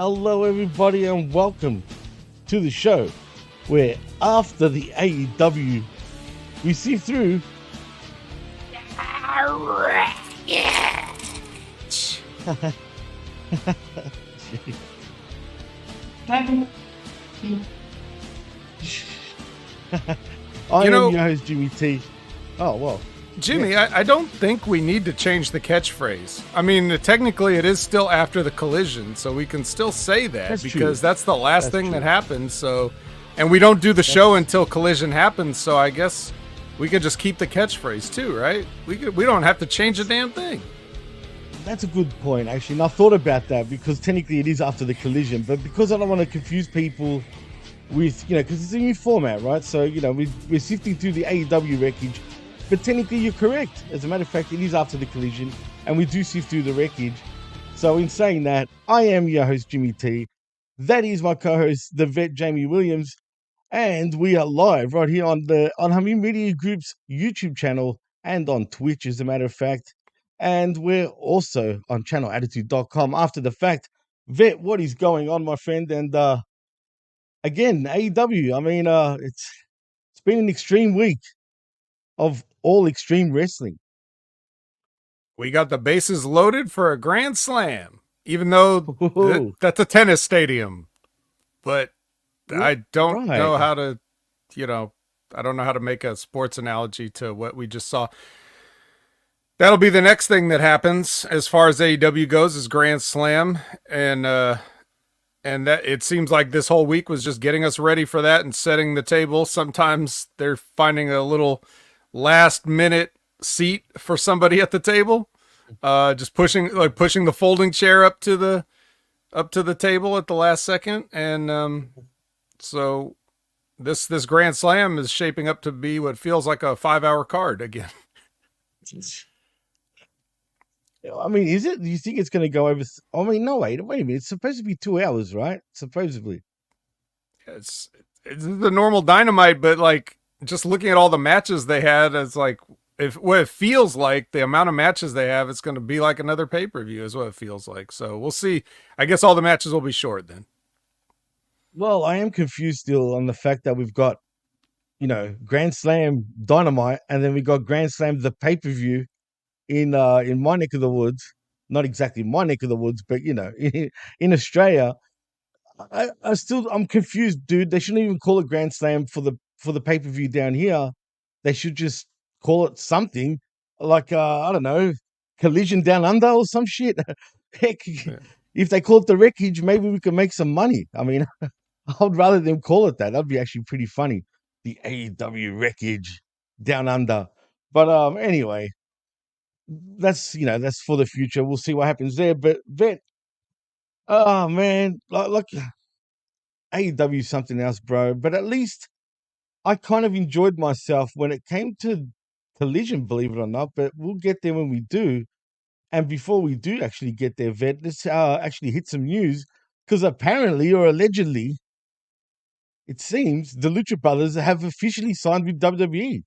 Hello, everybody, and welcome to the show where after the AEW, we see through Wreckage. I am your host, Jimmy T. Oh, well. Jimmy, yeah. I don't think we need to change the catchphrase. I mean, technically it is still after the collision, so we can still say that that's the last thing that happens. So, and we don't do the show until collision happens, so I guess we could just keep the catchphrase too, right? We don't have to change a damn thing. That's a good point, actually. And I thought about that because technically it is after the collision, but because I don't want to confuse people with, because it's a new format, right? So, we're sifting through the AEW Wreckage. But technically, you're correct. As a matter of fact, it is after the collision, and we do sift through the wreckage. So in saying that, I am your host, Jimmy T. That is my co-host, the vet, Jamie Williams. And we are live right here on Hameen Media Group's YouTube channel and on Twitch, as a matter of fact. And we're also on channelattitude.com after the fact. Vet, what is going on, my friend? And again, AEW, I mean, it's been an extreme week of all extreme wrestling. We got the bases loaded for a grand slam, even though that's a tennis stadium. But I don't know how to, I don't know how to make a sports analogy to what we just saw. That'll be the next thing that happens as far as AEW goes, is grand slam. And that it seems like this whole week was just getting us ready for that and setting the table. Sometimes they're finding a little last minute seat for somebody at the table, just pushing the folding chair up to the table at the last second. And so this grand slam is shaping up to be what feels like a 5-hour card again. I mean, is it? Do you think it's going to go over? I mean, no, wait a minute. It's supposed to be 2 hours, right? Supposedly. It's the normal Dynamite, but like, just looking at all the matches they had, it's like, what it feels like, the amount of matches they have, it's going to be like another pay-per-view is what it feels like. So we'll see. I guess all the matches will be short then. Well, I am confused still on the fact that we've got, Grand Slam Dynamite, and then we got Grand Slam the pay-per-view in my neck of the woods. Not exactly my neck of the woods, but in Australia. I'm confused, dude. They shouldn't even call it Grand Slam for the pay-per-view down here. They should just call it something like I don't know, Collision Down Under or some shit. Heck, if they call it the Wreckage, maybe we can make some money. I mean, I'd rather them call it that. That'd be actually pretty funny. The AEW Wreckage Down Under. But anyway, that's for the future. We'll see what happens there. But Vet, oh man, like AEW is something else, bro. But at least I kind of enjoyed myself when it came to Collision, believe it or not. But we'll get there when we do. And before we do actually get there, Vet, let's actually hit some news. Because apparently, or allegedly, it seems the Lucha Brothers have officially signed with WWE.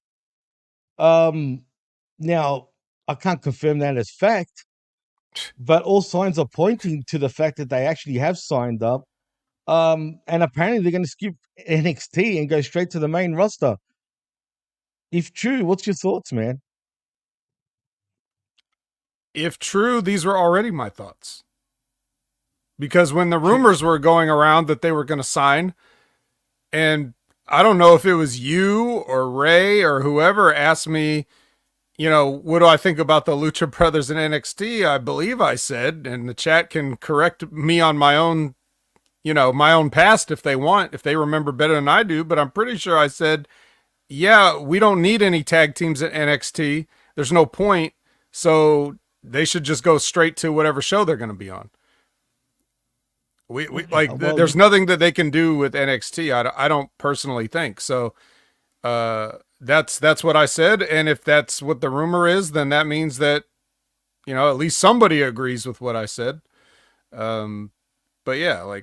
Now, I can't confirm that as fact, but all signs are pointing to the fact that they actually have signed up. And apparently they're going to skip NXT and go straight to the main roster. If true, what's your thoughts, man? If true, these were already my thoughts. Because when the rumors were going around that they were going to sign, and I don't know if it was you or Ray or whoever asked me, what do I think about the Lucha Brothers in NXT? I believe I said, and the chat can correct me on my own, my own past if they want, if they remember better than I do, but I'm pretty sure I said, yeah, we don't need any tag teams at NXT. There's no point. So they should just go straight to whatever show they're going to be on. There's nothing that they can do with NXT. I don't personally think so. That's what I said. And if that's what the rumor is, then that means that, at least somebody agrees with what I said. But yeah,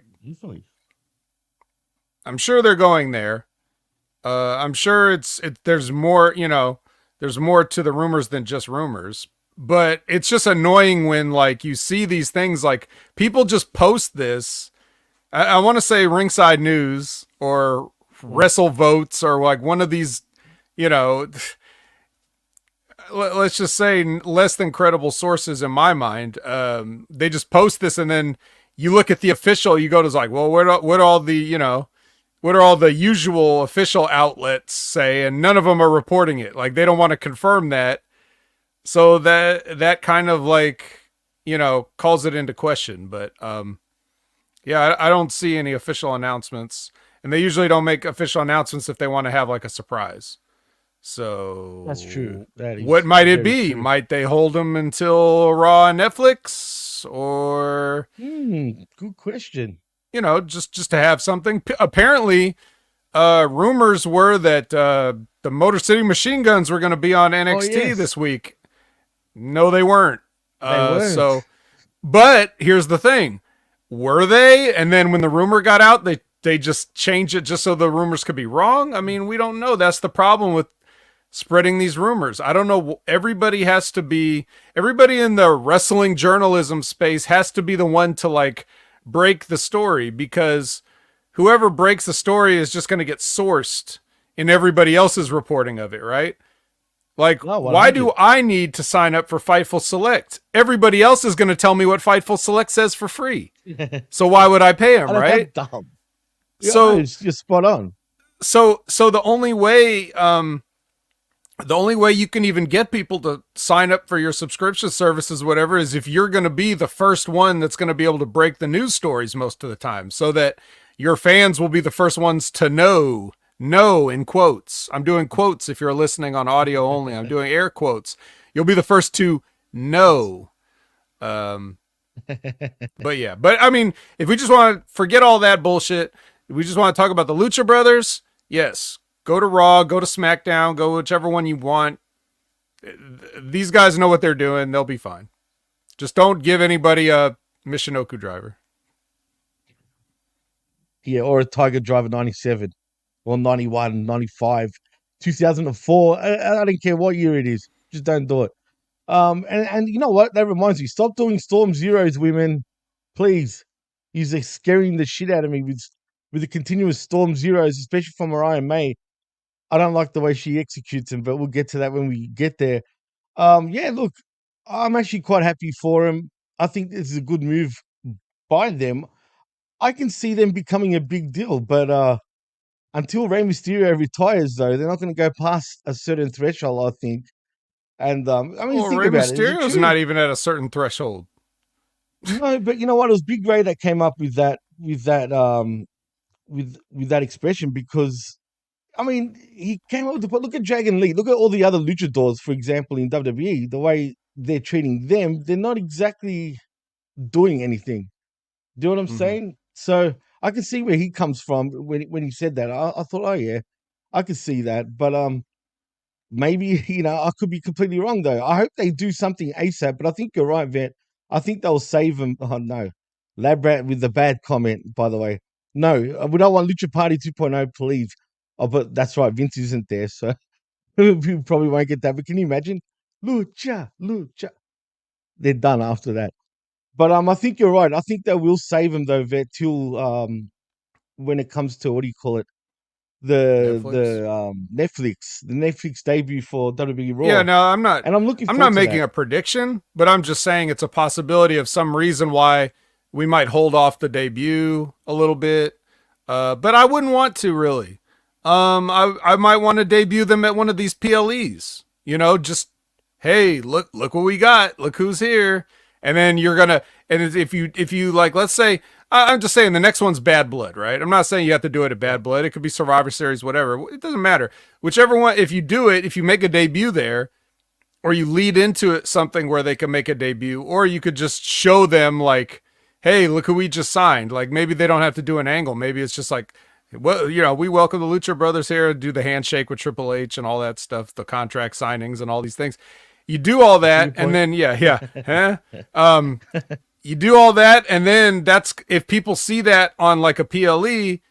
I'm sure they're going there. I'm sure there's more, there's more to the rumors than just rumors, but it's just annoying when you see these things, people just post this I want to say Ringside News or Wrestle Votes or like one of these, let's just say less than credible sources in my mind. They just post this, and then you look at the official, you go to like, well, what are all the, what do all the usual official outlets say? And none of them are reporting it. Like, they don't want to confirm that. So that kind of like, calls it into question. But, yeah, I don't see any official announcements, and they usually don't make official announcements if they want to have like a surprise. So that's true. What might it be? True. Might they hold them until Raw and Netflix, or? Good question. Just to have something. Apparently, rumors were that the Motor City Machine Guns were going to be on NXT this week. No, they weren't. So, but here's the thing: were they? And then when the rumor got out, they just changed it just so the rumors could be wrong. I mean, we don't know. That's the problem with spreading these rumors. I don't know. Everybody in the wrestling journalism space has to be the one to like break the story, because whoever breaks the story is just going to get sourced in everybody else's reporting of it, right? Like, why do I need to sign up for Fightful Select? Everybody else is going to tell me what Fightful Select says for free. So why would I pay them, right? Dumb. So you're spot on. So the only way you can even get people to sign up for your subscription services, whatever, is if you're going to be the first one that's going to be able to break the news stories most of the time, so that your fans will be the first ones to know in quotes. I'm doing quotes if you're listening on audio only. I'm doing air quotes. You'll be the first to know. But I mean, if we just want to forget all that bullshit, if we just want to talk about the Lucha Brothers, yes. Go to Raw, go to SmackDown, go whichever one you want. These guys know what they're doing. They'll be fine. Just don't give anybody a Michinoku driver. Yeah, or a Tiger Driver 97 or 91, 95, 2004. I don't care what year it is. Just don't do it. And you know what? That reminds me. Stop doing Storm Zeros, women. Please. You're scaring the shit out of me with the continuous Storm Zeros, especially from Mariah May. I don't like the way she executes them, but we'll get to that when we get there. Yeah, look, I'm actually quite happy for him. I think this is a good move by them. I can see them becoming a big deal, but until Rey Mysterio retires, though, they're not going to go past a certain threshold, I think. And I mean, think Rey about Mysterio's not even at a certain threshold. No, but you know what? It was Big Ray that came up with that expression, because I mean, he came up with look at Dragon Lee. Look at all the other luchadors, for example, in WWE. The way they're treating them, they're not exactly doing anything. Do you know what I'm saying? So I can see where he comes from when he said that. I thought, oh yeah, I could see that. But maybe, I could be completely wrong, though. I hope they do something ASAP, but I think you're right, Vet. I think they'll save him. Oh, no. Labrat with the bad comment, by the way. No, we don't want Lucha Party 2.0, please. Oh, but that's right. Vince isn't there, so we probably won't get that. But can you imagine? Lucha. They're done after that. But I think you're right. I think they will save him, though, Vet, till when it comes to, what do you call it? The Netflix debut for WWE Raw. Yeah, no, I'm not. And I'm not making a prediction, but I'm just saying it's a possibility of some reason why we might hold off the debut a little bit. But I wouldn't want to, really. I might want to debut them at one of these PLEs. Just, hey, look what we got. Look who's here. And then you're gonna, and if you like, let's say, I'm just saying the next one's Bad Blood, right? I'm not saying you have to do it at Bad Blood. It could be Survivor Series, whatever. It doesn't matter. Whichever one, if you do it, if you make a debut there, or you lead into it something where they can make a debut, or you could just show them like, hey, look who we just signed. Like, maybe they don't have to do an angle. Maybe it's just like, well, we welcome the Lucha Brothers here, do the handshake with Triple H and all that stuff, the contract signings and all these things. You do all that, and then, you do all that, and then that's, if people see that on like a PLE,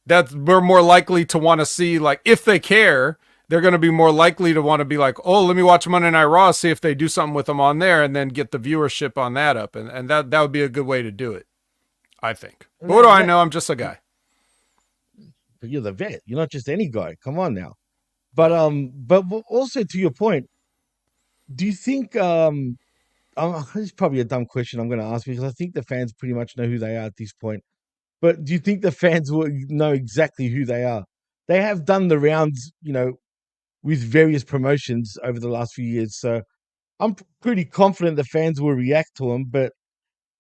that we're more likely to want to see, like, if they care, they're going to be more likely to want to be like, oh, let me watch Monday Night Raw, see if they do something with them on there, and then get the viewership on that up, and that would be a good way to do it. I think. But what do I know? I'm just a guy. But you're the vet. You're not just any guy. Come on now. But also to your point, do you think this is probably a dumb question I'm going to ask because I think the fans pretty much know who they are at this point. But do you think the fans will know exactly who they are? They have done the rounds, with various promotions over the last few years. So I'm pretty confident the fans will react to them. But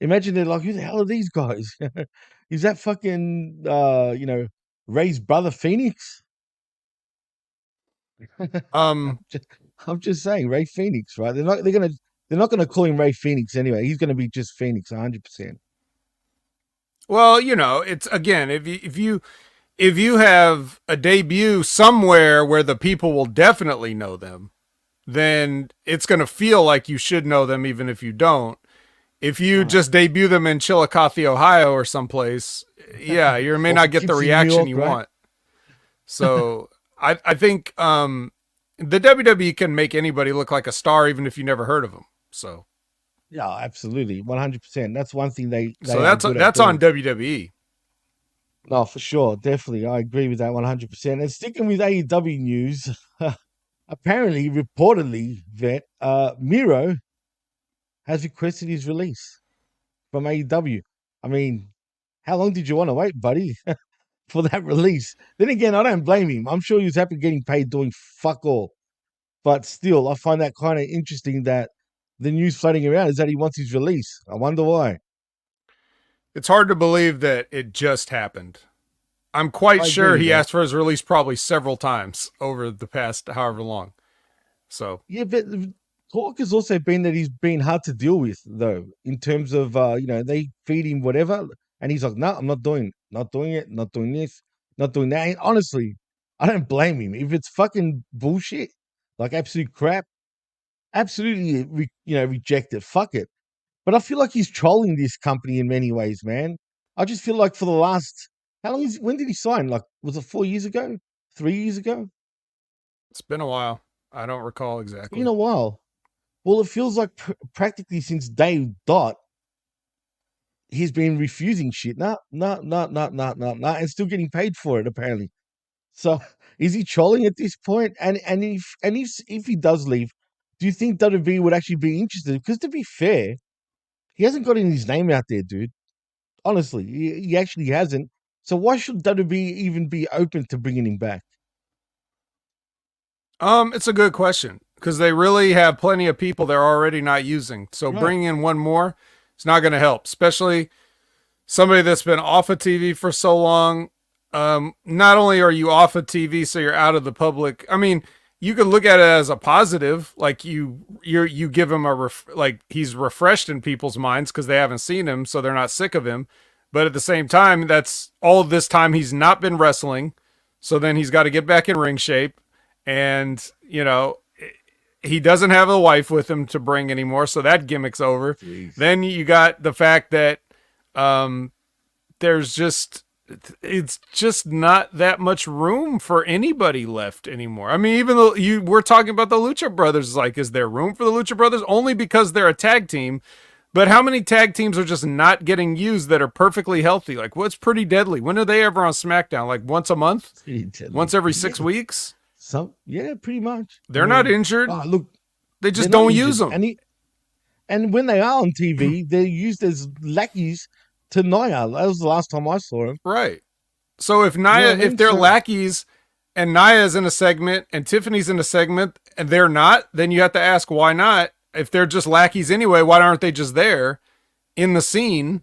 imagine they're like, who the hell are these guys? Is that fucking, Ray's brother Phoenix? I'm just saying, Ray Phoenix, right? They're not gonna call him Ray Phoenix anyway. He's gonna be just Phoenix, 100%. Well, it's again, if you have a debut somewhere where the people will definitely know them, then it's gonna feel like you should know them even if you don't. If you just debut them in Chillicothe, Ohio, or someplace, yeah, you may not get the reaction you want. So I think the WWE can make anybody look like a star, even if you never heard of them. So yeah, absolutely, 100%. That's one thing they so that's on WWE. No, for sure, definitely, I agree with that 100%. And sticking with AEW news, apparently, reportedly, Vet Miro has requested his release from AEW. I mean, how long did you want to wait, buddy, for that release? Then again, I don't blame him. I'm sure he was happy getting paid doing fuck all. But still, I find that kind of interesting that the news floating around is that he wants his release. I wonder why. It's hard to believe that it just happened. I'm quite sure he asked for his release probably several times over the past however long. So yeah, but talk has also been that he's been hard to deal with, though, in terms of they feed him whatever, and he's like, "No, I'm not doing it, not doing this, not doing that." And honestly, I don't blame him. If it's fucking bullshit, like absolute crap, absolutely, reject it. Fuck it. But I feel like he's trolling this company in many ways, man. I just feel like for the last, when did he sign? Like, was it 4 years ago? 3 years ago? It's been a while. I don't recall exactly. It's been a while. Well, it feels like practically since day dot, he's been refusing shit. Nah, and still getting paid for it, apparently. So is he trolling at this point? And if he does leave, do you think WWE would actually be interested? Because to be fair, he hasn't gotten his name out there, dude. Honestly, he actually hasn't. So why should WWE even be open to bringing him back? It's a good question because they really have plenty of people they're already not using. So bringing in one more, it's not going to help, especially somebody that's been off of TV for so long. Not only are you off of TV, so you're out of the public. I mean, you could look at it as a positive, like you give him like he's refreshed in people's minds because they haven't seen him, so they're not sick of him. But at the same time, that's all of this time he's not been wrestling, so then he's got to get back in ring shape, and he doesn't have a wife with him to bring anymore, so that gimmick's over. Jeez. Then you got the fact that it's just not that much room for anybody left anymore. I mean, even though we're talking about the Lucha Brothers, like, is there room for the Lucha Brothers? Only because they're a tag team. But how many tag teams are just not getting used that are perfectly healthy? Like, what's Pretty Deadly? When are they ever on SmackDown? Like once a month? Once every 6 weeks? Yeah, pretty much. They're not injured. Look, they just don't use them. And when they are on TV, they're used as lackeys to Nia. That was the last time I saw him. Right. So if Nia, if they're lackeys and Nia's in a segment and Tiffany's in a segment and they're not, then you have to ask why not. If they're just lackeys anyway, why aren't they just there in the scene?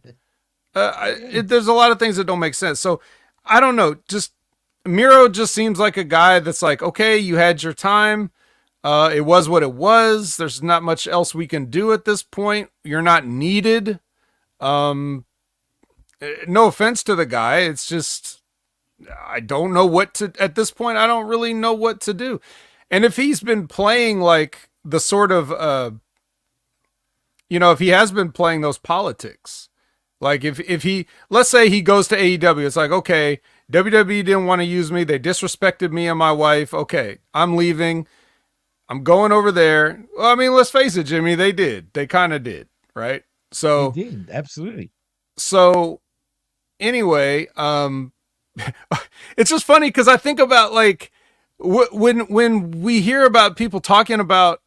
There's a lot of things that don't make sense. So I don't know. Just Miro just seems like a guy that's like, okay, you had your time. It was what it was. There's not much else we can do at this point. You're not needed. No offense to the guy. It's just, I don't know what to, at this point, I don't really know what to do. And if he's been playing like the sort of, if he has been playing those politics, like if he, let's say he goes to AEW, it's like, okay, WWE didn't want to use me. They disrespected me and my wife. Okay, I'm leaving. I'm going over there. Well, I mean, let's face it, Jimmy, they did. They kind of did, right? So they did, absolutely. So anyway, it's just funny because I think about like when we hear about people talking about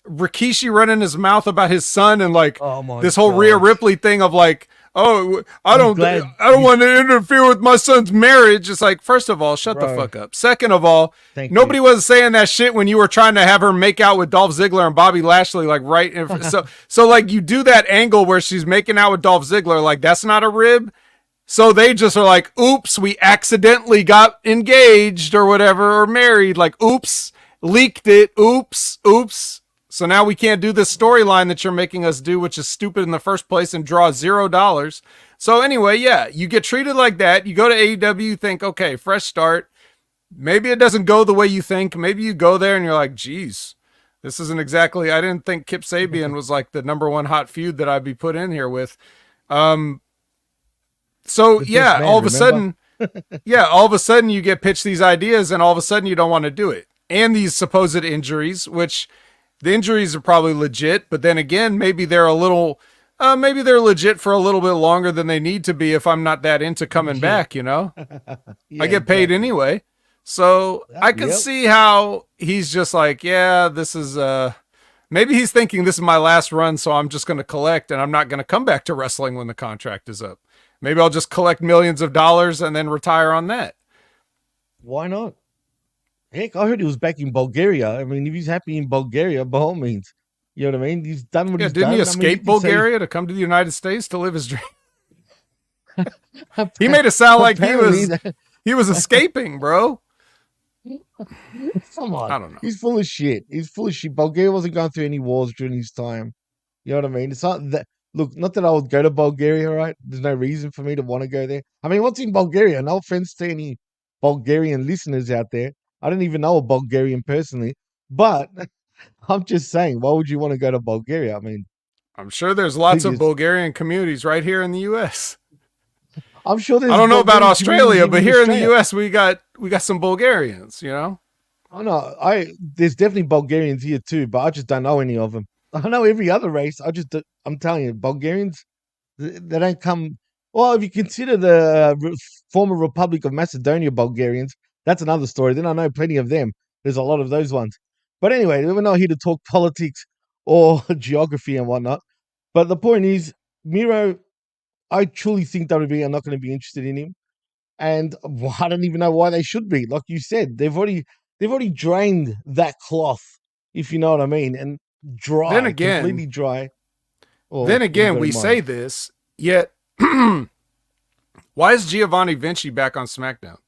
Rikishi running his mouth about his son and like this whole Rhea Ripley thing of like, oh, I don't want to interfere with my son's marriage. It's like, first of all, shut the fuck up. Second of all, nobody was saying that shit when you were trying to have her make out with Dolph Ziggler and Bobby Lashley, like right. So like you do that angle where she's making out with Dolph Ziggler, like that's not a rib. So they just are like, oops, we accidentally got engaged or whatever, or married. Like, oops, leaked it. Oops. So now we can't do this storyline that you're making us do, which is stupid in the first place and draw $0. So anyway, yeah, you get treated like that. You go to AEW, you think, okay, fresh start. Maybe it doesn't go the way you think. Maybe you go there and you're like, geez, this isn't exactly, I didn't think Kip Sabian was like the number one hot feud that I'd be put in here with. So yeah, all of a sudden you get pitched these ideas and all of a sudden you don't want to do it. And these supposed injuries, which the injuries are probably legit, but then again, maybe they're legit for a little bit longer than they need to be if I'm not that into coming back, you know? I get paid anyway. So I can see how he's just like, yeah, this is, maybe he's thinking this is my last run, so I'm just going to collect and I'm not going to come back to wrestling when the contract is up. Maybe I'll just collect millions of dollars and then retire on that. Why not? Heck, I heard he was back in Bulgaria. I mean, if he's happy in Bulgaria, by all means. You know what I mean? He's done what he's done. Didn't he escape Bulgaria to come to the United States to live his dream? He made it sound like he was escaping, bro. Come on. I don't know. He's full of shit. Bulgaria wasn't going through any wars during his time. You know what I mean? It's not that. Look, not that I would go to Bulgaria, right? There's no reason for me to want to go there. I mean, what's in Bulgaria? No offense to any Bulgarian listeners out there. I don't even know a Bulgarian personally, but I'm just saying, why would you want to go to Bulgaria? I mean, I'm sure there's lots of Bulgarian communities right here in the U.S. I'm sure there's. I don't know about Australia, but here in the U.S. we got some Bulgarians, you know? Oh no, there's definitely Bulgarians here too, but I just don't know any of them. I know every other race. I'm telling you, Bulgarians, they don't come. Well, if you consider the former Republic of Macedonia Bulgarians, that's another story. Then I know plenty of them. There's a lot of those ones. But anyway, we're not here to talk politics or geography and whatnot. But the point is, Miro, I truly think WWE are not going to be interested in him. And I don't even know why they should be. Like you said, they've already drained that cloth, if you know what I mean, and completely dry. Then again, we say this, yet why is Giovanni Vinci back on SmackDown?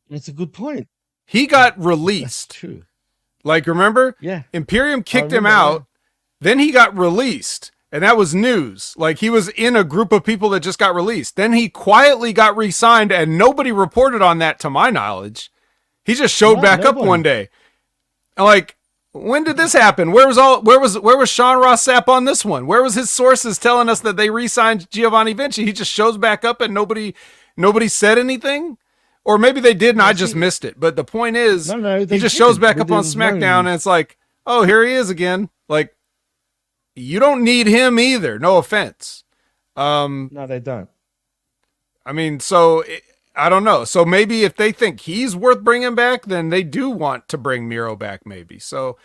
It's a good point. He got released. That's true. Like, remember? Yeah. Imperium kicked him out. Then he got released. And that was news. Like, he was in a group of people that just got released. Then he quietly got re-signed, and nobody reported on that, to my knowledge. He just showed back up one day. Like, when did this happen? Where was Sean Ross Sapp on this one? Where was his sources telling us that they re-signed Giovanni Vinci? He just shows back up and nobody said anything? Or maybe they did and I just missed it. But the point is, he just shows back up on SmackDown and it's like, oh, here he is again. Like, you don't need him either. No offense. No, they don't. I mean, I don't know. So maybe if they think he's worth bringing back, then they do want to bring Miro back maybe. So,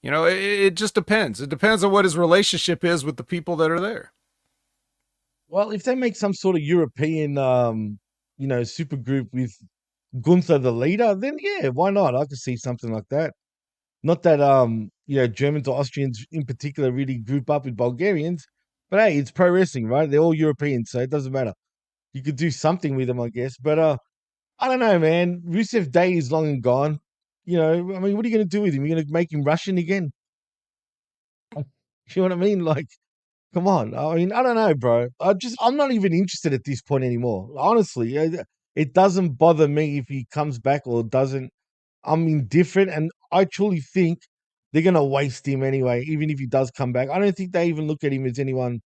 you know, it just depends. It depends on what his relationship is with the people that are there. Well, if they make some sort of European, super group with Gunther the leader, then yeah, why not? I could see something like that. Not that, Germans or Austrians in particular really group up with Bulgarians, but hey, it's pro wrestling, right? They're all Europeans, so it doesn't matter. You could do something with them, I guess. But I don't know, man. Rusev Day is long and gone. You know, I mean, what are you going to do with him? You're going to make him Russian again? You know what I mean? Like, come on. I mean, I don't know, bro. I'm not even interested at this point anymore. Honestly, it doesn't bother me if he comes back or doesn't. I'm indifferent, and I truly think they're going to waste him anyway, even if he does come back. I don't think they even look at him as anyone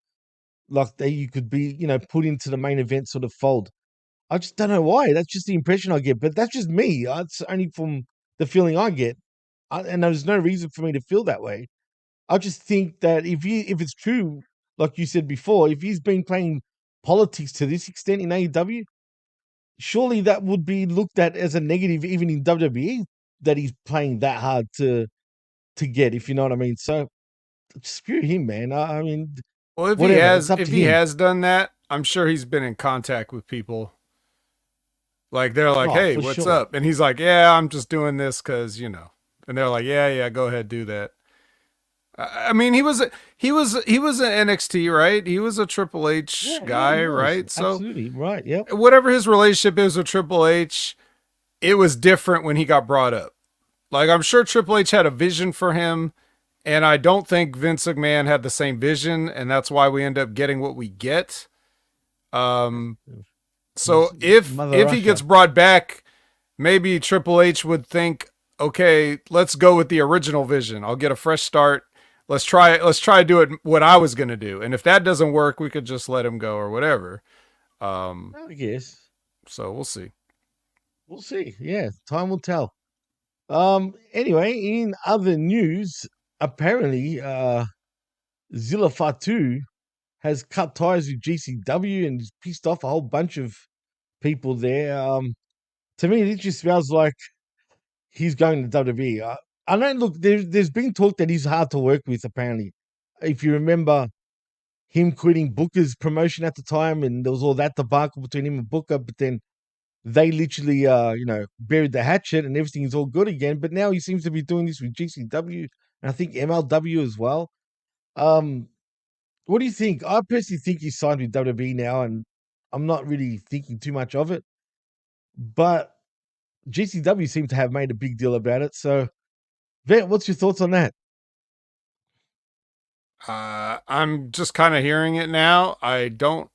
like that you could be, put into the main event sort of fold. I just don't know why. That's just the impression I get, but that's just me. It's only from the feeling I get, and there's no reason for me to feel that way. I just think that if it's true, like you said before, if he's been playing politics to this extent in AEW, surely that would be looked at as a negative even in WWE, that he's playing that hard to get, if you know what I mean. So screw him, man. I mean, well, if whatever, it's up if to he him. has done that, I'm sure he's been in contact with people. Like they're like, "Hey, what's up?" And he's like, "Yeah, I'm just doing this because you know." And they're like, "Yeah, go ahead, do that." I mean, he was an NXT, right? He was a Triple H guy, right? So absolutely right. Yep. Whatever his relationship is with Triple H, it was different when he got brought up. Like, I'm sure Triple H had a vision for him, and I don't think Vince McMahon had the same vision, and that's why we end up getting what we get. So if he gets brought back, maybe Triple H would think, okay, let's go with the original vision. I'll get a fresh start. Let's try to do it what I was going to do. And if that doesn't work, we could just let him go or whatever. I guess. So we'll see. We'll see. Yeah, time will tell. Anyway, in other news, apparently Zilla Fatu has cut ties with GCW and is pissed off a whole bunch of people there. To me, it just smells like he's going to WWE. I know, look, there's been talk that he's hard to work with, apparently. If you remember him quitting Booker's promotion at the time, and there was all that debacle between him and Booker, but then they literally, buried the hatchet and everything is all good again. But now he seems to be doing this with GCW and I think MLW as well. What do you think? I personally think he's signed with WWE now, and I'm not really thinking too much of it. But GCW seem to have made a big deal about it. So, Vet, what's your thoughts on that? I'm just kind of hearing it now. I don't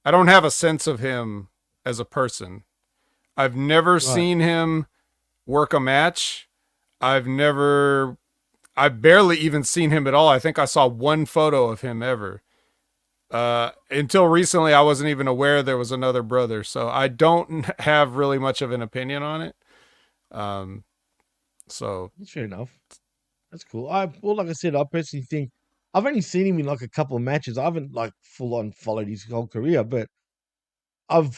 have a sense of him as a person. I've never seen him work a match. I've barely even seen him at all. I think I saw one photo of him ever. Until recently, I wasn't even aware there was another brother. So I don't have really much of an opinion on it. So that's fair enough. That's cool. Like I said, I personally think I've only seen him in like a couple of matches. I haven't like full on followed his whole career, but I've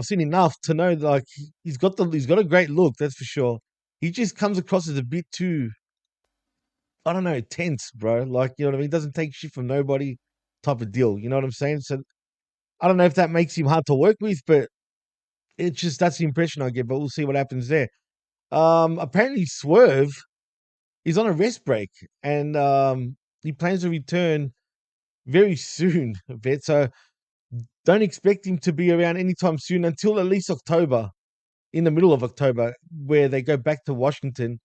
seen enough to know that, like, he's got a great look, that's for sure. He just comes across as a bit too, I don't know, tense, bro. Like, you know what I mean? He doesn't take shit from nobody type of deal. You know what I'm saying? So I don't know if that makes him hard to work with, but it's just that's the impression I get. But we'll see what happens there. Apparently Swerve is on a rest break, and he plans to return very soon, Vet. So don't expect him to be around anytime soon until at least October, in the middle of October, where they go back to Washington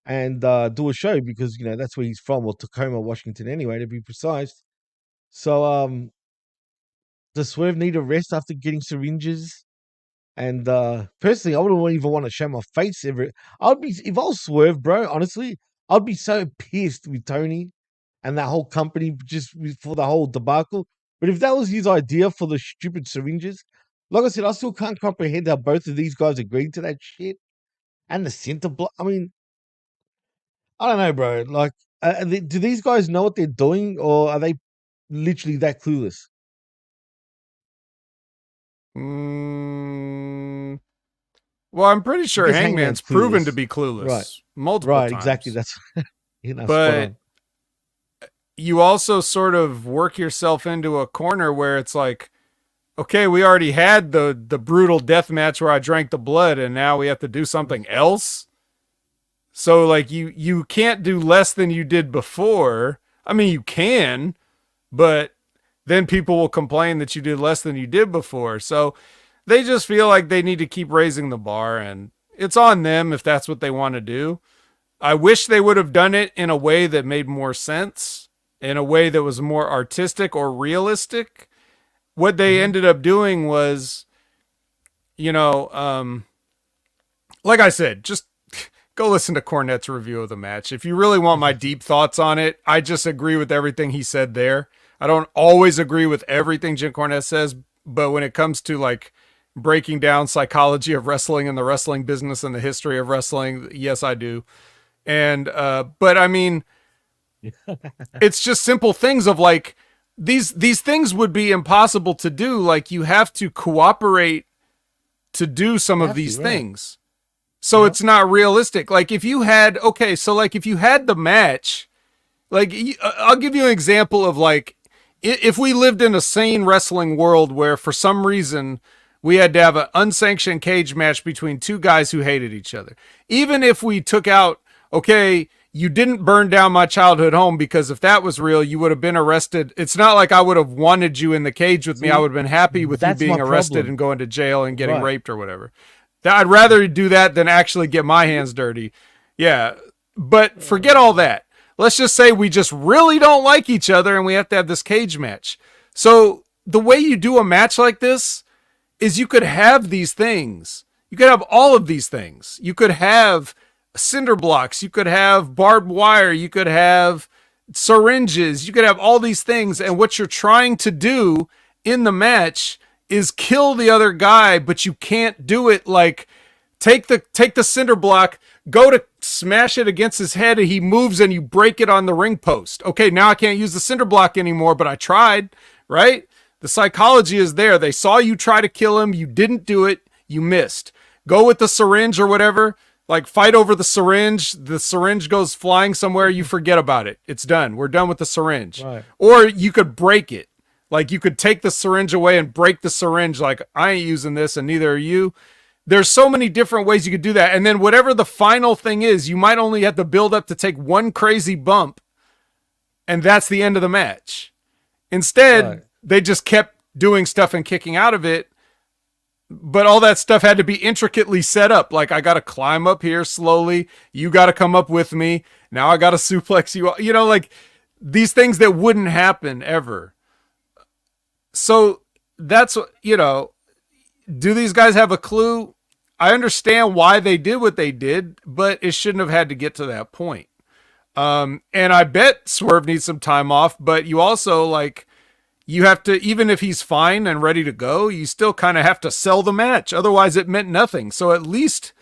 and do a show, because that's where he's from, or Tacoma, Washington, anyway, to be precise. So does Swerve need a rest after getting syringes? And personally, I wouldn't even want to show my face ever. If I was Swerve, bro, honestly, I'd be so pissed with Tony and that whole company just for the whole debacle. But if that was his idea for the stupid syringes, like I said, I still can't comprehend how both of these guys agreed to that shit. And the center block. I mean, I don't know, bro. Like, do these guys know what they're doing, or are they literally that clueless? Well, I'm pretty sure Hangman's proven to be clueless multiple times. Right, exactly. That's but you also sort of work yourself into a corner where it's like, okay, we already had the brutal death match where I drank the blood, and now we have to do something else. So like you can't do less than you did before. I mean, you can, but then people will complain that you did less than you did before. So they just feel like they need to keep raising the bar, and it's on them if that's what they want to do. I wish they would have done it in a way that made more sense, in a way that was more artistic or realistic. What they ended up doing was, like I said, just go listen to Cornette's review of the match. If you really want my deep thoughts on it, I just agree with everything he said there. I don't always agree with everything Jim Cornette says, but when it comes to like breaking down psychology of wrestling and the wrestling business and the history of wrestling, yes, I do. And, but I mean, it's just simple things of like, these things would be impossible to do. Like, you have to cooperate to do some of these things. So it's not realistic. Like, if you had the match, like, I'll give you an example of, like, if we lived in a sane wrestling world where for some reason we had to have an unsanctioned cage match between two guys who hated each other. Even if we took out, okay, you didn't burn down my childhood home, because if that was real, you would have been arrested. It's not like I would have wanted you in the cage with me. I would have been happy with you being arrested and going to jail and getting raped or whatever. I'd rather do that than actually get my hands dirty. Yeah. But forget all that. Let's just say we just really don't like each other and we have to have this cage match. So the way you do a match like this is you could have these things. You could have all of these things. You could have cinder blocks. You could have barbed wire. You could have syringes. You could have all these things. And what you're trying to do in the match is kill the other guy, but you can't do it. Like, take the cinder block, go to smash it against his head, and he moves and you break it on the ring post. Okay, now I can't use the cinder block anymore, but I tried, right? The psychology is there. They saw you try to kill him. You didn't do it. You missed. Go with the syringe or whatever. Like, fight over the syringe. The syringe goes flying somewhere. You forget about it. It's done. We're done with the syringe. Right. Or you could break it. Like, you could take the syringe away and break the syringe. Like, I ain't using this and neither are you. There's so many different ways you could do that. And then whatever the final thing is, you might only have to build up to take one crazy bump, and that's the end of the match. Instead, they just kept doing stuff and kicking out of it, but all that stuff had to be intricately set up. Like, I got to climb up here slowly. You got to come up with me. Now I got to suplex you. You know, like, these things that wouldn't happen ever. So that's, you know, do these guys have a clue? I understand why they did what they did, but it shouldn't have had to get to that point. And I bet Swerve needs some time off, but you also, like, you have to, even if he's fine and ready to go, you still kind of have to sell the match. Otherwise it meant nothing. So at least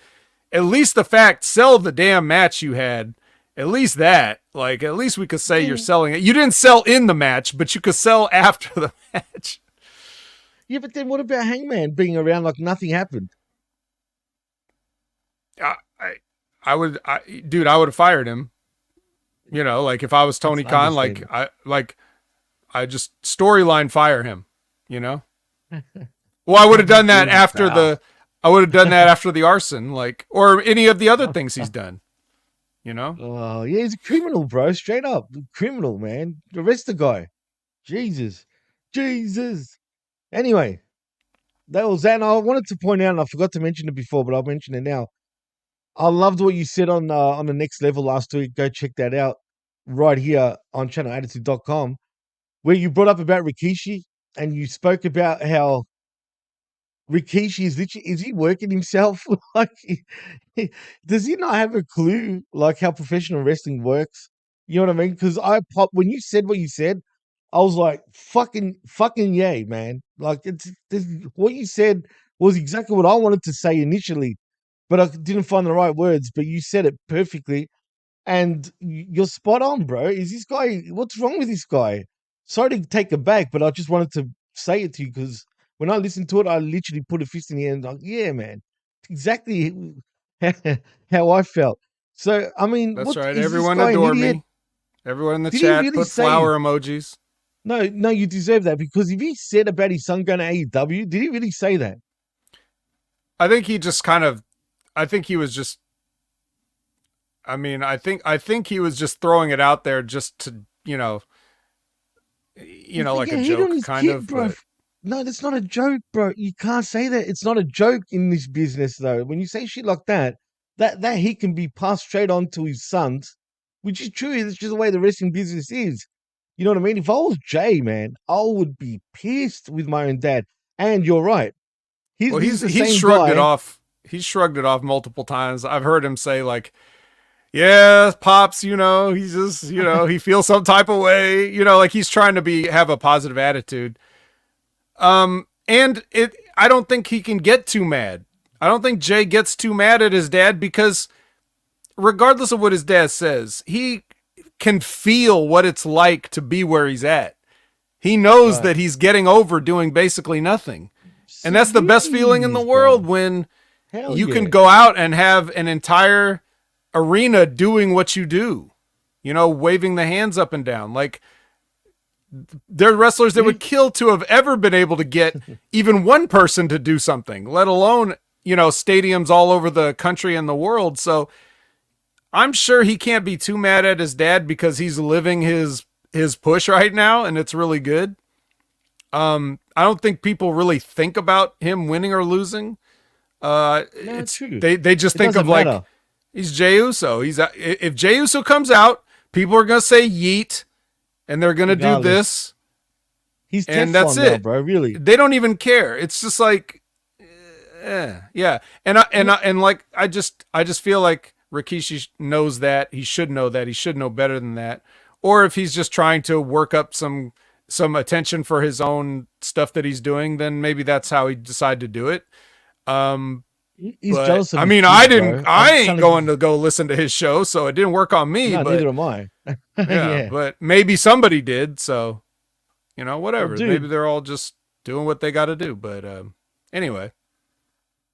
the fact, sell the damn match you had. At least that, like, at least we could say you're selling it. You didn't sell in the match, but you could sell after the match. Yeah, but then what about Hangman being around like nothing happened? I would have fired him. You know, like, if I was Tony Khan, I just storyline fire him, you know? Well, I would have done that after the arson, like, or any of the other things he's done, you know? Oh, yeah, he's a criminal, bro. Straight up. Criminal, man. Arrest the guy. Jesus. Anyway, that was that. And I wanted to point out, and I forgot to mention it before, but I'll mention it now. I loved what you said on the Next Level last week. Go check that out right here on channelattitude.com, where you brought up about Rikishi, and you spoke about how Rikishi is literally, is he working himself? Like, does he not have a clue, like, how professional wrestling works? You know what I mean? Because when you said what you said, I was like, fucking yay, man. Like, what you said was exactly what I wanted to say initially, but I didn't find the right words, but you said it perfectly. And you're spot on, bro. Is this guy, what's wrong with this guy? Sorry to take it back, but I just wanted to say it to you because when I listened to it, I literally put a fist in the air and like, yeah, man, exactly how I felt. So, I mean, that's right. Everyone adored me. Everyone in the chat put flower emojis. No, you deserve that, because if he said about his son going to AEW, did he really say that? I think he just I think he was just throwing it out there just to, like a joke, kind of. But... No, that's not a joke, bro. You can't say that. It's not a joke in this business, though. When you say shit like that he can be passed straight on to his sons, which is true. It's just the way the wrestling business is. You know what I mean? If I was Jay, man, I would be pissed with my own dad. And you're right. He's shrugged it off. He's shrugged it off multiple times. I've heard him say, like, yeah, Pops, he's just, he feels some type of way, like he's trying to have a positive attitude. I don't think he can get too mad. I don't think Jay gets too mad at his dad, because regardless of what his dad says, he can feel what it's like to be where he's at. He knows that he's getting over doing basically nothing. And that's the best feeling in the world when you can go out and have an entire arena doing what you do, waving the hands up and down. Like, there are wrestlers that would kill to have ever been able to get even one person to do something, let alone, stadiums all over the country and the world. So I'm sure he can't be too mad at his dad because he's living his push right now, and it's really good. I don't think people really think about him winning or losing. It's true. They just think of like, he's Jey Uso. If Jey Uso comes out, people are gonna say yeet, and they're gonna do this. He's and that's it, now, bro. Really, they don't even care. It's just like, yeah. And like I just feel like Rikishi knows that. He should know that. He should know better than that. Or if he's just trying to work up some attention for his own stuff that he's doing, then maybe that's how he decided to do it. He's jealous of I mean, I ain't going to go listen to his show, so it didn't work on me. No, but neither am I. yeah, but maybe somebody did. So, whatever. Well, maybe they're all just doing what they got to do. But anyway.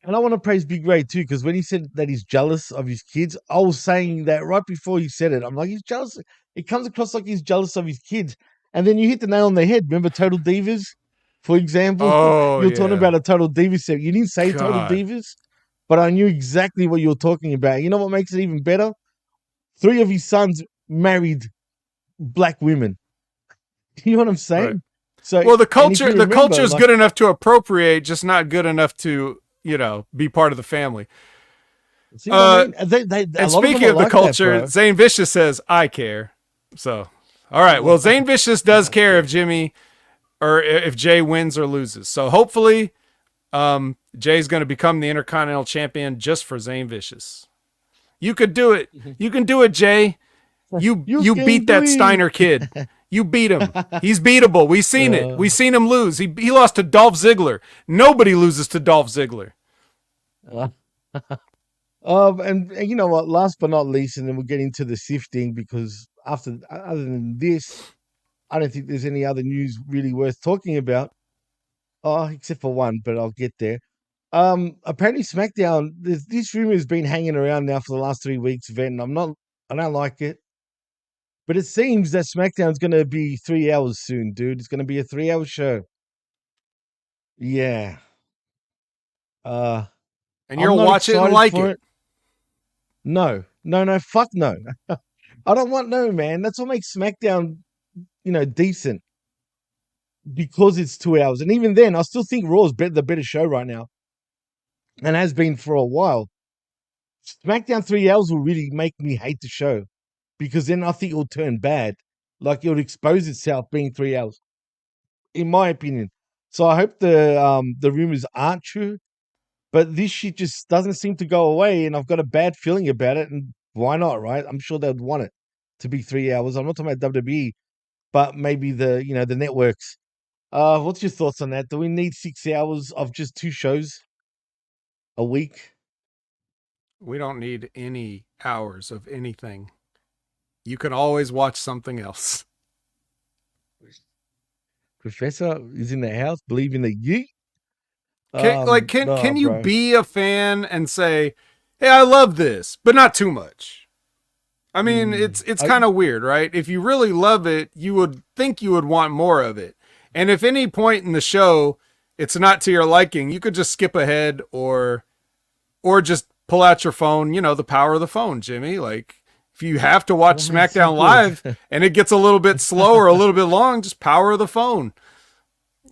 And I want to praise Big Ray too, because when he said that he's jealous of his kids, I was saying that right before he said it. I'm like, he's jealous. It comes across like he's jealous of his kids. And then you hit the nail on the head. Remember Total Divas, for example? Oh, you were talking about a Total Divas set. You didn't say Total Divas, but I knew exactly what you were talking about. You know what makes it even better? 3 of his sons married black women. You know what I'm saying? Right. So, well, the culture is good enough to appropriate, just not good enough to, be part of the family. See what I mean? And speaking of the culture, Zane Vicious says, I care. So, all right. Well, Zane Vicious does care if Jay wins or loses. So hopefully, Jay's going to become the Intercontinental Champion just for Zane Vicious. You could do it. You can do it, Jay. You beat that Steiner kid. You beat him. He's beatable. We've seen it. We've seen him lose. He lost to Dolph Ziggler. Nobody loses to Dolph Ziggler. And you know what? Last but not least, and then we'll get into the sifting, because other than this, I don't think there's any other news really worth talking about. Except for one, but I'll get there. Apparently SmackDown, this rumor has been hanging around now for the last 3 weeks, Ven. I don't like it. But it seems that SmackDown's going to be 3 hours soon, dude. It's going to be a 3-hour show. Yeah. And you'll watch it and like it. No, fuck no. I don't want man. That's what makes SmackDown, decent. Because it's 2 hours. And even then, I still think Raw's the better show right now. And has been for a while. SmackDown 3 hours will really make me hate the show. Because then I think it'll turn bad. Like it'll expose itself being 3 hours. In my opinion. So I hope the rumors aren't true. But this shit just doesn't seem to go away, and I've got a bad feeling about it. And why not, right? I'm sure they'd want it to be 3 hours. I'm not talking about WWE, but maybe the networks. What's your thoughts on that? Do we need 6 hours of just 2 shows a week? We don't need any hours of anything. You can always watch something else. Professor is in the house, believing the yeet. Can you be a fan and say, hey, I love this, but not too much? I mean, it's kind of weird, right? If you really love it, you would think you would want more of it. And if any point in the show it's not to your liking, you could just skip ahead or just pull out your phone, the power of the phone, Jimmy. Like, if you have to watch SmackDown Live and it gets a little bit slow or a little bit long, just power of the phone.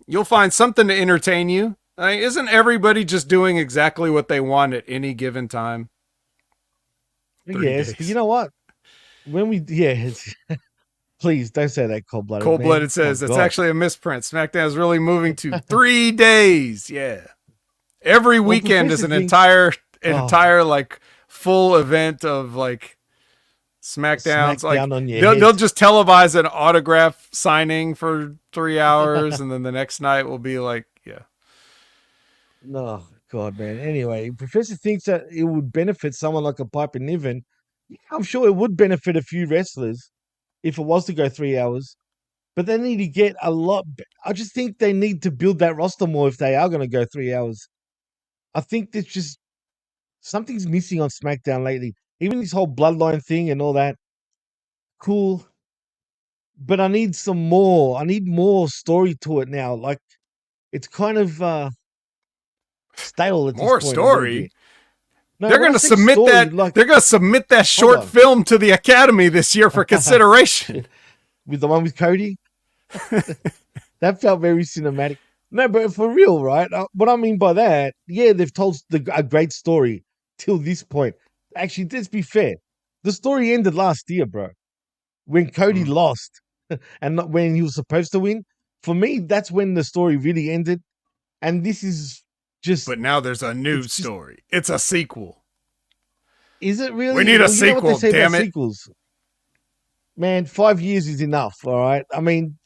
You'll find something to entertain you. Isn't everybody just doing exactly what they want at any given time? Yes, but you know what? Please don't say that, Cold-Blooded. Cold-Blooded says it's actually a misprint. SmackDown is really moving to 3 days. Yeah, every weekend is an entire like full event of like SmackDowns. Like they'll just televise an autograph signing for 3 hours, and then the next night will be like, yeah. No, God, man. Anyway, Professor thinks that it would benefit someone like a Piper Niven. I'm sure it would benefit a few wrestlers if it was to go 3 hours. but they need to get a lot. I just think they need to build that roster more if they are going to go 3 hours. I think there's just something's missing on SmackDown lately. Even this whole bloodline thing and all that, cool. But I need some more. I need more story to it now. Like it's kind of stale at this More point a little story. bit. No, they're going to submit story, that. Like, they're going to submit that short film to the Academy this year for consideration. With the one with Cody, that felt very cinematic. No, but for real, right? What I mean by that, yeah, they've told a great story till this point. Actually, let's be fair. The story ended last year, bro, when Cody lost, and not when he was supposed to win. For me, that's when the story really ended. And this is just. But now there's a new story. It's a sequel. Is it really? We need a sequel. You know what they say about sequels? Man, 5 years is enough. All right. I mean,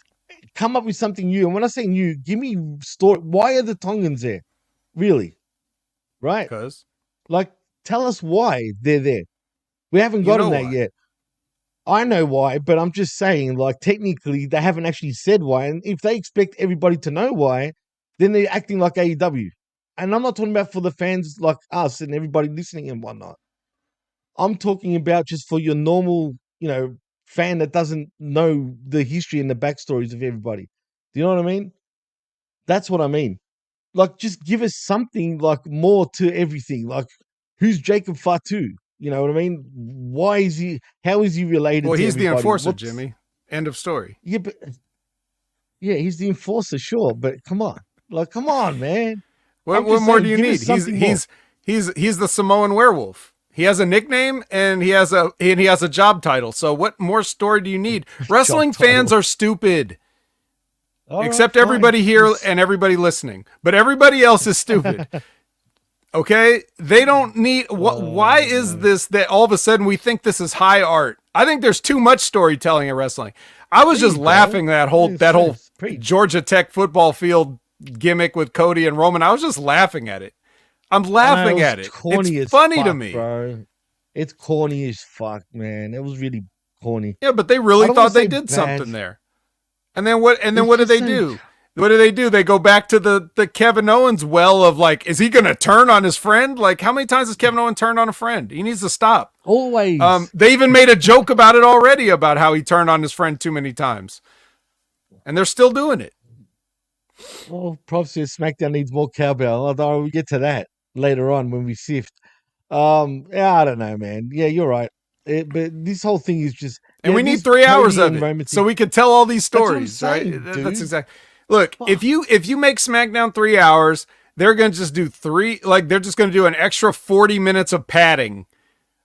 come up with something new. And when I say new, give me story. Why are the Tongans there? Really? Right? Because. Like, tell us why they're there. We haven't gotten that yet. I know why, but I'm just saying, like, technically, they haven't actually said why. And if they expect everybody to know why, then they're acting like AEW. And I'm not talking about for the fans like us and everybody listening and whatnot. I'm talking about just for your normal, fan that doesn't know the history and the backstories of everybody. Do you know what I mean? That's what I mean. Like, just give us something like more to everything. Like, who's Jacob Fatu? You know what I mean? Why is he? How is he related? Well, to he's everybody? The enforcer, Jimmy. End of story. Yeah, he's the enforcer, sure, but come on, man. What more do you need? He's the Samoan werewolf. He has a nickname and he has a job title. So what more story do you need? Wrestling fans are stupid. Except everybody here and everybody listening. But everybody else is stupid. Okay? They don't need why is this that all of a sudden we think this is high art? I think there's too much storytelling in wrestling. I was just laughing that whole Georgia Tech football field gimmick with Cody and Roman. I was just laughing at it. I'm laughing at it. It's funny to me. Bro. It's corny as fuck, man. It was really corny. Yeah, but they really thought they did something there. And then what did they do? What do? They go back to the Kevin Owens well of like, is he going to turn on his friend? Like, how many times has Kevin Owens turned on a friend? He needs to stop. Always. They even made a joke about it already about how he turned on his friend too many times. And they're still doing it. Well, Prof says SmackDown needs more cowbell. Although we'll get to that later on when we sift. Yeah, I don't know, man. Yeah, you're right. But this whole thing is just... And we need 3 hours of it so we could tell all these stories, right? That's exactly... Look, if you make SmackDown 3 hours, they're going to just do they're just going to do an extra 40 minutes of padding.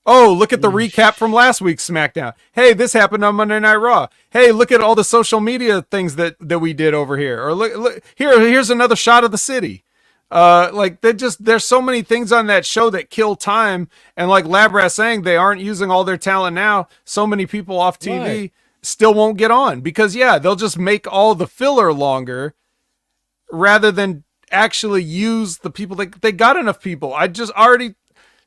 Oh, look at the recap from last week's SmackDown. Hey, this happened on Monday Night Raw. Hey, look at all the social media things that we did over here. Or look here's another shot of the city. There's so many things on that show that kill time. And like Labrat saying, they aren't using all their talent now. So many people off TV still won't get on because they'll just make all the filler longer rather than actually use the people they got enough people.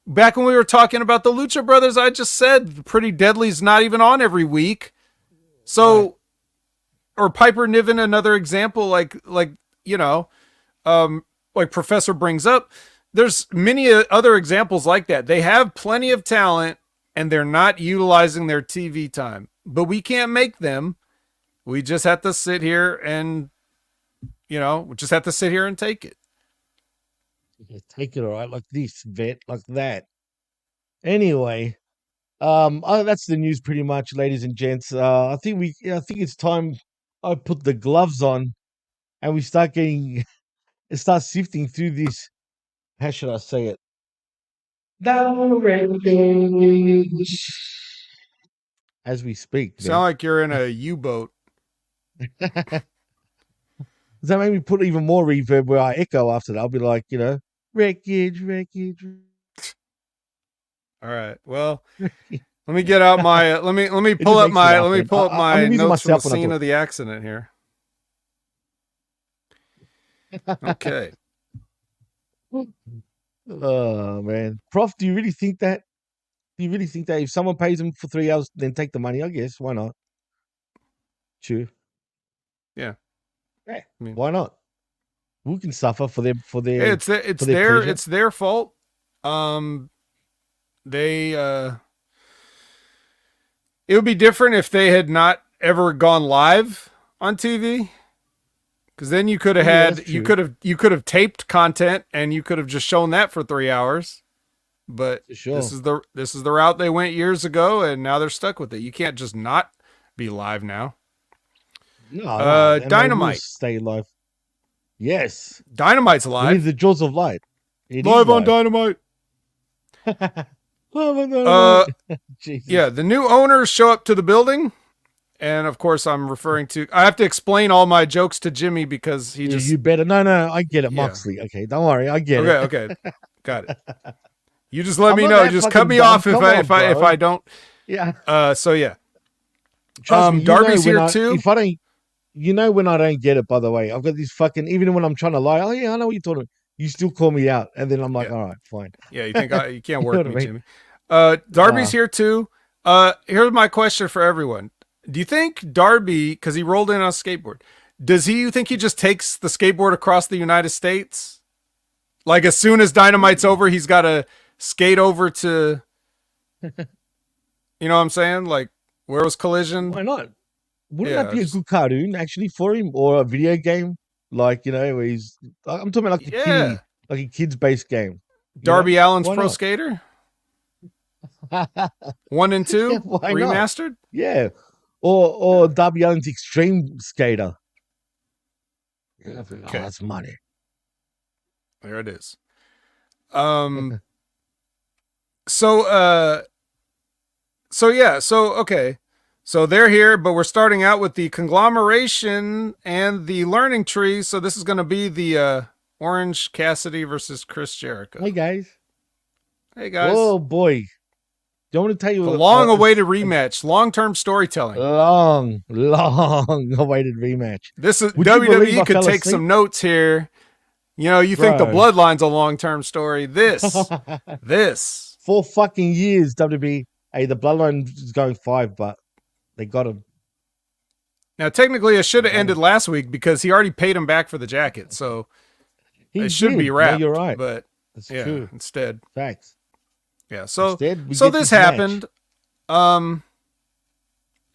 Back when we were talking about the Lucha Brothers, I just said Pretty Deadly's not even on every week. So, or Piper Niven, another example, like Professor brings up, there's many other examples like that. They have plenty of talent and they're not utilizing their TV time, but we can't make them. We just have to sit here and, take it. Take it all right, like this, vet, like that. Anyway, that's the news pretty much, ladies and gents. I think it's time I put the gloves on and we start sifting through this. How should I say it? As we speak. Sound like you're in a U-boat. Does that make me put even more reverb where I echo after that? I'll be like, wreckage. All right. Well, let me get out my let me pull up my notes from the scene of the accident here. Okay. Oh man, Prof, do you really think that? Do you really think that if someone pays them for 3 hours, then take the money? I guess why not? True. Yeah. I mean, why not? Who can suffer for their it's their fault. They it would be different if they had not ever gone live on TV. Because then you could have you could have taped content and you could have just shown that for 3 hours. But this is the route they went years ago, and now they're stuck with it. You can't just not be live now. No, Dynamite stay live. Yes, Dynamite's live. The Jaws of Light. Live on Dynamite. Yeah, the new owners show up to the building. And of course, I'm referring to. I have to explain all my jokes to Jimmy because he just. You better. No, I get it, Moxley. Okay, don't worry, I get it. Okay, got it. You just let me know. Just cut me off if I don't. Yeah. So yeah. Me, Darby's here too. If I don't, when I don't get it. By the way, I've got this fucking. Even when I'm trying to lie, oh yeah, I know what you're talking about. You still call me out, and then I'm like, all right, fine. Yeah, you think you can't work me, Jimmy? Darby's here too. Here's my question for everyone. Do you think Darby, because he rolled in on a skateboard, you think he just takes the skateboard across the United States? Like as soon as Dynamite's over, he's got to skate over to, you know what I'm saying? Like, where was Collision? Why not? Wouldn't that be a good cartoon actually for him, or a video game? Like, where he's, I'm talking about like a kids based game. Darby Allin's Pro Skater? 1 and 2 remastered? Not? Yeah. Or Darby Allin's Extreme Skater. Okay. That's money. There it is. Okay. So they're here, but we're starting out with the conglomeration and the learning tree. So this is going to be the Orange Cassidy versus Chris Jericho. Hey guys. Oh boy. Do you want to tell you the long-awaited rematch, long-term storytelling, long-awaited rematch. This is WWE could take some notes here. You think the Bloodline's a long-term story? This 4 fucking years. WWE. Hey, the Bloodline is going 5, but they got him. Now, technically, it should have ended last week because he already paid him back for the jacket, so it should be wrapped. No, you're right, but that's true. Instead, facts. Yeah, so this happened, and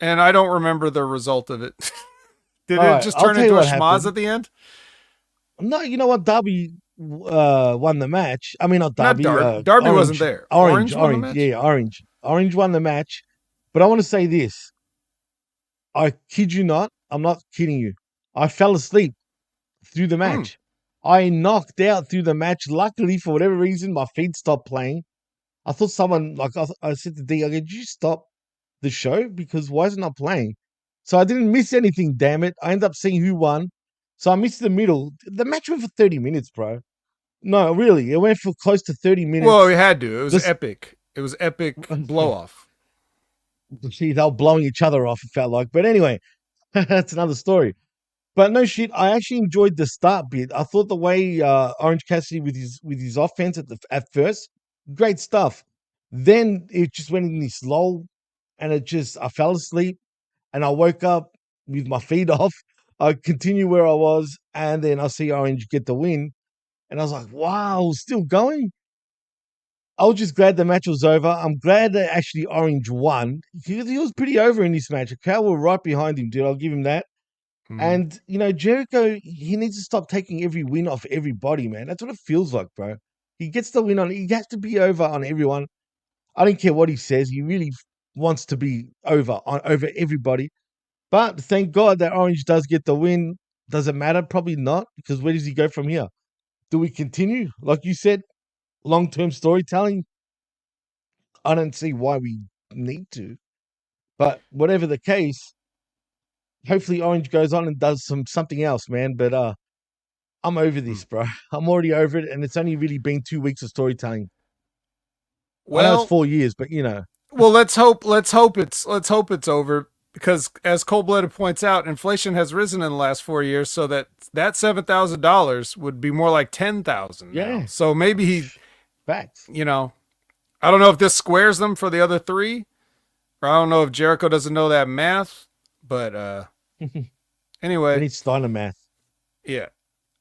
I don't remember the result of it. Did it just turn into a schmoz at the end? No, you know what? Darby won the match. I mean, not Darby. Darby wasn't there. Orange, yeah, Orange. Orange won the match. But I want to say this. I kid you not. I'm not kidding you. I fell asleep through the match. I knocked out through the match. Luckily, for whatever reason, my feet stopped playing. I thought someone, I said to D, did you stop the show? Because why is it not playing? So I didn't miss anything, damn it. I ended up seeing who won. So I missed the middle. The match went for 30 minutes, bro. No, really. It went for close to 30 minutes. Well, it had to. It was epic. It was epic blow-off. See, they were blowing each other off, it felt like. But anyway, that's another story. But no shit, I actually enjoyed the start bit. I thought the way Orange Cassidy with his offense at first, great stuff. Then it just went in this lull, and I fell asleep, and I woke up with my feet off. I continue where I was, and then I see Orange get the win, and I was like, "Wow, still going." I was just glad the match was over. I'm glad that actually Orange won. He was pretty over in this match. The crowd were right behind him, dude. I'll give him that. And, Jericho, he needs to stop taking every win off everybody, man. That's what it feels like, bro. He gets the win he has to be over on everyone. I don't care what he says. He really wants to be over everybody. But thank God that Orange does get the win. Does it matter? Probably not, because where does he go from here? Do we continue? Like you said, long-term storytelling? I don't see why we need to. But whatever the case, hopefully Orange goes on and does something else, man. But I'm over this, bro. I'm already over it, and it's only really been 2 weeks of storytelling. Well, I know it's 4 years, but Well, let's hope it's over, because as Cold Blooded points out, inflation has risen in the last 4 years, so that $7,000 would be more like $10,000. Yeah. Now. So maybe facts. I don't know if this squares them for the other 3, or I don't know if Jericho doesn't know that math, but Anyway. We need Steiner-math. Yeah.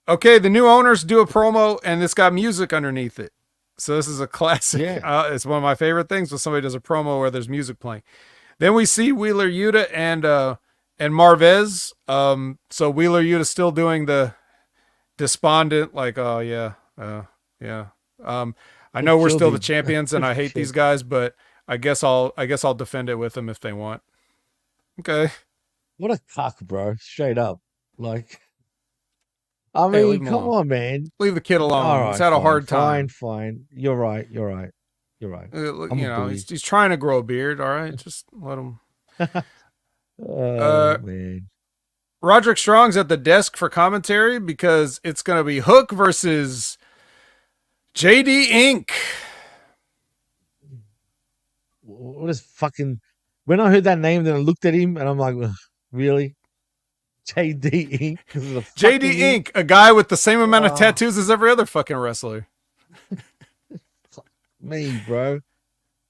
Okay, the new owners do a promo, and it's got music underneath it. So this is a classic. Yeah. It's one of my favorite things when somebody does a promo where there's music playing. Then we see Wheeler Yuta and Marvez. So Wheeler Yuta still doing the despondent, like, oh yeah, yeah. I know we're still the champions, and I hate these guys, but I guess I'll defend it with them if they want. Okay. What a cuck, bro! Straight up, like. I mean, hey, come on, man. Leave the kid alone. Right, he's had a hard time. Fine. You're right. He's trying to grow a beard. All right, just let him. Man. Roderick Strong's at the desk for commentary because it's going to be Hook versus JD Inc. What is fucking... When I heard that name, then I looked at him and I'm like, really? JD Inc. JD Inc. A guy with the same amount of tattoos as every other fucking wrestler. Me, bro.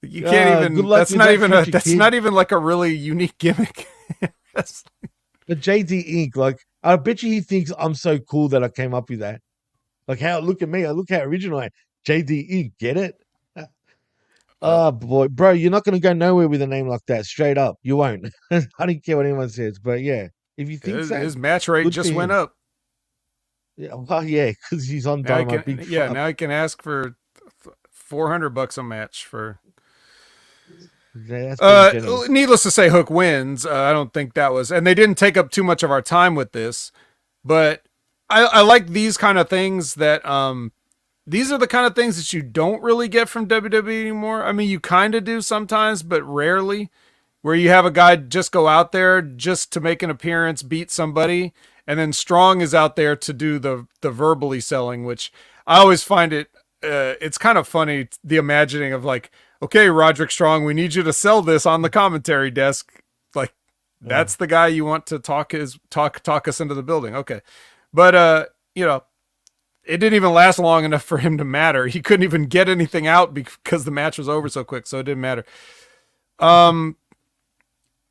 You can't even... That's not even like a really unique gimmick. But JD Inc., like, I bet you he thinks I'm so cool that I came up with that. Like, look at me. Look how original I am. JD Inc., get it? Oh, boy. Bro, you're not going to go nowhere with a name like that. Straight up. You won't. I don't care what anyone says. But, yeah. If you think his match rate just went up. Yeah, well, yeah, because he's on Dynamite. Now he can ask for $400 a match for... needless to say, Hook wins. I don't think that was, and they didn't take up too much of our time with this, but I like these kind of things that these are the kind of things that you don't really get from WWE anymore. I mean, you kind of do sometimes, but rarely, where you have a guy just go out there just to make an appearance, beat somebody, and then Strong is out there to do the verbally selling, which I always find it's kind of funny, the imagining of like, okay, Roderick Strong, we need you to sell this on the commentary desk. Like, that's the guy you want to talk us into the building. Okay. But, it didn't even last long enough for him to matter. He couldn't even get anything out because the match was over so quick, so it didn't matter.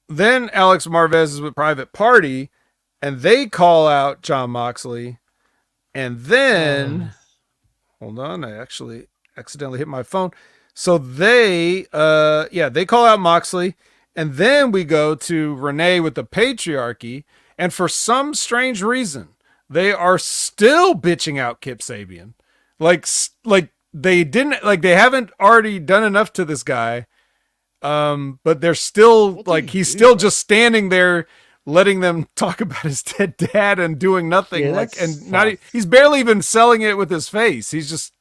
Then Alex Marvez is with Private Party, and they call out Jon Moxley. And then, hold on, I actually accidentally hit my phone. So they call out Moxley, and then we go to Renee with the Patriarchy, and for some strange reason, they are still bitching out Kip Sabian. Like they haven't already done enough to this guy, but they're still he's still just standing there, letting them talk about his dead dad and doing nothing. Yeah, he's barely even selling it with his face. He just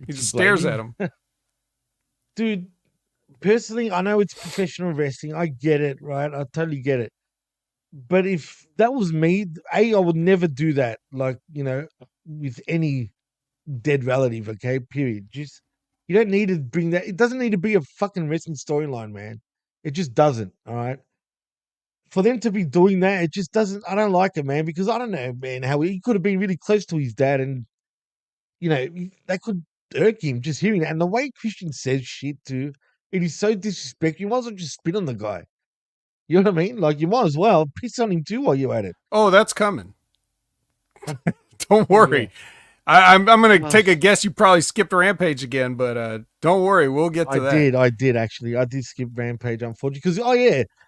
stares at him. Dude, personally, I know it's professional wrestling. I get it, right? I totally get it. But if that was me, I would never do that, with any dead relative, okay? Period. Just, you don't need to bring that. It doesn't need to be a fucking wrestling storyline, man. It just doesn't, all right? For them to be doing that, it just doesn't, I don't like it, man, because I don't know, man, how he could have been really close to his dad and, that could irk him just hearing that. And the way Christian says shit too, it is so disrespectful. You might as well just spit on the guy. You know what I mean? Like, you might as well piss on him too while you're at it. Oh, that's coming. Don't worry. Yeah. I'm going to take a guess you probably skipped Rampage again, but don't worry. We'll get to that. I did actually. I did skip Rampage, unfortunately. Because,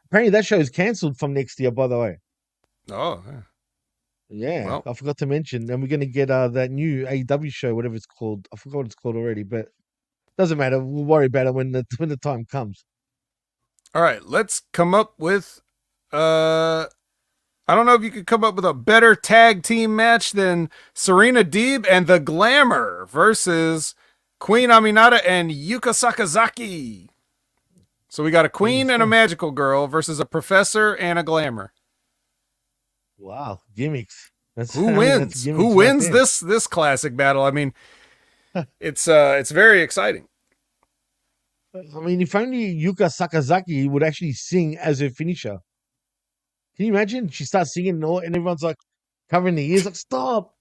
apparently that show is cancelled from next year, by the way. Oh, yeah. Well, I forgot to mention. And we're going to get that new AEW show, whatever it's called. I forgot what it's called already, but doesn't matter. We'll worry about it when the time comes. All right, let's come up with I don't know if you could come up with a better tag team match than Serena Deeb and the Glamour versus Queen Aminata and Yuka Sakazaki. So we got a queen and a magical girl versus a professor and a glamour. Wow, gimmicks. Who wins? Who wins this classic battle? I mean, it's very exciting. I mean, if only Yuka Sakazaki would actually sing as her finisher. Can you imagine? She starts singing and everyone's like covering their ears, like, stop.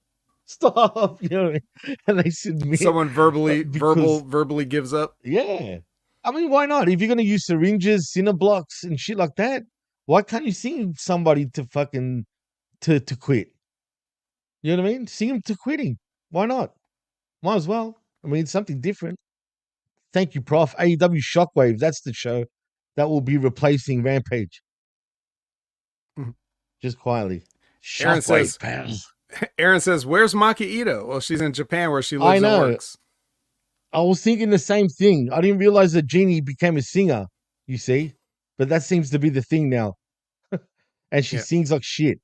You know what I mean? And they submit. Someone verbally gives up. Yeah. I mean, why not? If you're going to use syringes, cinder blocks, and shit like that, Why can't you sing somebody to fucking to quit? You know what I mean? Sing them to quitting. Why not? Might as well. I mean, it's something different. Thank you, Prof. AEW Shockwave. That's the show that will be replacing Rampage. Mm-hmm. Just quietly. Aaron says, where's Maki Ito? Well, she's in Japan where she lives and works. I was thinking the same thing. I didn't realize that Jeannie became a singer, you see? But that seems to be the thing now. And she sings like shit.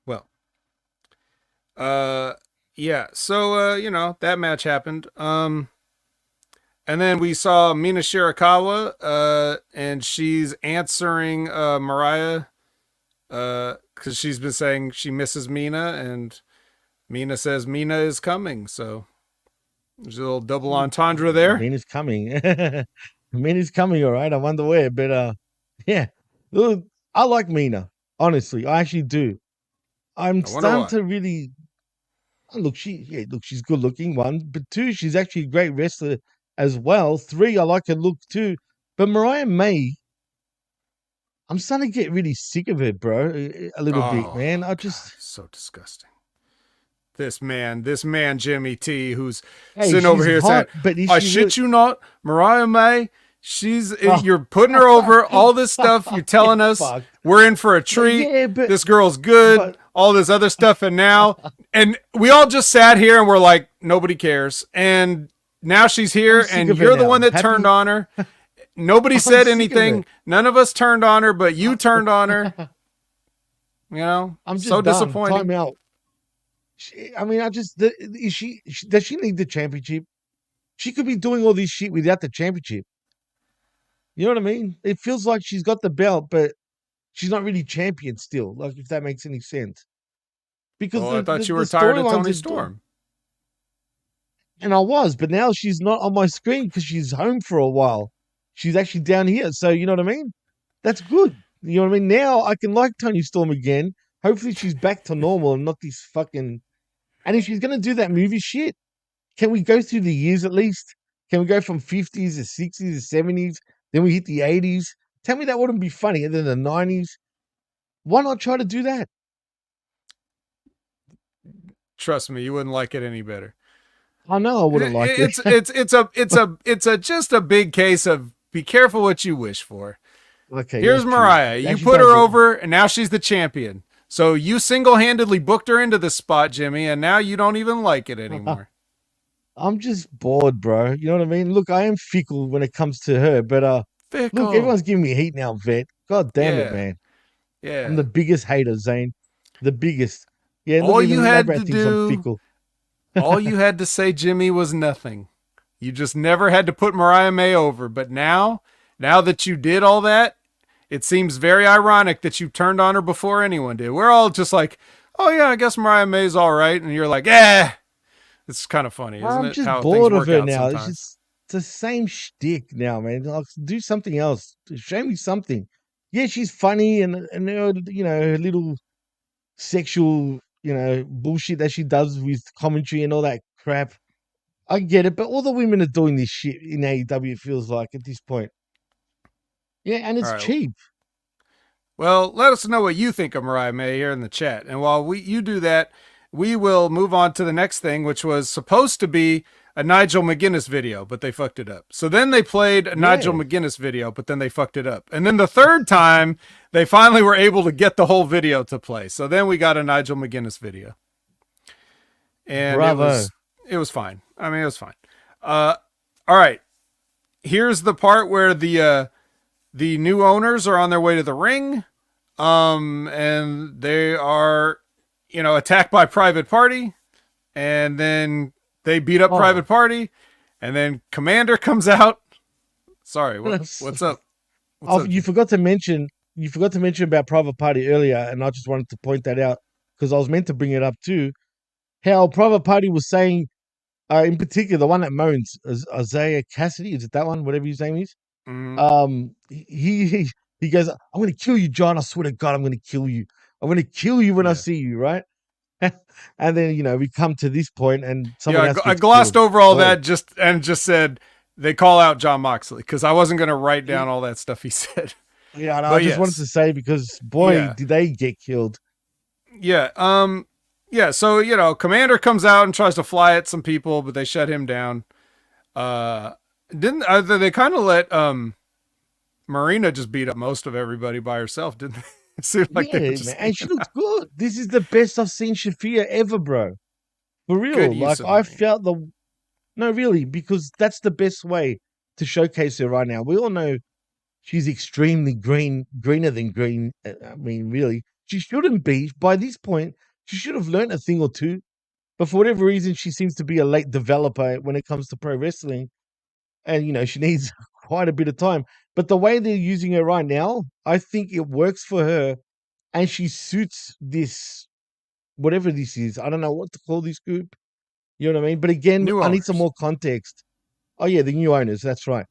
Well. Yeah. So, that match happened. And then we saw Mina Shirakawa, and she's answering Mariah because she's been saying she misses Mina, and Mina says Mina is coming. So there's a little double entendre there. Mina's coming. Mina's coming, all right. I wonder where, but yeah. Look, I like Mina, honestly. I actually do. I'm starting to really look. She's good looking. 1, but 2, she's actually a great wrestler as well. 3, I like her look too. But Mariah May, I'm starting to get really sick of it, bro. A little bit, man. So disgusting. This man, Jimmy T, who's sitting over here saying, I shit you not, Mariah May, you're putting her over, all this stuff, you're telling us we're in for a treat, this girl's good, all this other stuff, and we all just sat here and we're like, nobody cares, and now she's here, and you're the one that turned on her. Nobody said anything, none of us turned on her, but you turned on her. I'm just so disappointed. Time out. Does she need the championship? She could be doing all this shit without the championship. You know what I mean? It feels like she's got the belt, but she's not really champion still. Like, if that makes any sense. Because I thought you were tired of Toni Storm. And I was, but now she's not on my screen because she's home for a while. She's actually down here. So, you know what I mean? That's good. You know what I mean? Now I can like Toni Storm again. Hopefully she's back to normal and not this fucking... And if she's going to do that movie shit, can we go through the years at least? Can we go from 50s to 60s to 70s? Then we hit the 80s? Tell me that wouldn't be funny. And then the 90s? Why not try to do that? Trust me, you wouldn't like it any better. I know I wouldn't like it. It's just a big case of be careful what you wish for. Okay. Here's Mariah. You put her over, and now she's the champion. So you single-handedly booked her into this spot, Jimmy, and now you don't even like it anymore. I'm just bored, bro. You know what I mean? Look, I am fickle when it comes to her, but look, everyone's giving me heat now, Vet. God damn it, man. Yeah. I'm the biggest hater, Zane. The biggest. Yeah, all you had to do, all you had to say, Jimmy, was nothing. You just never had to put Mariah May over. But now that you did all that, it seems very ironic that you turned on her before anyone did. We're all just like, oh yeah, I guess Mariah May's all right. And you're like, it's kind of funny, isn't it? I'm just bored of her now. It's the same shtick now, man. Like, do something else. Show me something. Yeah, she's funny and her little sexual, bullshit that she does with commentary and all that crap. I get it, but all the women are doing this shit in AEW, it feels like, at this point. Yeah, and it's cheap. Well, let us know what you think of Mariah May here in the chat. And while you do that, we will move on to the next thing, which was supposed to be a Nigel McGuinness video, but they fucked it up. So then they played a Nigel McGuinness video, but then they fucked it up. And then the third time, they finally were able to get the whole video to play. So then we got a Nigel McGuinness video. And it was fine. I mean, it was fine. All right. Here's the part where the new owners are on their way to the ring. And they are, attacked by Private Party. And then they beat up Private Party. And then Commander comes out. Sorry, what's up? You forgot to mention about Private Party earlier, and I just wanted to point that out because I was meant to bring it up too. How Private Party was saying, in particular, the one that moans, Isaiah Cassidy, is it that one? Whatever his name is. Mm-hmm. He goes, "I'm going to kill you, John. I swear to God, I'm going to kill you. I'm going to kill you when I see you." Right. And then we come to this point, and I glossed over all that just said they call out John Moxley because I wasn't going to write down all that stuff he said. Yeah, no, I just wanted to say because boy, did they get killed. Yeah. Yeah. So Commander comes out and tries to fly at some people, but they shut him down. Didn't they kind of let Marina just beat up most of everybody by herself? Didn't they? It seemed like they were just and she looks good. This is the best I've seen Shafir ever, bro. For real. Good use of I felt no, really, because that's the best way to showcase her right now. We all know she's extremely greener than green. I mean, really, she shouldn't be. By this point, she should have learned a thing or two. But for whatever reason, she seems to be a late developer when it comes to pro wrestling. And, she needs quite a bit of time. But the way they're using her right now, I think it works for her. And she suits this, whatever this is. I don't know what to call this group. You know what I mean? But again, I need some more context. Oh, yeah, the new owners. That's right.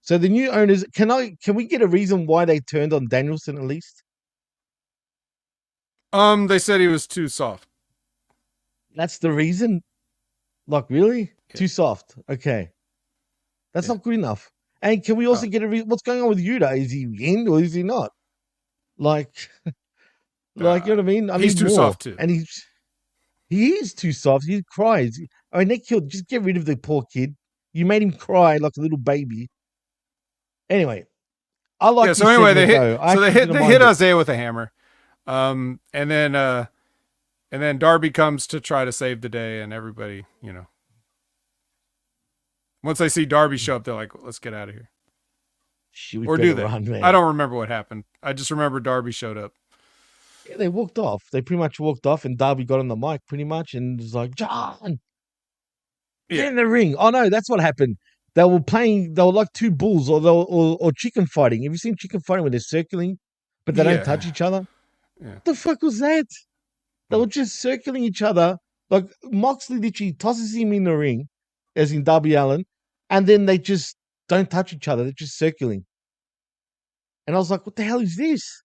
So the new owners, can we get a reason why they turned on Danielson at least? They said he was too soft. That's the reason? Like, really? Yeah. Too soft. Okay. That's not good enough. And can we also get a reason? What's going on with Yuta? Is he in or is he not? Like, you know what I mean? He's too soft too. And he is too soft. He cries. I mean, just get rid of the poor kid. You made him cry like a little baby. Anyway, I like. Yeah. So anyway, they hit Isaiah with a hammer, and then Darby comes to try to save the day, and everybody, once they see Darby show up, they're like, "Let's get out of here." Or do they? I don't remember what happened. I just remember Darby showed up. Yeah, they walked off. They pretty much walked off, and Darby got on the mic pretty much and was like, "John, get in the ring." Oh no, that's what happened. They were like two bulls or chicken fighting. Have you seen chicken fighting when they're circling, but they don't touch each other? Yeah. What the fuck was that? They were just circling each other. Like Moxley literally tosses him in the ring, as in Darby Allin, and then they just don't touch each other. They're just circling. And I was like, what the hell is this?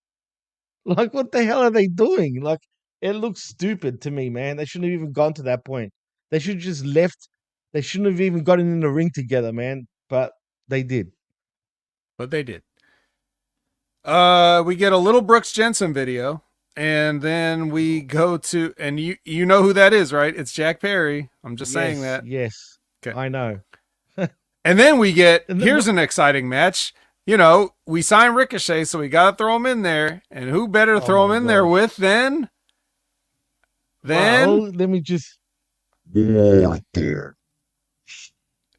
Like, what the hell are they doing? Like, it looks stupid to me, man. They shouldn't have even gone to that point. They should have just left. They shouldn't have even gotten in the ring together, man. But they did. We get a little Brooks Jensen video, and then we go to, and you know who that is, right? It's Jack Perry. I'm just saying that. Yes. Okay. I know. And then we get, here's an exciting match. We signed Ricochet, so we got to throw him in there. And who better to throw him in there with than? Well, let me just.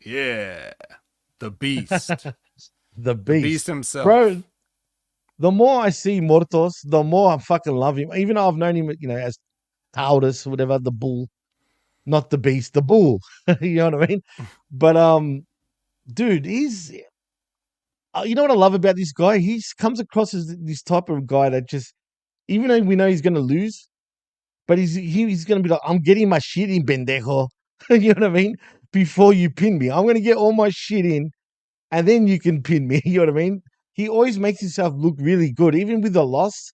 Yeah. The Beast. The Beast himself. Bro, the more I see Mortos, the more I fucking love him. Even though I've known him, as Taurus, whatever, the bull. Not the Beast, the bull. You know what I mean? But, dude, he's... you know what I love about this guy? He comes across as this type of guy that just... Even though we know he's going to lose, but he's going to be like, I'm getting my shit in, pendejo. You know what I mean? Before you pin me. I'm going to get all my shit in, and then you can pin me. You know what I mean? He always makes himself look really good. Even with the loss,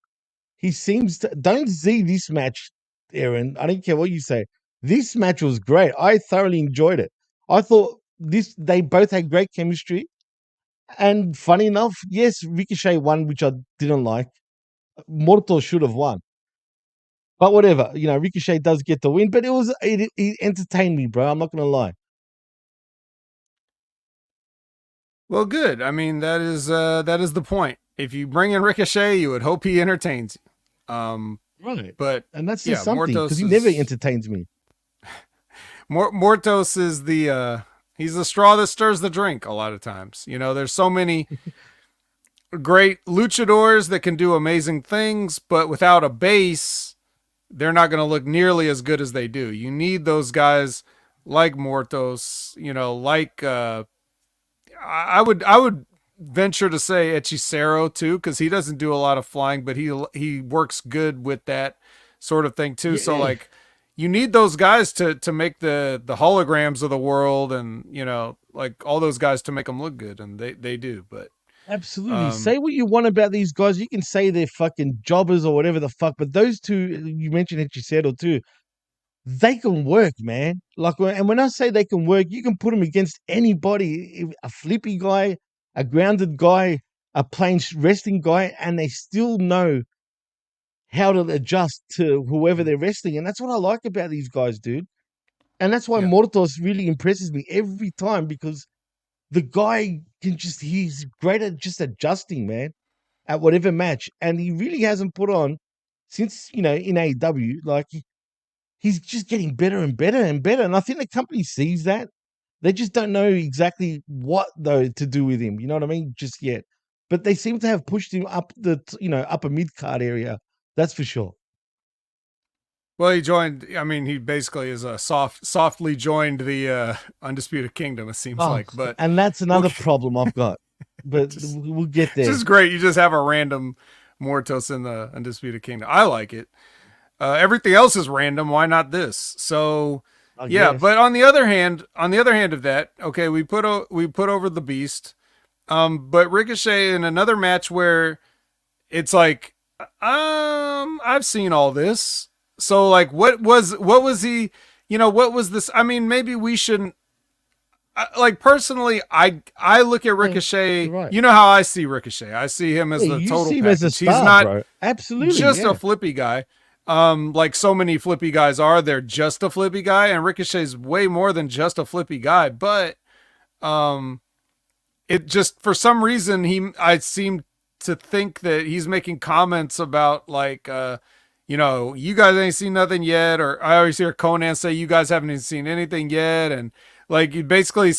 he seems to... Don't see this match, Aaron. I don't care what you say. This match was great. I thoroughly enjoyed it. I thought they both had great chemistry. And funny enough, yes, Ricochet won, which I didn't like. Morto should have won. But whatever, Ricochet does get the win. But it entertained me, bro. I'm not going to lie. Well, good. I mean, that is the point. If you bring in Ricochet, you would hope he entertains you. Right. But and that's just something, because he never entertains me. Mortos is he's the straw that stirs the drink a lot of times. There's so many great luchadors that can do amazing things, but without a base, they're not going to look nearly as good as they do. You need those guys like Mortos, like I would venture to say Hechicero too, because he doesn't do a lot of flying, but he works good with that sort of thing too. Yeah. So like, you need those guys to make the holograms of the world, and like all those guys to make them look good, and they do. But absolutely, say what you want about these guys. You can say they're fucking jobbers or whatever the fuck, but those two you mentioned, Hechicero too, they can work, man. Like, and when I say they can work, you can put them against anybody, a flippy guy, a grounded guy, a plain wrestling guy, and they still know how to adjust to whoever they're wrestling. And that's what I like about these guys, dude. And that's why Mortos really impresses me every time, because the guy he's great at just adjusting, man, at whatever match. And he really hasn't put on since, in AEW, like he's just getting better and better and better. And I think the company sees that. They just don't know exactly what, though, to do with him. You know what I mean? Just yet. But they seem to have pushed him up the, upper mid-card area. That's for sure. Well, he basically is softly joined the Undisputed Kingdom, it seems like. But and that's another problem I've got. But we'll get there. This is great. You just have a random Mortos in the Undisputed Kingdom. I like it. Everything else is random. Why not this? So, but on the other hand of that, okay, we put over the Beast. But Ricochet in another match where it's like, I've seen all this. So like, what was he, what was this? I mean, maybe we shouldn't, like, personally, I look at Ricochet, right. You know how I see Ricochet. I see him as the total package. As a star, he's not, bro. Absolutely, just a flippy guy. Like so many flippy guys are, they're just a flippy guy, and Ricochet's way more than just a flippy guy. But, it just, for some reason, I seem to think that he's making comments about like, you guys ain't seen nothing yet, or I always hear Conan say, you guys haven't even seen anything yet, and like basically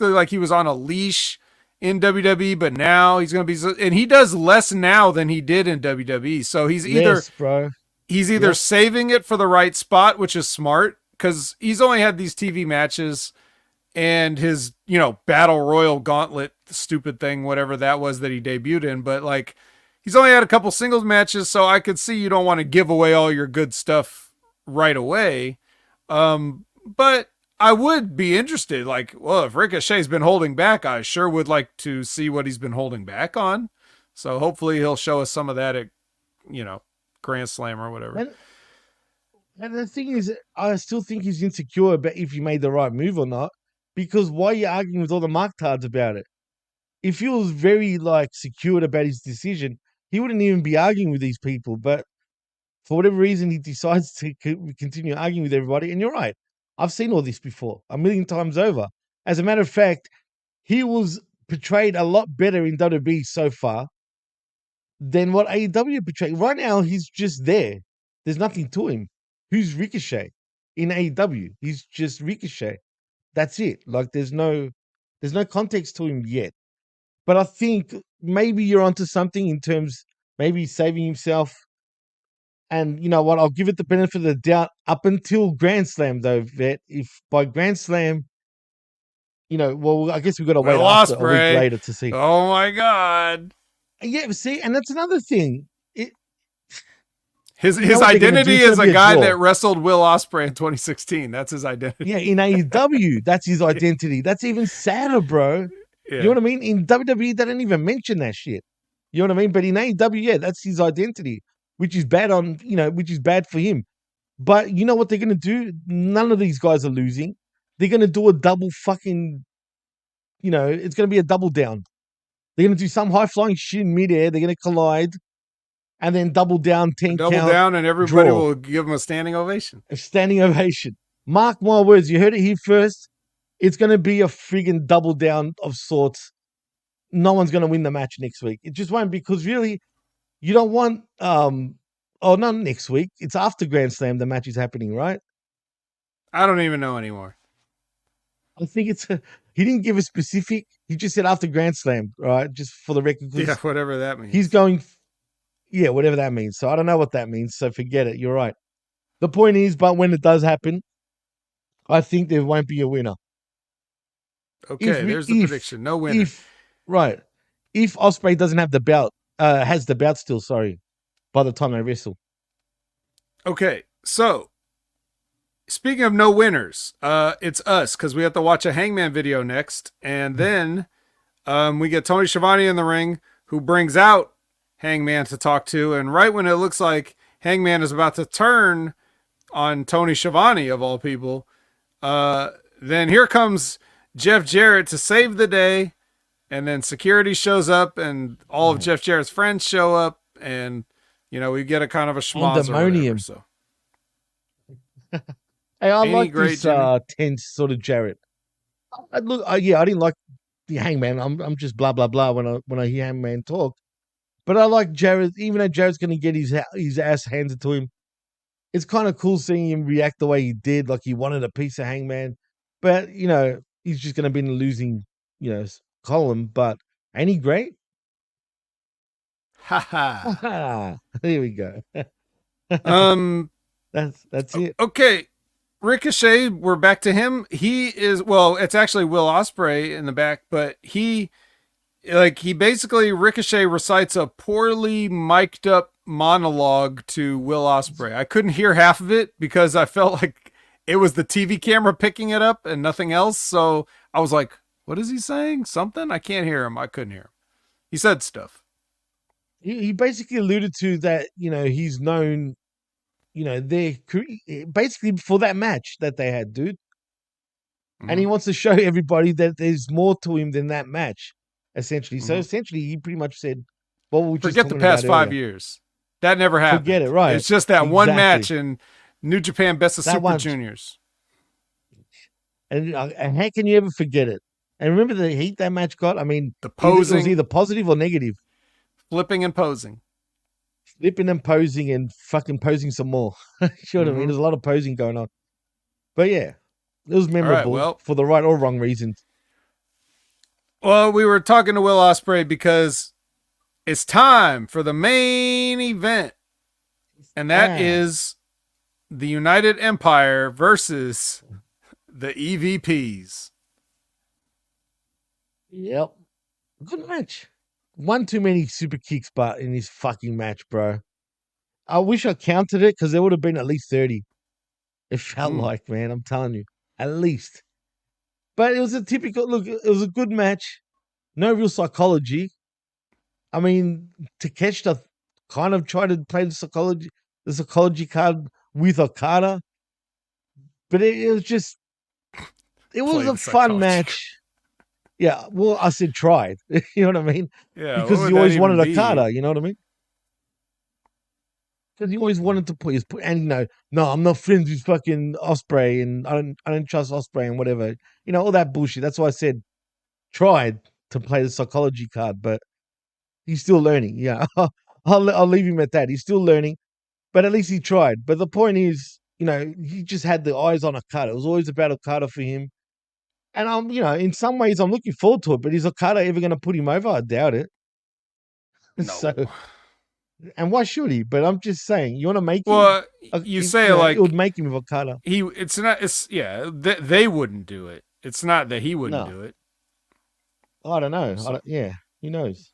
like he was on a leash in WWE, but now he's gonna be, and he does less now than he did in WWE. So he's either saving it for the right spot, which is smart, because he's only had these TV matches and his Battle Royal Gauntlet, stupid thing, whatever that was that he debuted in, but like, he's only had a couple singles matches, so I could see you don't want to give away all your good stuff right away. But I would be interested, like, well, if Ricochet's been holding back, I sure would like to see what he's been holding back on. So hopefully he'll show us some of that at, Grand Slam or whatever. And the thing is, I still think he's insecure about if he made the right move or not, because why are you arguing with all the marktards about it? If he was very, like, secured about his decision, he wouldn't even be arguing with these people. But for whatever reason, he decides to continue arguing with everybody. And you're right. I've seen all this before, a million times over. As a matter of fact, he was portrayed a lot better in WWE so far than what AEW portrayed. Right now, he's just there. There's nothing to him. Who's Ricochet in AEW? He's just Ricochet. That's it. Like, there's no context to him yet. But I think maybe you're onto something in terms, maybe saving himself. And you know what? I'll give it the benefit of the doubt up until Grand Slam, though, Vet. If by Grand Slam, well, I guess we've got to wait a week later to see. Oh my God! Yeah, see, and that's another thing. His identity is a guy that wrestled Will Ospreay in 2016. That's his identity. Yeah, in AEW, that's his identity. That's even sadder, bro. Yeah. You know what I mean? In WWE, they don't even mention that shit. You know what I mean? But in AEW, yeah, that's his identity, which is bad which is bad for him. But you know what they're going to do? None of these guys are losing. They're going to do a double fucking, it's going to be a double down. They're going to do some high-flying shit in midair. They're going to collide and then double down, 10 double count, down, and everybody will give them a standing ovation. A standing ovation. Mark my words. You heard it here first. It's going to be a friggin' double down of sorts. No one's going to win the match next week. It just won't, because really, you don't want, not next week. It's after Grand Slam the match is happening, right? I don't even know anymore. I think he didn't give a specific. He just said after Grand Slam, right? Just for the record. Yeah, whatever that means. He's going, yeah, whatever that means. So I don't know what that means. So forget it. You're right. The point is, but when it does happen, I think there won't be a winner. Okay, there's the prediction. No winner. If Ospreay doesn't have the belt, has the belt still, by the time they wrestle. Okay, so speaking of no winners, it's us, because we have to watch a Hangman video next, and then we get Tony Schiavone in the ring, who brings out Hangman to talk to, and right when it looks like Hangman is about to turn on Tony Schiavone, of all people, then here comes Jeff Jarrett to save the day, and then security shows up, and all of Jeff Jarrett's friends show up, and we get a kind of a schmoz or whatever. So, hey, I like this tense sort of Jarrett. I didn't like the Hangman. I'm just blah blah blah when I hear Hangman talk. But I like Jarrett, even though Jarrett's going to get his ass handed to him. It's kind of cool seeing him react the way he did, like he wanted a piece of Hangman. But he's just going to be in the losing, column. But ain't he great? Ha ha! There we go. That's it. Okay. Ricochet, we're back to him. It's actually Will Ospreay in the back, but he basically Ricochet recites a poorly mic'd up monologue to Will Ospreay. I couldn't hear half of it because I felt like it was the TV camera picking it up and nothing else. So I was like, what is he saying? Something? I can't hear him. I couldn't hear him. He said stuff. He basically alluded to that, he's known, they're basically for that match that they had, dude. Mm-hmm. And he wants to show everybody that there's more to him than that match, essentially. Mm-hmm. So essentially, he pretty much said, "Well, forget the past 5 years. That never happened. Forget it, right? It's just that one match in New Japan Best of Super Juniors." And how can you ever forget it? And remember the heat that match got? I mean, the posing. It was either positive or negative. Flipping and posing. Flipping and posing and fucking posing some more. You know what I mean? There's a lot of posing going on. But yeah, it was memorable for the right or wrong reasons. Well, we were talking to Will Ospreay because it's time for the main event. And that is the United Empire versus the EVPs. Yep. Good match. One too many super kicks, but in this fucking match, bro. I wish I counted it because there would have been at least 30. It felt like, man, I'm telling you, at least. But it was a typical look. It was a good match. No real psychology. I mean, Takeshita kind of tried to play the psychology card with Okada, but it was just, it was a fun match. Yeah, well, I said tried. You know what I mean? Yeah, because he always wanted Okada. You know what I mean? Because he always wanted to put his and no, I'm not friends with fucking Ospreay, and I don't trust Ospreay and whatever. All that bullshit. That's why I said tried to play the psychology card, but he's still learning. Yeah, I'll leave him at that. He's still learning, but at least he tried. But the point is, he just had the eyes on Okada. It was always about Okada for him. And I'm, in some ways, I'm looking forward to it. But is Okada ever going to put him over? I doubt it. No. So, and why should he? But I'm just saying, you want to make him. Well, you say like it would make him with Okada. They wouldn't do it. It's not that he wouldn't do it. I don't know. Who knows?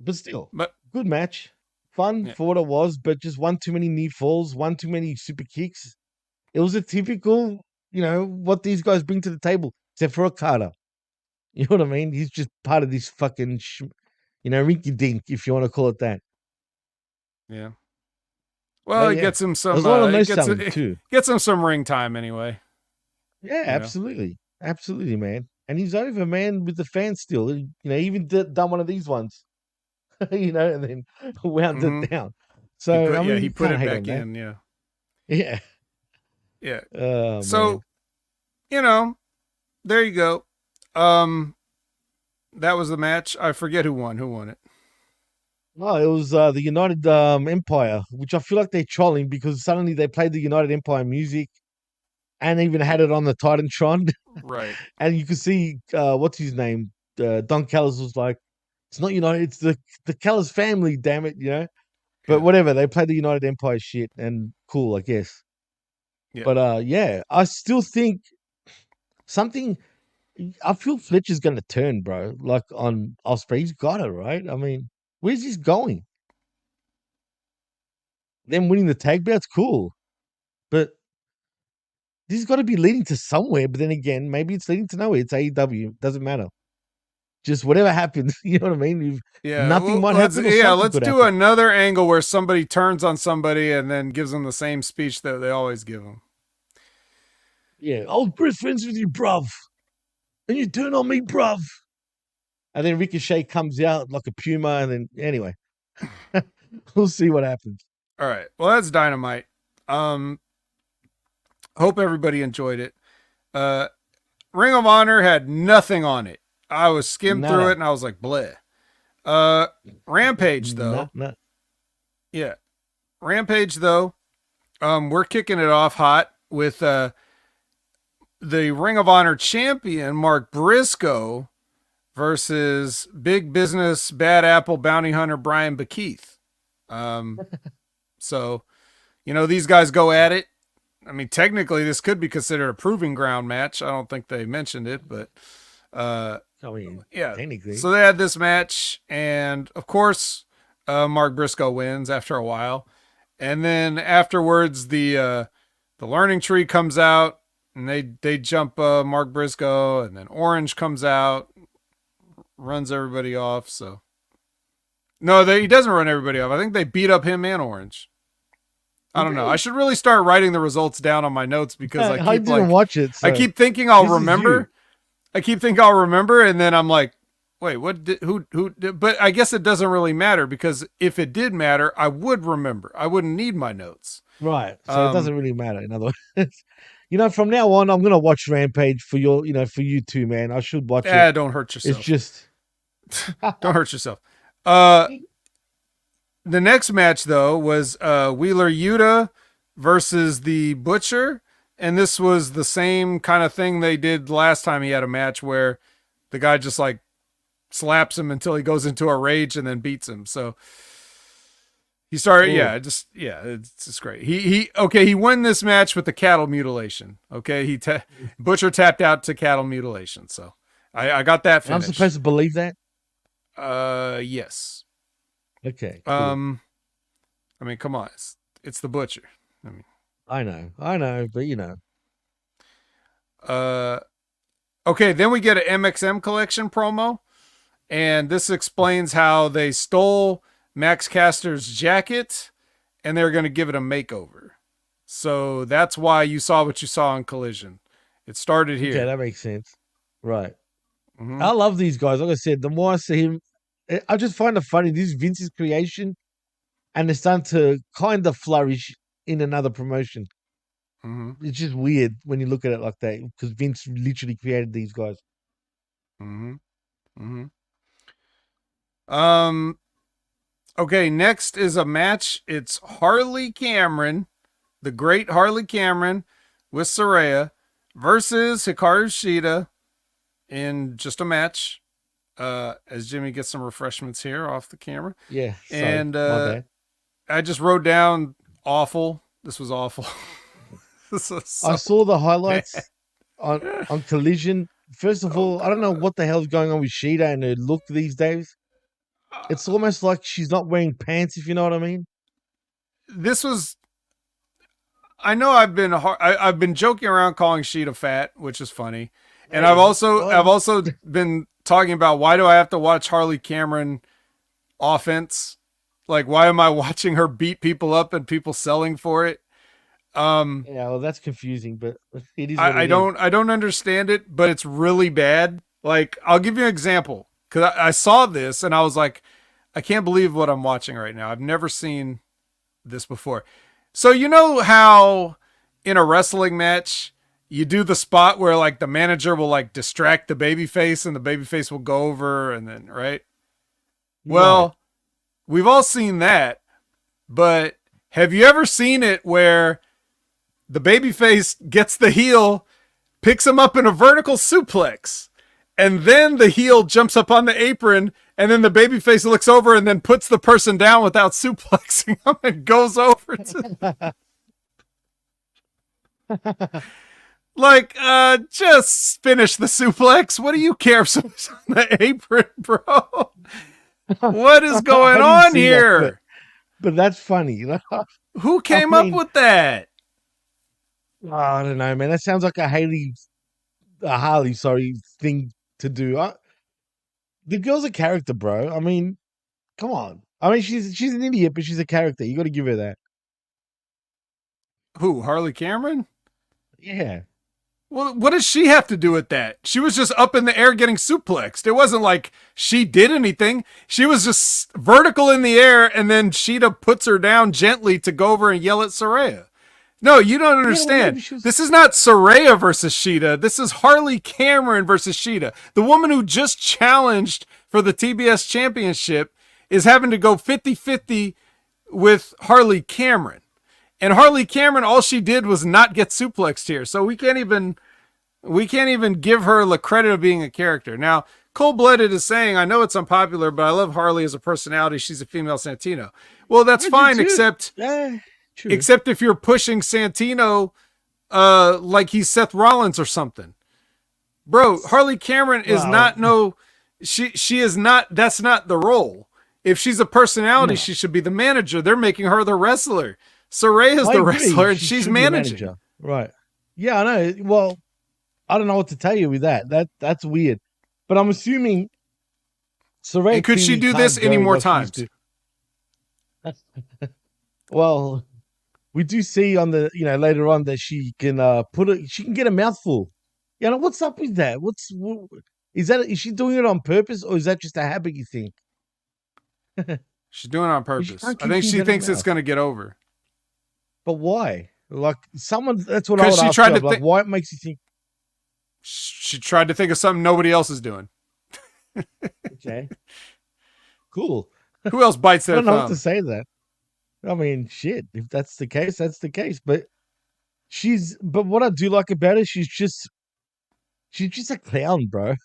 But still, good match, fun for what it was. But just one too many knee falls, one too many super kicks. It was a typical. What these guys bring to the table, except for Okada. You know what I mean? He's just part of this fucking, rinky dink, if you want to call it that. Yeah. Well, it gets him some. Gets him some ring time anyway. Yeah, absolutely, absolutely, man. And he's over, man, with the fans still. He even done one of these ones, and then wound it down. So he put it back in. Yeah. Yeah. Yeah. So, man. There you go. That was the match. I forget who won. Who won it? No, it was the United Empire, which I feel like they're trolling because suddenly they played the United Empire music and even had it on the Titantron. Right. And you could see, what's his name? Don Callis was like, it's not United, it's the Callis family, damn it, But whatever, they played the United Empire shit and cool, I guess. Yeah. But I still think I feel Fletcher's going to turn, bro. Like on Ospreay, he's got it, right? I mean, where's this going? Them winning the tag bout's cool, but this has got to be leading to somewhere. But then again, maybe it's leading to nowhere. It's AEW, doesn't matter. Just whatever happens, you know what I mean? Nothing might happen. Let's do another angle where somebody turns on somebody and then gives them the same speech that they always give them. Yeah, I'll be friends with you, bruv. And you turn on me, bruv. and then Ricochet comes out like a puma, and then anyway, we'll see what happens. All right. Well, that's Dynamite. Hope everybody enjoyed it. Ring of Honor had nothing on it. I was skimmed through it and I was like, bleh. Rampage though. Yeah. Rampage though. We're kicking it off hot with the Ring of Honor champion, Mark Briscoe, versus Big Business Bad Apple bounty hunter Brian Bakeith. So, these guys go at it. I mean, technically, this could be considered a proving ground match. I don't think they mentioned it, but yeah. Technically. So they had this match, and of course, Mark Briscoe wins after a while, and then afterwards, the Learning Tree comes out, and they jump Mark Briscoe, and then Orange comes out, runs everybody off. So no, he doesn't run everybody off. I think they beat up him and Orange. I don't know. I should really start writing the results down on my notes because I didn't watch it. So I keep thinking I'll remember. I keep thinking I'll remember, and then I'm like, wait, what? Who? But I guess it doesn't really matter because if it did matter, I would remember. I wouldn't need my notes. Right. So it doesn't really matter. In other words, from now on, I'm gonna watch Rampage for for you too, man. I should watch it. Don't hurt yourself. It's just don't hurt yourself. The next match, though, was Wheeler Yuta versus the Butcher. And this was the same kind of thing they did last time he had a match where the guy just like slaps him until he goes into a rage and then beats him. So he started, it's just great. He won this match with the cattle mutilation. Okay. Butcher tapped out to cattle mutilation. So I got that finished. I'm supposed to believe that? Yes. Okay. Cool. I mean, come on, it's the Butcher. I mean, I know, but okay, then we get an MXM collection promo, and this explains how they stole Max Caster's jacket, and they're going to give it a makeover. So that's why you saw what you saw on Collision. It started here. Okay, that makes sense. Right. Mm-hmm. I love these guys. Like I said, the more I see him, I just find it funny. This is Vince's creation, and it's starting to kind of flourish in another promotion. Mm-hmm. It's just weird when you look at it like that because Vince literally created these guys. Mm-hmm. Mm-hmm. Okay, next is a match. It's Harley Cameron, the great Harley Cameron with Saraya versus Hikaru Shida in just a match. As Jimmy gets some refreshments here off the camera. Yeah. Sorry, and I just wrote down awful. This was awful. So I saw the highlights on Collision. First of all, I don't know what the hell's going on with Shida and her look these days. It's almost like she's not wearing pants, if you know what I mean. This was. I know I've been joking around calling Shida fat, which is funny, and I've also been talking about why do I have to watch Harley Cameron offense? Like, why am I watching her beat people up and people selling for it? Yeah, well, that's confusing, but it is. I don't understand it, but it's really bad. Like, I'll give you an example because I saw this and I was like, I can't believe what I'm watching right now. I've never seen this before. So you know how in a wrestling match you do the spot where like the manager will like distract the babyface and the babyface will go over and then, right? Well, we've all seen that, but have you ever seen it where the babyface gets the heel, picks him up in a vertical suplex, and then the heel jumps up on the apron, and then the babyface looks over and then puts the person down without suplexing him and goes over to... Like, just finish the suplex. What do you care if someone's on the apron, bro? What is going on here? That, but that's funny. Who came up with that? Oh, I don't know, man. That sounds like a Harley thing to do. The girl's a character, bro. I mean, come on. I mean, she's an idiot, but she's a character. You got to give her that. Who, Harley Cameron? Yeah. Well, what does she have to do with that? She was just up in the air getting suplexed. It wasn't like she did anything. She was just vertical in the air, and then Sheeta puts her down gently to go over and yell at Saraya. No, you don't understand. Yeah, this is not Saraya versus Sheeta. This is Harley Cameron versus Sheeta. The woman who just challenged for the TBS championship is having to go 50-50 with Harley Cameron. And Harley Cameron, all she did was not get suplexed here. So we can't even give her the credit of being a character. Now, Cold Blooded is saying, I know it's unpopular, but I love Harley as a personality. She's a female Santino. Well, that's fine, except if you're pushing Santino like he's Seth Rollins or something. Bro, Harley Cameron is she is not, that's not the role. If she's a personality, she should be the manager. They're making her the wrestler. Saraya's the wrestler and she's managing. Right. Yeah, I know. Well, I don't know what to tell you with that. That's weird. But I'm assuming Saraya. And could she do this any more times? Well, we do see on the later on that she can she can get a mouthful. What's up with that? Is she doing it on purpose or is that just a habit, you think? She's doing it on purpose. I think she thinks it's going to get over. But why? Like that's what I would ask her. Like, why it makes you think? She tried to think of something nobody else is doing. Okay. Cool. Who else bites their thumb? I don't know what to say to that. I mean, shit. If that's the case, that's the case. But what I do like about her, she's just a clown, bro.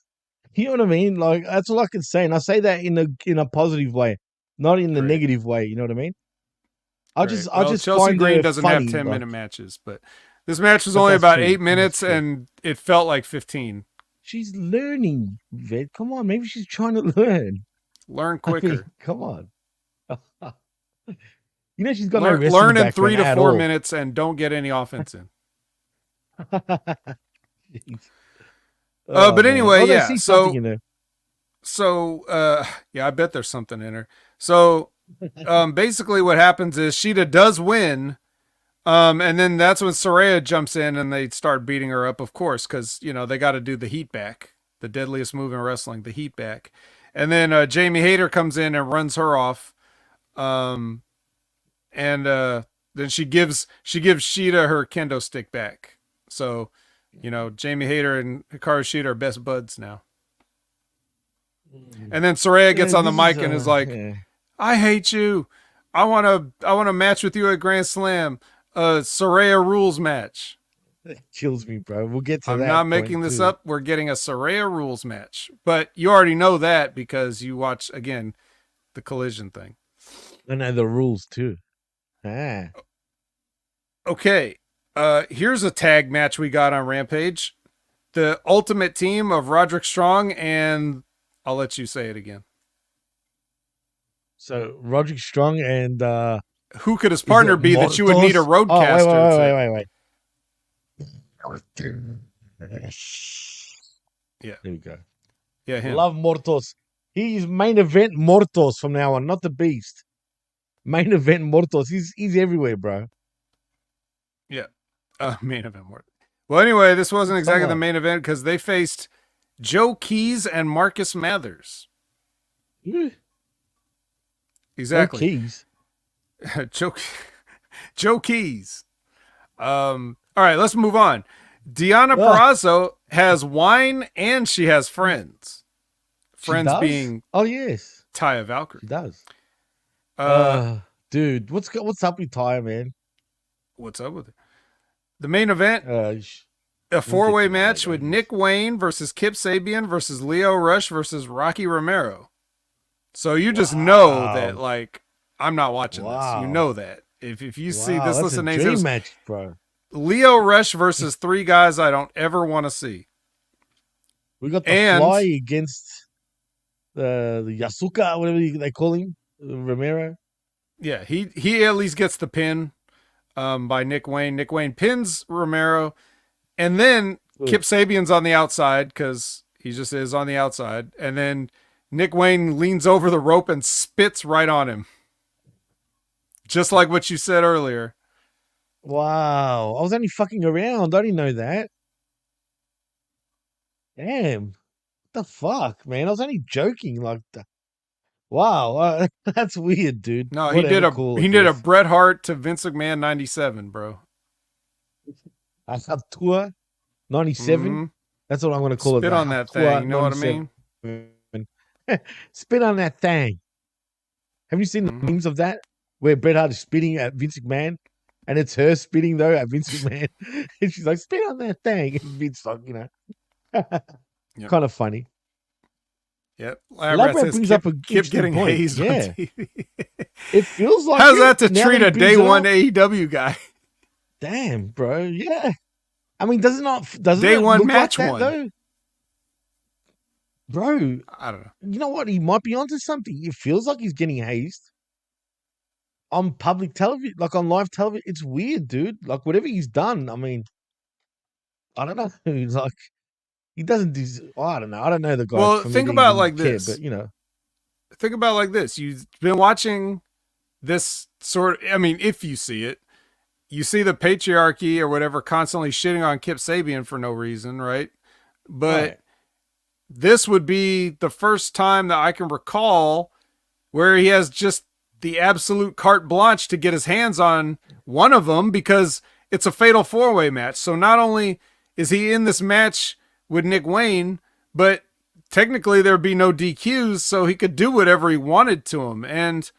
You know what I mean? Like, that's all I can say. And I say that in a positive way, not in the negative way. You know what I mean? I just Chelsea Green doesn't have 10-minute matches, but this match was only about 8 minutes and it felt like 15. She's learning, Vid. Come on, maybe she's trying to learn. Learn quicker. I mean, come on. She's got learn in 3 to 4 minutes and don't get any offense in. But anyway, yeah. So I bet there's something in her. So basically what happens is Sheeta does win. And then that's when Saraya jumps in and they start beating her up, of course, because, they got to do the heat back, the deadliest move in wrestling, the heat back. And then Jamie Hayter comes in and runs her off. And then she gives Sheeta her kendo stick back. So, Jamie Hayter and Hikaru Shida are best buds now. And then Saraya gets on the mic and is like, I hate you. I want to match with you at Grand Slam. Saraya rules match. That kills me, bro. We'll get to that. I'm not making this up. We're getting a Saraya rules match. But you already know that because you watch, again, the Collision thing. I know the rules, too. Okay. Here's a tag match we got on Rampage. The Ultimate Team of Roderick Strong and I'll let you say it again. So Roderick Strong and who could his partner be that you would need a roadcaster? Wait. Yeah. There we go. Yeah, him. Love Mortos. He's main event Mortos from now on, not the Beast. Main event Mortos. He's everywhere, bro. Yeah. Main event Mortos. Well, anyway, this wasn't exactly the main event because they faced Joe Keys and Marcus Mathers. Yeah. Exactly. Keys. Joe Keys. All right, let's move on. Deonna Purrazzo has wine and she has friends. Friends being yes, Taya Valkyrie. She does. Dude, what's up with Taya, man? What's up with it? The main event, a 4-way match with Nick Wayne versus Kip Sabian versus Lio Rush versus Rocky Romero. So you just know that, like, I'm not watching this. You know that. If you see this list of names, dream match, bro. Lio Rush versus 3 guys I don't ever want to see. We got the Fly against the Yasuka, whatever they call him, Romero. Yeah, he at least gets the pin by Nick Wayne. Nick Wayne pins Romero, and then Kip Sabian's on the outside because he just is on the outside, and then Nick Wayne leans over the rope and spits right on him. Just like what you said earlier. Wow. I was only fucking around. I didn't know that. Damn. What the fuck, man? I was only joking. Like, wow. That's weird, dude. No, Whatever, cool, I he did a guess. Bret Hart to Vince McMahon 97, bro. I have tour 97. Mm-hmm. That's what I'm going to call it. Spit The on Hub that Tour thing. You know what I 97. mean? Spit on that thing. Have you seen the Mm-hmm. memes of that? Where Bret Hart is spitting at Vince McMahon? And it's her spitting, though, at Vince McMahon. And she's like, spit on that thing. And Vince, like, Yep. kind of funny. Yep. Lab Rat brings up a Kip getting point. hazed on TV. It feels like how's that to treat a day one AEW guy? Damn, bro. Yeah. I mean, doesn't day it one look match like that, one though? Bro, I don't know. You know what? He might be onto something. It feels like he's getting hazed on public television, like on live television. It's weird, dude. Like whatever he's done. I mean, I don't know. Like he doesn't do. I don't know. I don't know the guy. Well, think about like this. But think about like this. You've been watching this sort. I mean, if you see it, you see the patriarchy or whatever constantly shitting on Kip Sabian for no reason, right? But this would be the first time that I can recall where he has just the absolute carte blanche to get his hands on one of them because it's a fatal four-way match. So not only is he in this match with Nick Wayne, but technically there'd be no DQs, so he could do whatever he wanted to him. And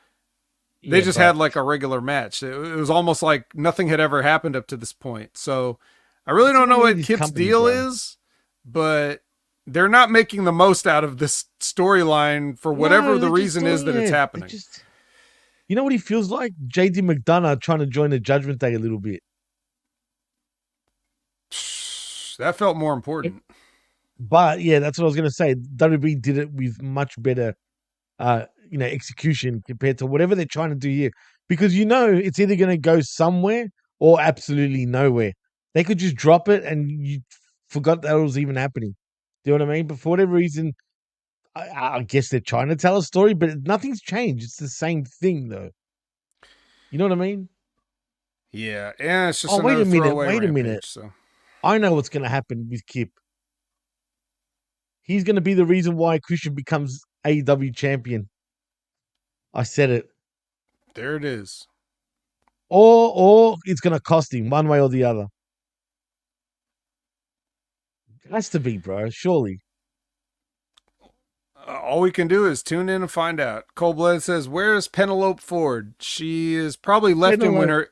they just had like a regular match. It was almost like nothing had ever happened up to this point. So I really don't know what Kip's deal is, but they're not making the most out of this storyline for whatever the reason is that it's happening. You know what he feels like? JD McDonough trying to join the Judgment Day a little bit. That felt more important. But yeah, that's what I was going to say. WB did it with much better, execution compared to whatever they're trying to do here. Because it's either going to go somewhere or absolutely nowhere. They could just drop it and you forgot that it was even happening. Do you know what I mean? But for whatever reason, I guess they're trying to tell a story, but nothing's changed. It's the same thing, though. You know what I mean? Yeah, and it's just wait a minute. Wait a minute. So I know what's going to happen with Kip. He's going to be the reason why Christian becomes AEW champion. I said it. There it is. Or it's going to cost him one way or the other. It has to be, bro. Surely. All we can do is tune in and find out. Cold Blood says, "Where's Penelope Ford? She has probably left him when her.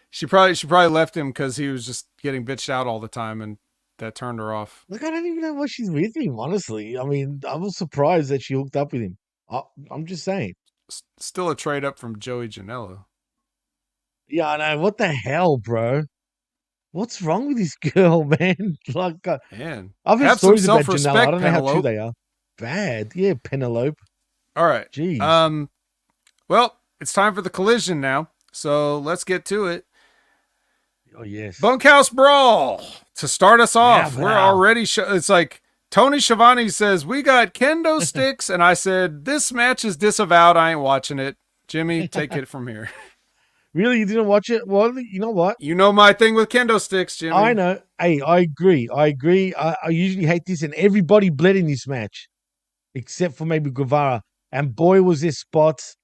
She probably left him because he was just getting bitched out all the time, and that turned her off." Look, I don't even know why she's with him. Honestly, I mean, I was surprised that she hooked up with him. I'm just saying. Still a trade up from Joey Janela. Yeah, I know. What the hell, bro? What's wrong with this girl, man? Like, man, I've heard stories about Janela. I don't know how true they are. Bad, yeah, Penelope. All right. Jeez. Well, it's time for the collision now, so let's get to it. Oh yes. Bunkhouse Brawl to start us off. We're already. It's like Tony Schiavone says we got kendo sticks, and I said this match is disavowed. I ain't watching it. Jimmy, take it from here. Really, you didn't watch it? Well, you know what? You know my thing with kendo sticks, Jimmy. I know. Hey, I agree. I usually hate this, and everybody bled in this match, except for maybe Guevara. And boy, was there spots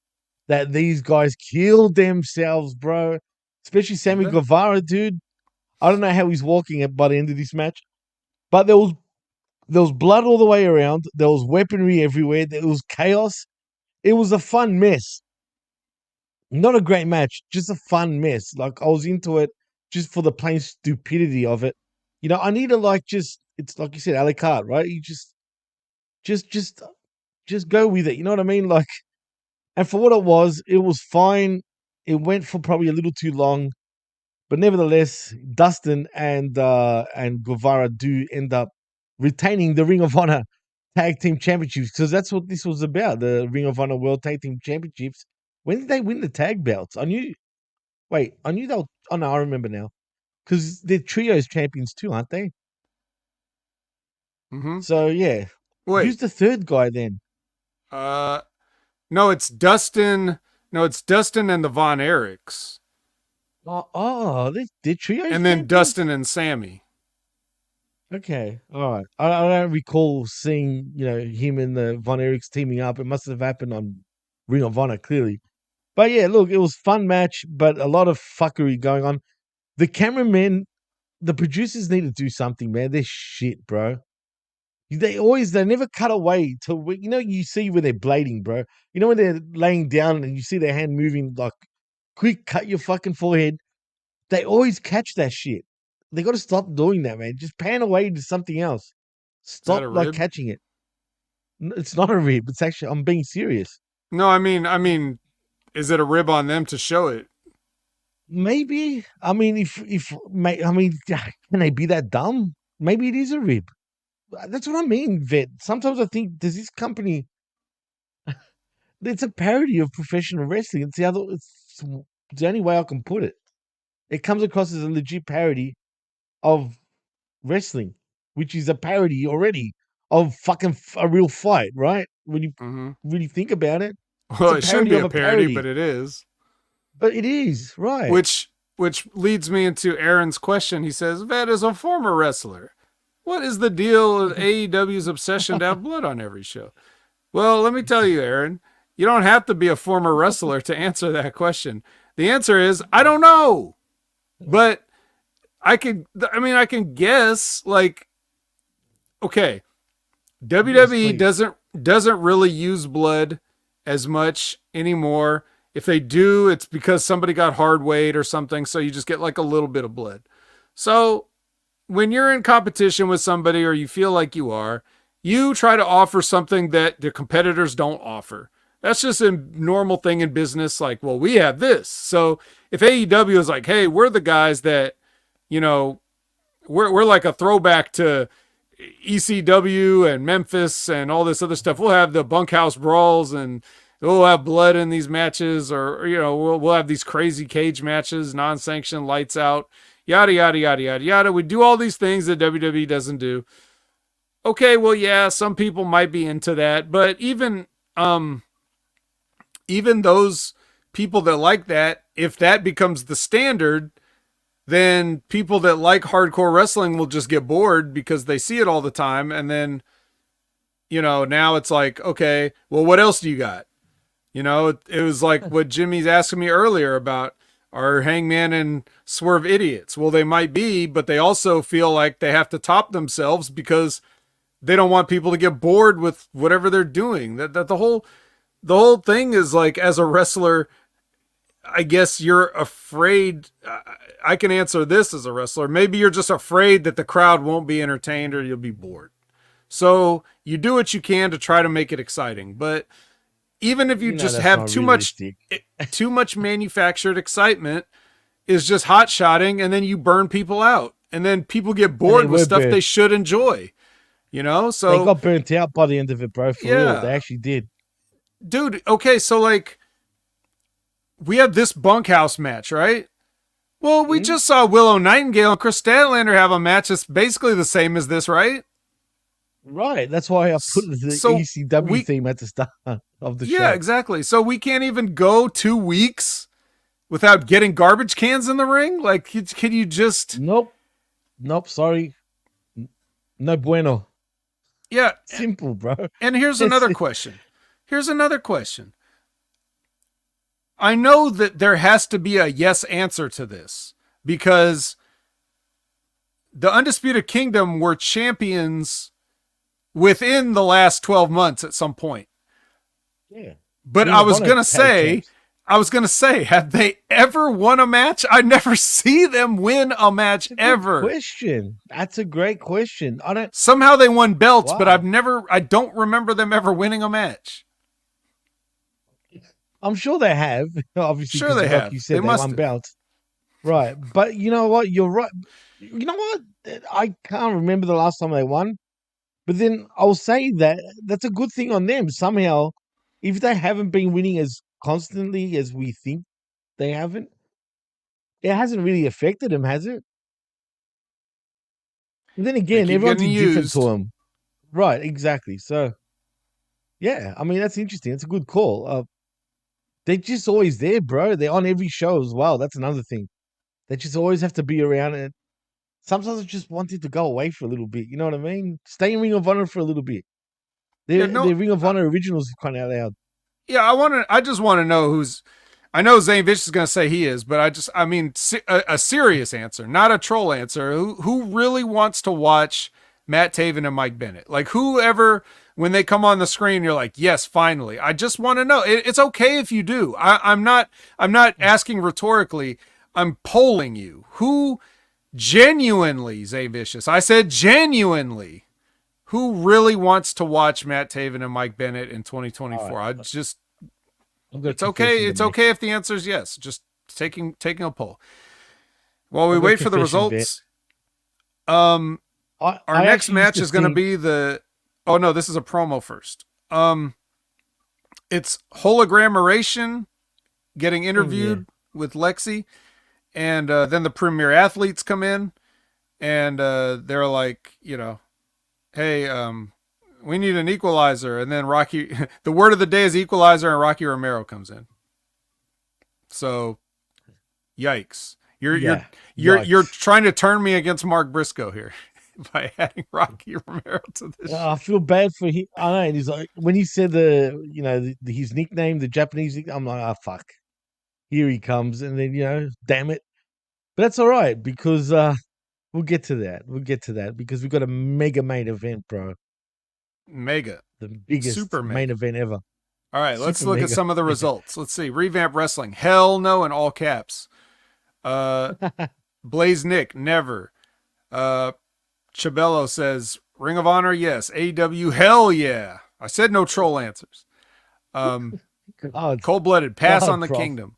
that these guys killed themselves, bro. Especially Sammy Guevara, dude. I don't know how he's walking by the end of this match, but there was blood all the way around. There was weaponry everywhere. There was chaos. It was a fun mess. Not a great match, just a fun mess. Like I was into it just for the plain stupidity of it. I need to it's like you said, a la carte, right? You just go with it. You know what I mean? Like, and for what it was fine. It went for probably a little too long, but nevertheless, Dustin and Guevara do end up retaining the Ring of Honor Tag Team Championships because that's what this was about. The Ring of Honor World Tag Team Championships. When did they win the tag belts? I knew they were. Oh no, I remember now. Because they're trios champions too, aren't they? Mm-hmm. So yeah. Wait. Who's the third guy then? No, it's Dustin. No, it's Dustin and the Von Erichs. Oh, they're trios. And then champions? Dustin and Sammy. Okay, all right. I don't recall seeing him and the Von Erichs teaming up. It must have happened on Ring of Honor, clearly. But yeah, look, it was fun match, but a lot of fuckery going on. The cameramen, the producers need to do something, man. They're shit, bro. They never cut away to you see when they're blading, bro. You know when they're laying down and you see their hand moving like quick, cut your fucking forehead. They always catch that shit. They got to stop doing that, man. Just pan away to something else. Is that Stop a like rib? catching it. It's not a rib. It's actually I'm being serious. No, I mean, is it a rib on them to show it? Maybe. I mean, can they be that dumb? Maybe it is a rib. That's what I mean, Vet. Sometimes I think does this company? It's a parody of professional wrestling. It's the only way I can put it. It comes across as a legit parody of wrestling, which is a parody already of fucking a real fight, right? When you Mm-hmm. really think about it, it's Well, a it shouldn't parody be of a a parody, parody. but it is. But it is, right. Which leads me into Aaron's question. He says, "Vet is a former wrestler. What is the deal with AEW's obsession to have blood on every show?" Well, let me tell you, Aaron, you don't have to be a former wrestler to answer that question. The answer is, I don't know. But I can guess, like, okay, Yes, WWE please. doesn't really use blood as much anymore. If they do, it's because somebody got hard weight or something, so you just get like a little bit of blood. So when you're in competition with somebody or you feel like you are, you try to offer something that the competitors don't offer. That's just a normal thing in business. Like, well, we have this. So if AEW is like, hey, we're the guys that, you know, we're like a throwback to ECW and Memphis and all this other stuff. We'll have the bunkhouse brawls and we'll have blood in these matches, or we'll have these crazy cage matches, non-sanctioned, lights out, yada yada yada yada yada. We do all these things that WWE doesn't do. Okay, well, yeah, some people might be into that, but even those people that like that, if that becomes the standard, then people that like hardcore wrestling will just get bored because they see it all the time. And then, now it's like, okay, well, what else do you got? It was like what Jimmy's asking me earlier about, are Hangman and Swerve idiots? Well, they might be, but they also feel like they have to top themselves because they don't want people to get bored with whatever they're doing. That the whole thing is like, as a wrestler, I guess you're afraid. I can answer this as a wrestler. Maybe you're just afraid that the crowd won't be entertained or you'll be bored. So you do what you can to try to make it exciting. But even if you just That's have not too realistic. much manufactured excitement, is just hot shotting, and then you burn people out, and then people get And they bored with were stuff burnt. they should enjoy. They So got burnt out by the end of it, bro. For real, they yeah, actually did. dude. Okay, so like we have this bunkhouse match, right? Well, we Hmm? just saw Willow Nightingale and Chris Statlander have a match that's basically the same as this, right? Right. That's why I put the So ECW we, theme at the start of the yeah, show. exactly. So we can't even go 2 weeks without getting garbage cans in the ring. Like, can you just? Nope. Nope. Sorry. No bueno. Yeah. Simple, bro. And here's It's, another question. I know that there has to be a yes answer to this because the Undisputed Kingdom were champions within the last 12 months at some point. yeah. But Ring of Honor tag champs. I was going to say, have they ever won a match? I never see them win a match That's a good ever. question. That's a great question. I don't. Somehow they won belts, but Wow. I don't remember them ever winning a match. I'm sure they have, obviously, Sure because they like you have. They said, they must won have. belts. Right. But you know what? You're right. You know what? I can't remember the last time they won. But then I'll say that that's a good thing on them. Somehow, if they haven't been winning as constantly as we think they haven't, it hasn't really affected them, has it? And then They again, keep everyone's getting indifferent to used. them. Right, exactly. So, yeah, I mean, that's interesting. It's a good call. They're just always there, bro. They're on every show as well. That's another thing. They just always have to be around it. Sometimes I just wanted to go away for a little bit. You know what I mean? Stay in Ring of Honor for a little bit. The Ring of Honor originals are kind of loud. Yeah, I just want to know who's. I know Zane Vicious is going to say he is, but I mean, a serious answer, not a troll answer. Who really wants to watch Matt Taven and Mike Bennett? Like, whoever, when they come on the screen, you're like, yes, finally. I just want to know. It's okay if you do. I'm not asking rhetorically. I'm polling you. Who genuinely, Zane Vicious, I said genuinely, who really wants to watch Matt Taven and Mike Bennett in 2024? Right. It's okay. It's okay if the answer is yes. Just taking a poll. While we wait for the results, our next match is going to be the. Oh no, this is a promo first. It's Hologrammation getting interviewed with Lexi, and then the Premier Athletes come in, and they're like, hey, we need an equalizer. And then Rocky, the word of the day is equalizer, and Rocky Romero comes in. So, yikes. You're trying to turn me against Mark Briscoe here by adding Rocky Romero to this. I feel bad for him. I know. And he's like, when he said his nickname, the Japanese nickname, I'm like, fuck. Here he comes. And then, damn it. But that's all right, because we'll get to that. Because we've got a mega main event, bro. Mega. The biggest super main event ever. All right, let's look at some of the results. Let's see. Revamp Wrestling. Hell no in all caps. Blaze Nick, never. Chabello says, Ring of Honor, yes. AEW, hell yeah. I said no troll answers. Cold-blooded, pass on the Kingdom.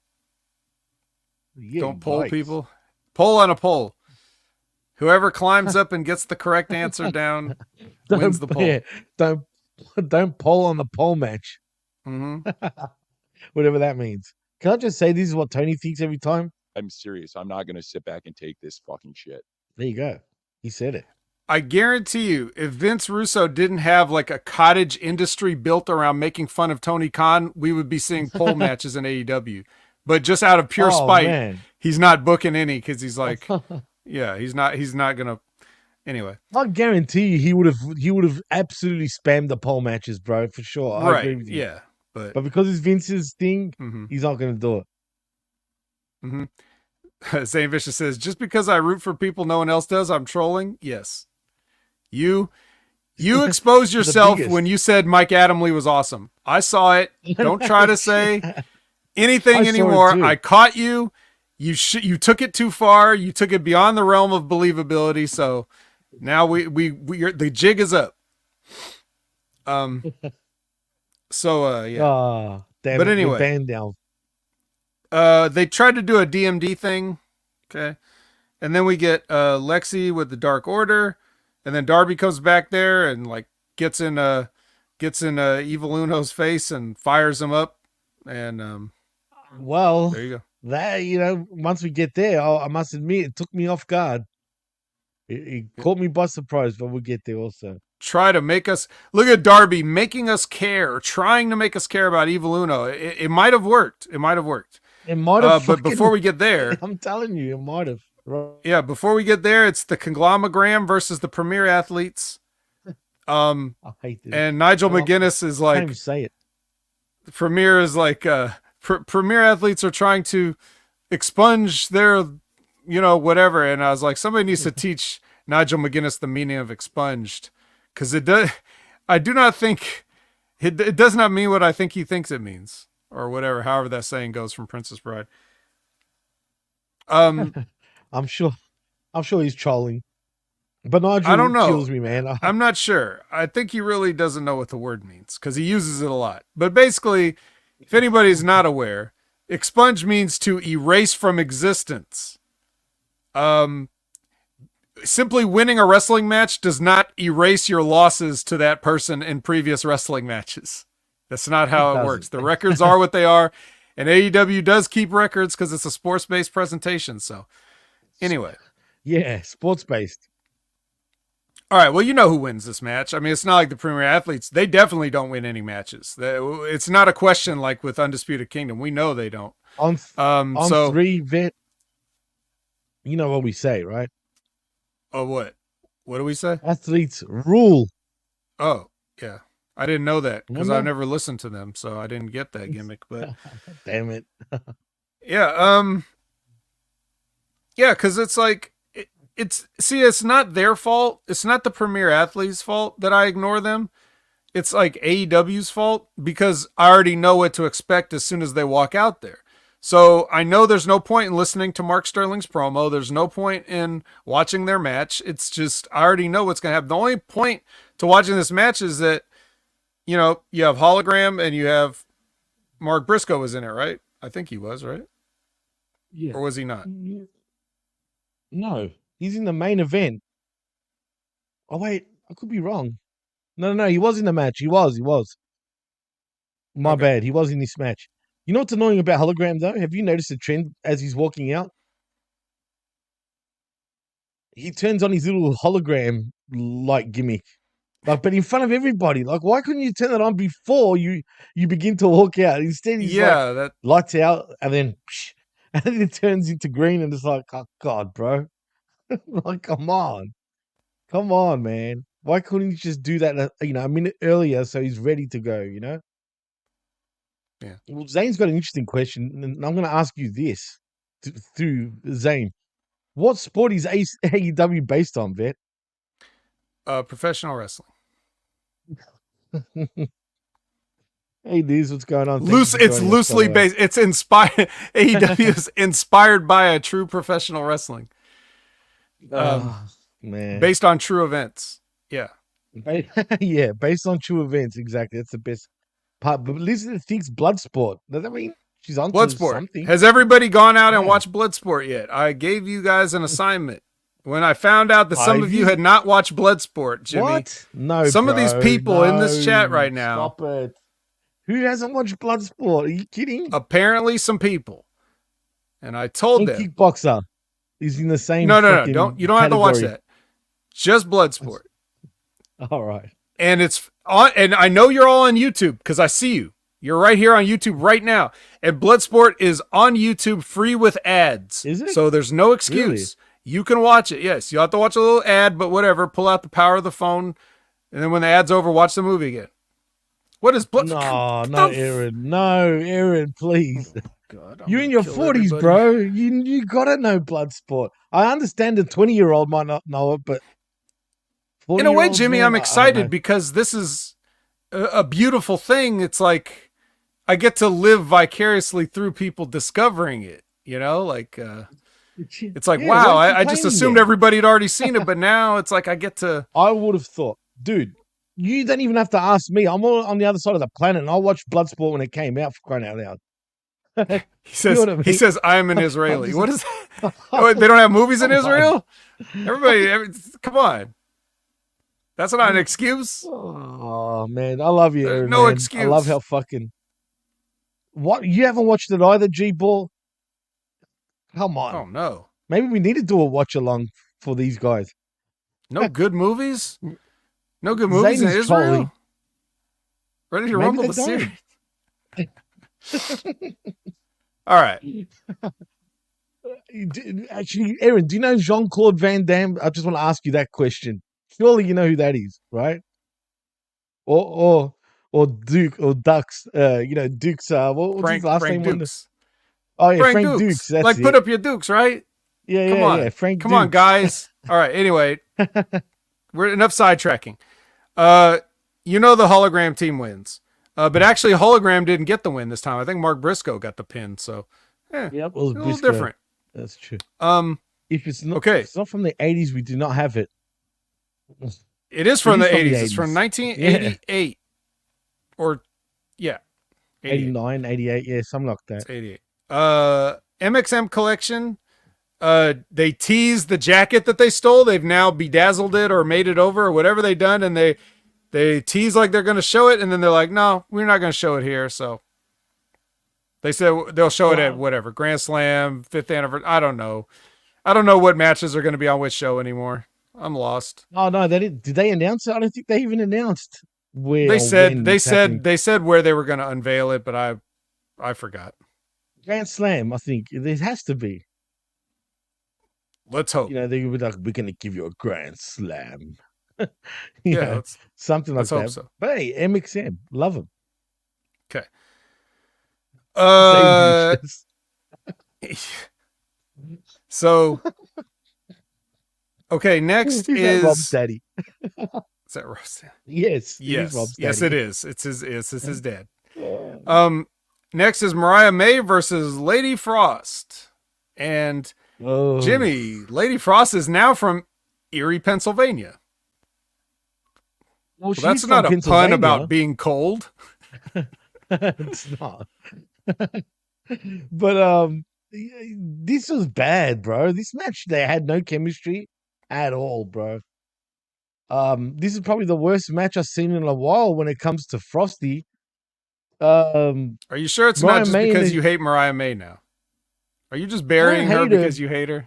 Don't poll people. Poll on a poll. Whoever climbs up and gets the correct answer down wins the poll. Yeah, don't poll on the poll match. Mm-hmm. Whatever that means. Can I just say this is what Tony thinks every time? I'm serious. I'm not going to sit back and take this fucking shit. There you go. He said it. I guarantee you, if Vince Russo didn't have like a cottage industry built around making fun of Tony Khan, we would be seeing pole matches in AEW. But just out of pure spite, man. He's not booking any because he's like, yeah, he's not gonna. Anyway, I guarantee you, he would have absolutely spammed the pole matches, bro, for sure. I agree with you. Yeah, but because it's Vince's thing, he's not gonna do it. Mm-hmm. Zane Vicious says, just because I root for people no one else does, I'm trolling. Yes, you exposed yourself when you said Mike Adamle was awesome. I saw it. Don't try to say anything anymore. I caught you. You took it too far. You took it beyond the realm of believability. So now the jig is up. Yeah. Oh, damn but it, anyway, band down. They tried to do a DMD thing. Okay. And then we get Lexi with the Dark Order, and then Darby comes back there and like gets in Evil Uno's face and fires him up. And well, there you go. That, once we get there, I must admit, it took me off guard. It caught me by surprise, but we'll get there also. Try to make us look at Darby making us care, trying to make us care about Evil Uno. It might have worked. It might have. But before we get there, I'm telling you, it might have. Right. Yeah, before we get there, it's the Conglomogram versus the Premier Athletes. I hate this. And Nigel McGuinness is like, I can't even say it. Premier is like, Premier Athletes are trying to expunge their, whatever. And I was like, somebody needs to teach Nigel McGuinness the meaning of expunged, because I do not think it does not mean what I think he thinks it means, or whatever. However that saying goes from Princess Bride. I'm sure he's trolling, but Nigel, I don't know. Kills me, man. I'm not sure. I think he really doesn't know what the word means because he uses it a lot. But basically, if anybody's not aware, expunge means to erase from existence. Simply winning a wrestling match does not erase your losses to that person in previous wrestling matches. That's not how it works. The records are what they are, and AEW does keep records because it's a sports-based presentation. So, anyway. Yeah, sports-based. All right, well, you know who wins this match. I mean, it's not like the Premier Athletes. They definitely don't win any matches. It's not a question like with Undisputed Kingdom. We know they don't. On 3 vet, you know what we say, right? Oh, what? What do we say? Athletes rule. Oh, yeah. I didn't know that because I've never listened to them, so I didn't get that gimmick. But damn it. Yeah, yeah, because it's like it's not their fault. It's not the Premier Athlete's fault that I ignore them. It's like AEW's fault because I already know what to expect as soon as they walk out there. So I know there's no point in listening to Mark Sterling's promo. There's no point in watching their match. It's just, I already know what's going to happen. The only point to watching this match is that, you know, you have Hologram and you have Mark Briscoe was in it, right? I think he was, right? Yeah. Or was he not? No, he's in the main event. Oh, wait, I could be wrong. No, he was in the match. He was. My bad. He was in this match. You know what's annoying about Hologram, though? Have you noticed a trend as he's walking out? He turns on his little hologram like gimmick. Like, but in front of everybody. Like, why couldn't you turn it on before you begin to walk out? Instead, he's like, lights out, and then it turns into green, and it's like, oh, God, bro. Like, come on, man. Why couldn't you just do that, a minute earlier so he's ready to go, Yeah. Well, Zane's got an interesting question, and I'm going to ask you this through Zane. What sport is AEW based on, Vet? Professional wrestling. Hey, dudes, what's going on? It's loosely based. It's inspired. AEW is inspired by a true professional wrestling. Man, based on true events. Yeah. Yeah, based on true events. Exactly. That's the best part. But Lisa thinks Bloodsport. Does that mean she's on something? Has everybody gone out and watched Bloodsport yet? I gave you guys an assignment. When I found out that some of you had not watched Bloodsport, Jimmy. What? No, some of these people in this chat right now. Stop it. Who hasn't watched Bloodsport? Are you kidding? Apparently some people. And I told them. Kickboxer is in the same No. You don't have to watch that. Just Bloodsport. All right. And it's on, and I know you're all on YouTube because I see you. You're right here on YouTube right now. And Bloodsport is on YouTube free with ads. Is it? So there's no excuse. Really? You can watch it. Yes. You'll have to watch a little ad, but whatever. Pull out the power of the phone. And then when the ad's over, watch the movie again. What is Bloodsport? No, Aaron. No, Aaron, please. God, you're in your 40s, bro. You gotta know Bloodsport. I understand a 20-year-old might not know it, but in a way, Jimmy, I'm excited because this is a beautiful thing. It's like I get to live vicariously through people discovering it. It's like, wow, I just assumed everybody had already seen it, but now it's like I get to. I would have thought, dude, you don't even have to ask me. I'm on the other side of the planet, and I watched Bloodsport when it came out, for crying out loud. He says, I'm an Israeli. What is that? Oh, they don't have movies in Israel? Everybody, come on. That's not an excuse. Oh, man. I love you, Aaron. No excuse. I love how fucking. What? You haven't watched it either, G-Ball? Come on. Oh, no. Maybe we need to do a watch along for these guys. No good movies? No good movies in Israel? Ready to Rumble the series? All right. Actually, Aaron, do you know Jean-Claude Van Damme? I just want to ask you that question. Surely you know who that is, right? Or Duke or Dux. Duke's. What's his last name? Dukes. Oh yeah, Frank Dukes. That's like it. Put up your Dukes, right? Yeah. Frank. Come on, guys. All right. Anyway, we're enough sidetracking. The hologram team wins. But actually, hologram didn't get the win this time. I think Mark Briscoe got the pin. So, it was a little different. That's true. If it's not from the 80s, we do not have it. It is from the 80s. It's from 1988. Or, 89, 88, something like that. It's 88. MXM Collection, they teased the jacket that they stole. They've now bedazzled it or made it over or whatever they done, and they tease like they're going to show it, and then they're like, no, we're not going to show it here. So they said they'll show it at whatever, Grand Slam, 5th anniversary. I don't know. I don't know what matches are going to be on which show anymore. I'm lost. Oh no, they didn't. Did they announce it? I don't think they even announced where. They said where they were going to unveil it, but I forgot. Grand Slam, I think there has to be. Let's hope. You know, they would be like, we're going to give you a grand slam. Yeah, something like that. So. But hey, MXM, love him. Okay. So, okay, next is Rob's daddy. Is that Rob's? Yes. Yes, it is. It's his dad. Next is Mariah May versus Lady Frost. And Jimmy, Lady Frost is now from Erie, Pennsylvania. Well, that's not a pun about being cold. It's not. But this was bad, bro. This match, they had no chemistry at all, bro. This is probably the worst match I've seen in a while when it comes to Frosty. Are you sure it's Mariah not just May because you hate Mariah May now? Are you just burying her because you hate her?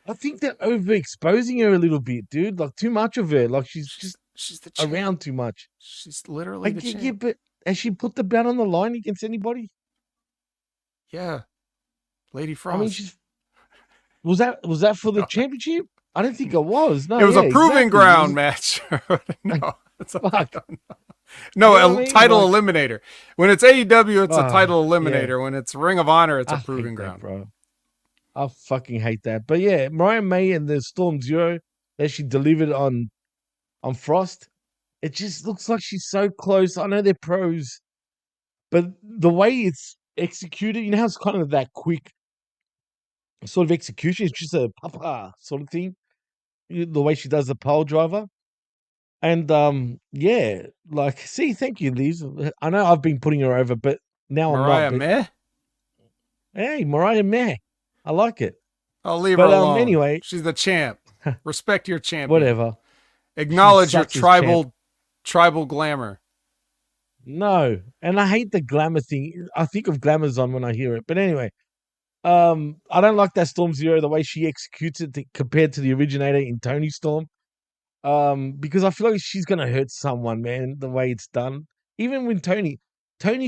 I think they're overexposing her a little bit, dude. Like too much of her. Like she's the around too much. She's literally the champ. Yeah, but has she put the belt on the line against anybody? Yeah, Lady Frost. I mean, was that for the championship? I don't think it was. No, it was a proving ground match. No, it's no, title eliminator. When it's AEW, it's a title eliminator. Yeah. When it's Ring of Honor, it's a proving ground, bro. I fucking hate that. But yeah, Mariah May and the Storm Zero that she delivered on Frost, it just looks like she's so close. I know they're pros, but the way it's executed, you know how it's kind of that quick sort of execution. It's just a papa sort of thing. The way she does the pole driver. And yeah, like, see, thank you, Liz. I know I've been putting her over, but now Mariah I'm not. May? Hey, Mariah May. I like it. I'll leave her alone. Anyway, she's the champ. Respect your champion. Whatever. Acknowledge your tribal glamour. No, and I hate the glamour thing. I think of Glamazon when I hear it. But anyway, I don't like that Storm Zero, the way she executes it compared to the originator in Tony Storm. Because I feel like she's gonna hurt someone, man, the way it's done. Even when Tony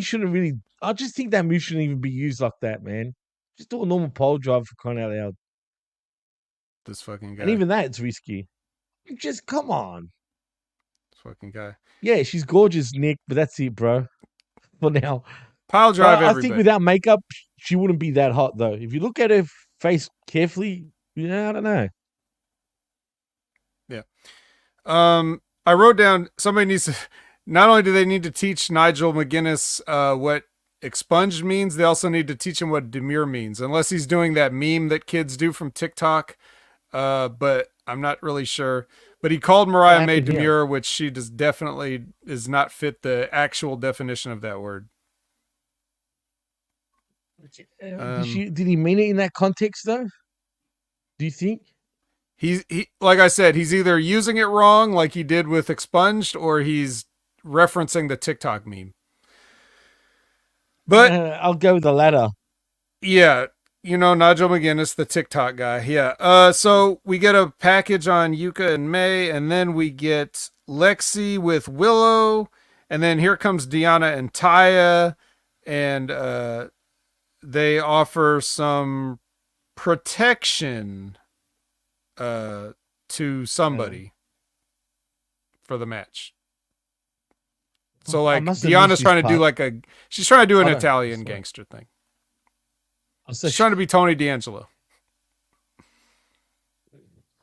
shouldn't really. I just think that move shouldn't even be used like that, man. Just do a normal pole drive for crying out loud. This fucking guy. And even that, it's risky. Just come on. This fucking guy. Yeah, she's gorgeous, Nick, but that's it, bro. For now. Pile drive everybody. I think without makeup, she wouldn't be that hot, though. If you look at her face carefully, I don't know. Yeah. I wrote down somebody needs to. Not only do they need to teach Nigel McGuinness what expunged means, they also need to teach him what demure means. Unless he's doing that meme that kids do from TikTok, but I'm not really sure. But he called Mariah May demure, which she definitely is not fit the actual definition of that word. Did he mean it in that context, though? Do you think? He like I said, he's either using it wrong, like he did with expunged, or he's referencing the TikTok meme. But I'll go with the latter. Yeah, Nigel McGuinness, the TikTok guy. Yeah. So we get a package on Yuka and May, and then we get Lexi with Willow, and then here comes Deanna and Taya, and they offer some protection to somebody for the match. So like Deanna's trying to do she's trying to do an Italian gangster thing. She's trying to be Tony D'Angelo.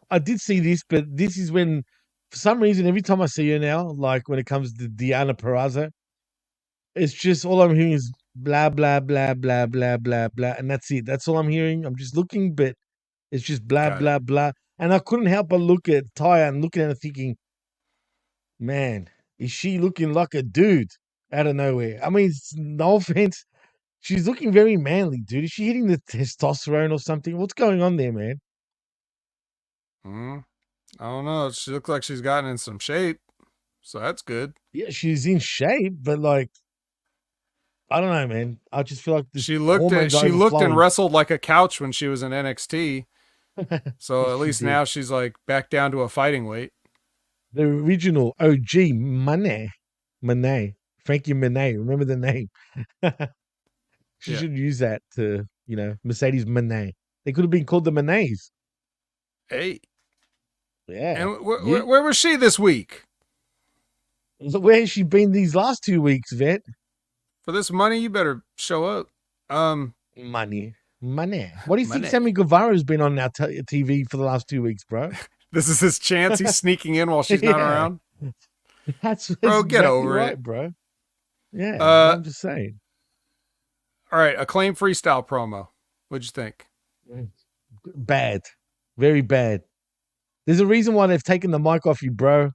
I did see this, but this is when, for some reason, every time I see her now, like when it comes to Deanna Purrazzo, it's just all I'm hearing is blah, blah, blah, blah, blah, blah, blah. And that's it. That's all I'm hearing. I'm just looking, but it's just blah, blah, blah. And I couldn't help but look at Taya and looking at her thinking, man, is she looking like a dude out of nowhere? I mean, no offense. She's looking very manly, dude. Is she hitting the testosterone or something? What's going on there, man? I don't know. She looks like she's gotten in some shape, so that's good. Yeah, she's in shape, but like, I don't know, man. I just feel like she looked and wrestled like a couch when she was in NXT. So at least now she's like back down to a fighting weight. The original OG Monet, Frankie Monet. Remember the name? She should use that to, Mercedes Monet. They could have been called the Monets. Hey. Yeah. And where was she this week? Where has she been these last 2 weeks, Vet? For this money, you better show up. Money. What do you think Sammy Guevara's been on our TV for the last 2 weeks, bro? This is his chance. He's sneaking in while she's not around. That's bro, get exactly over right, it, bro. Yeah, I'm just saying. All right, Acclaim freestyle promo. What'd you think? Bad, very bad. There's a reason why they've taken the mic off you, bro.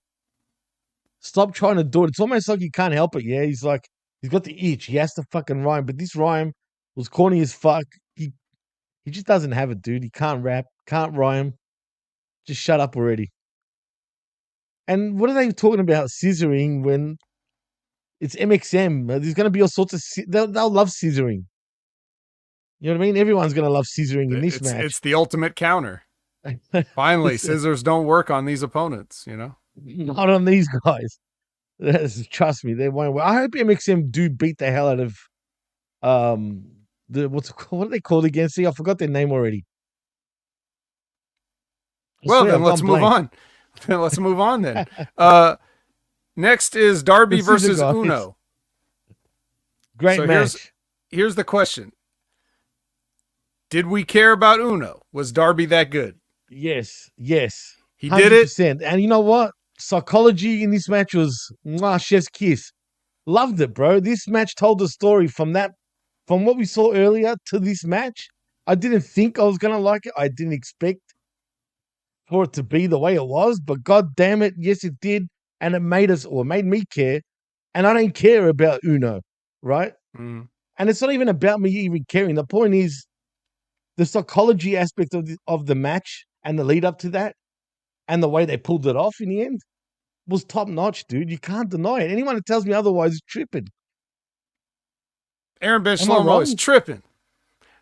Stop trying to do it. It's almost like you can't help it. Yeah, he's got the itch. He has to fucking rhyme, but this rhyme was corny as fuck. He just doesn't have it, dude. He can't rap, can't rhyme. Just shut up already. And what are they talking about scissoring when it's MXM? There's going to be all sorts of... They'll love scissoring. You know what I mean? Everyone's going to love scissoring in this match. It's the ultimate counter. Finally, scissors don't work on these opponents, you know? Not on these guys. Trust me, they won't. I hope MXM do beat the hell out of what are they called again? See, I forgot their name already. Then let's move on. Let's move on then. Next is Darby versus Uno. Great match. Here's the question. Did we care about Uno? Was Darby that good? Yes. He 100%. Did it. And you know what? Psychology in this match was chef's kiss. Loved it, bro. This match told the story from what we saw earlier to this match. I didn't think I was going to like it. I didn't expect for it to be the way it was, but god damn it, yes it did, and it made me care, and I don't care about Uno, right? And it's not even about me even caring. The point is the psychology aspect of the match and the lead up to that and the way they pulled it off in the end was top notch, dude. You can't deny it. Anyone that tells me otherwise is tripping. Aaron Ben Shlomo is tripping.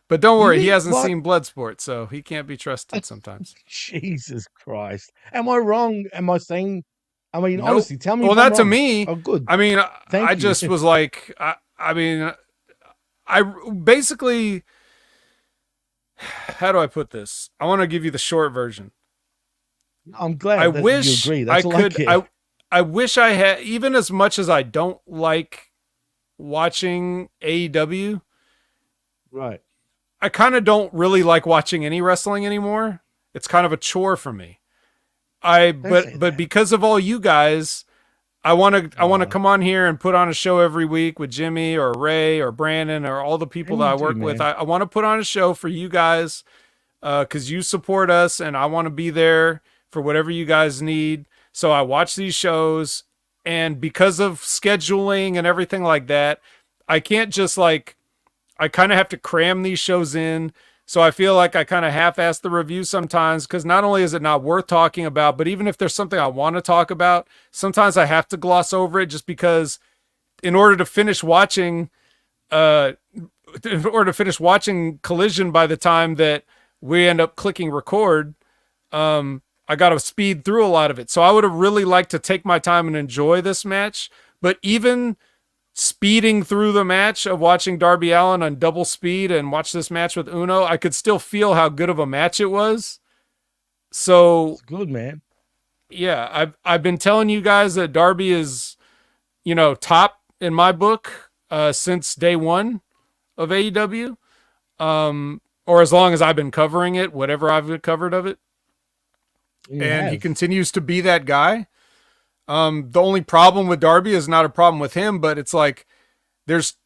But don't worry, he hasn't seen Bloodsport, so he can't be trusted sometimes. Jesus Christ. Am I wrong? Am I saying... nope. Honestly, tell me. Well, not to me. Oh, good. I mean, I just was like... I basically... How do I put this? I want to give you the short version. I'm glad I wish you agree. That's I could... I wish I had... Even as much as I don't like watching AEW... Right. I kind of don't really like watching any wrestling anymore. It's kind of a chore for me. But because of all you guys, I want to come on here and put on a show every week with Jimmy or Ray or Brandon or all the people that I work with. I want to put on a show for you guys because you support us and I want to be there for whatever you guys need. So I watch these shows, and because of scheduling and everything like that, I can't just I kind of have to cram these shows in. So I feel like I kind of half-ass the review sometimes because not only is it not worth talking about, but even if there's something I want to talk about, sometimes I have to gloss over it just because in order to finish watching Collision by the time that we end up clicking record, I got to speed through a lot of it. So I would have really liked to take my time and enjoy this match. But even speeding through the match of watching Darby Allin on double speed and watch this match with Uno, I could still feel how good of a match it was. So it's good, man. Yeah, I've been telling you guys that Darby is, top in my book since day one of AEW, or as long as I've been covering it, whatever I've covered of it. He continues to be that guy. The only problem with Darby is not a problem with him, but it's like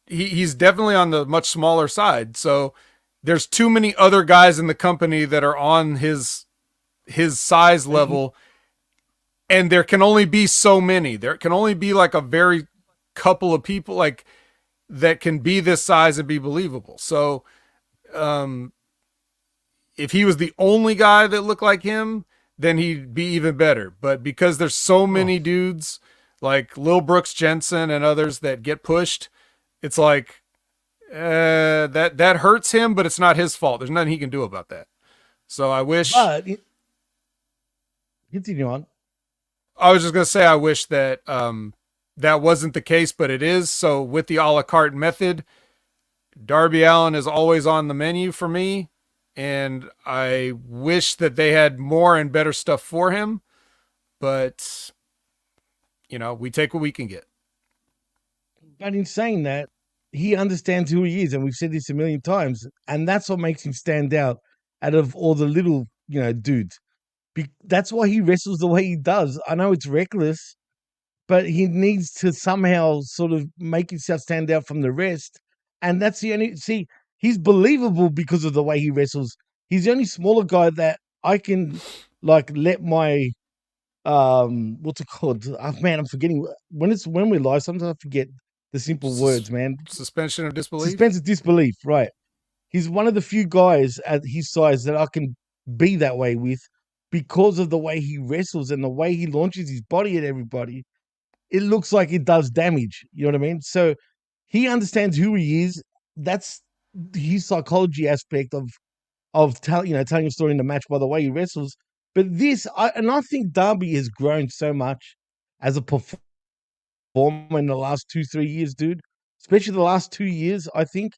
he's definitely on the much smaller side. So there's too many other guys in the company that are on his size level, and there can only be so many. There can only be like a very couple of people like that can be this size and be believable. So if he was the only guy that looked like him, then he'd be even better. But because there's so many dudes like Lil Brooks Jensen and others that get pushed, it's like that hurts him, but it's not his fault. There's nothing he can do about that. So I wish. Continue on. I was just gonna say I wish that that wasn't the case, but it is. So with the a la carte method, Darby Allin is always on the menu for me. and I wish that they had more and better stuff for him, but we take what we can get. But in saying that, he understands who he is, and we've said this a million times, and that's what makes him stand out of all the little, dudes. That's why he wrestles the way he does. I know it's reckless, but he needs to somehow sort of make himself stand out from the rest. And that's the only, he's believable because of the way he wrestles. He's the only smaller guy that I can let my, what's it called? Oh, man, I'm forgetting when we're live. Sometimes I forget the simple words, man. Suspension of disbelief. Suspension of disbelief, right? He's one of the few guys at his size that I can be that way with because of the way he wrestles and the way he launches his body at everybody. It looks like it does damage. You know what I mean? So he understands who he is. That's his psychology aspect of telling a story in the match by the way he wrestles. But I think Darby has grown so much as a performer in the last 2-3 years, dude. Especially the last 2 years, I think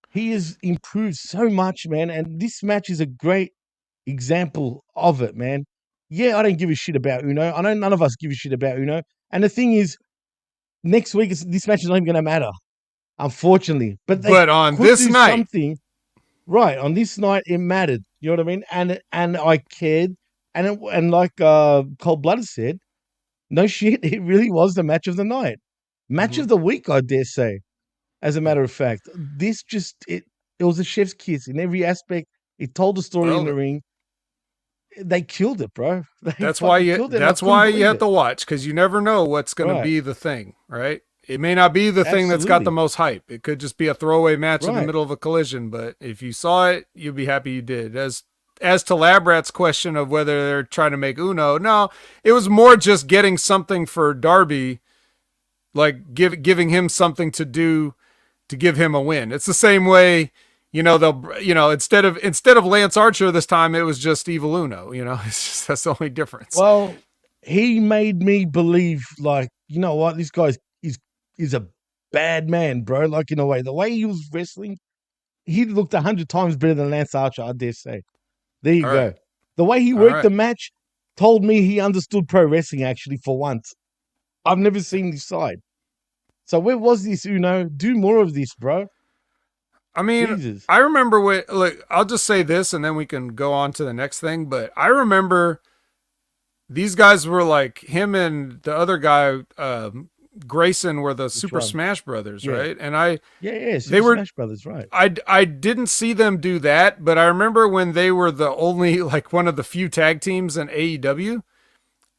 he has improved so much, man. And this match is a great example of it, man. Yeah, I don't give a shit about Uno. I know none of us give a shit about Uno. And the thing is, next week this match is not even going to matter, unfortunately. But on this night, something right on this night, it mattered. You know what I mean? And I cared. And like Cold Blooded said, no shit, it really was the match of the night, match of the week, I dare say. As a matter of fact, this it was a chef's kiss in every aspect. It told the story in the ring. They killed it, bro. That's why you have to watch, because you never know what's going to be the thing, right? It may not be the thing that's got the most hype. It could just be a throwaway match in the middle of a collision. But if you saw it, you'd be happy you did. As to Labrat's question of whether they're trying to make Uno, no, it was more just getting something for Darby, like giving him something to do to give him a win. It's the same way. They'll, instead of Lance Archer this time, it was just Evil Uno. It's just, that's the only difference. Well, he made me believe, what, this guy is a bad man, bro. In a way, the way he was wrestling, he looked 100 times better than Lance Archer, I dare say. There you go. Right. The way he worked the match told me he understood pro wrestling, actually, for once. I've never seen this side. So where was this, Uno? Do more of this, bro. I mean, Jesus. I remember I'll just say this and then we can go on to the next thing. But I remember these guys were like, him and the other guy, Grayson, were the Super Smash Brothers, right? And they were Smash Brothers, right? I didn't see them do that, but I remember when they were the only, one of the few tag teams in AEW,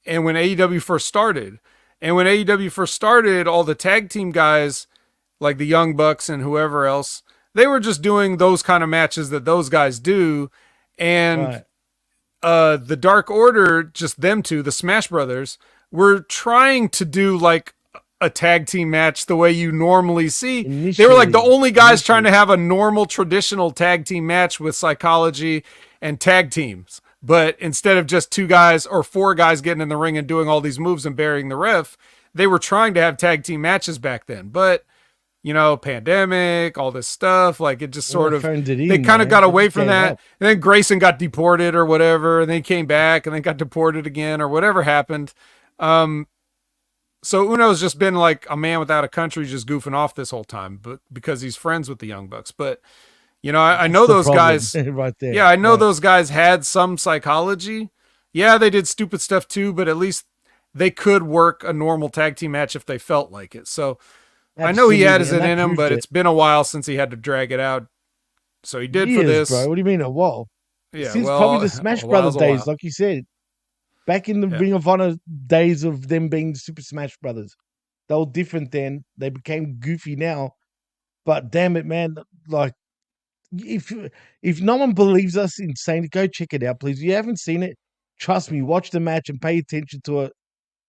and when AEW first started. And when AEW first started, all the tag team guys, like the Young Bucks and whoever else, they were just doing those kind of matches that those guys do. And the Dark Order, just them two, the Smash Brothers, were trying to do a tag team match the way you normally see. They were the only guys trying to have a normal traditional tag team match with psychology and tag teams. But instead of just 2 guys or 4 guys getting in the ring and doing all these moves and burying the ref, they were trying to have tag team matches back then. But, pandemic, all this stuff, it just sort of, they kind of got away from that. And then Grayson got deported or whatever, and then he came back and then got deported again or whatever happened. So Uno's just been a man without a country, just goofing off this whole time, but because he's friends with the Young Bucks. But I know those guys right there. Yeah, I know those guys had some psychology. Yeah, they did stupid stuff too, but at least they could work a normal tag team match if they felt like it. So absolutely. I know he had it in him, but it's been a while since he had to drag it out. So he did for this. Bro. What do you mean a while? Yeah, since probably the Smash Brothers days, like you said. Back in the Ring of Honor days of them being the Super Smash Brothers. They were different then. They became goofy now. But damn it, man, if no one believes us in saying it, go check it out, please. If you haven't seen it, trust me, watch the match and pay attention to it.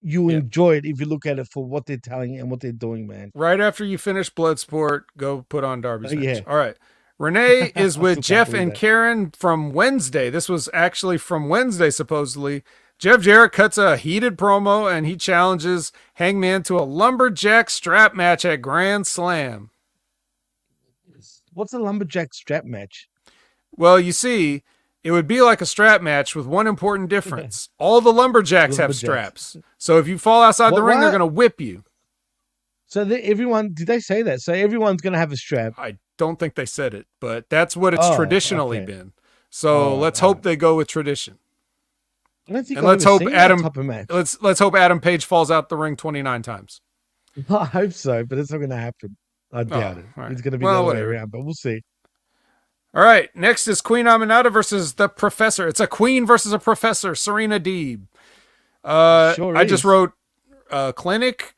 You'll enjoy it if you look at it for what they're telling you and what they're doing, man. Right after you finish Bloodsport, go put on Darby's match. All right. Renee is with Jeff and Karen from Wednesday. This was actually from Wednesday, supposedly. Jeff Jarrett cuts a heated promo and he challenges Hangman to a lumberjack strap match at Grand Slam. What's a lumberjack strap match? Well, you see, it would be like a strap match with one important difference. All the lumberjacks have straps. So if you fall outside the ring, they're going to whip you. So everyone, did they say that? So everyone's going to have a strap. I don't think they said it, but that's what it's traditionally been. So let's hope they go with tradition. I don't think and let's hope Adam Page falls out the ring 29 times. I hope so, but it's not going to happen. I doubt it. Right. It's going to be the other way around, but we'll see. All right. Next is Queen Aminata versus the Professor. It's a queen versus a professor, Serena Deeb. I just wrote clinic.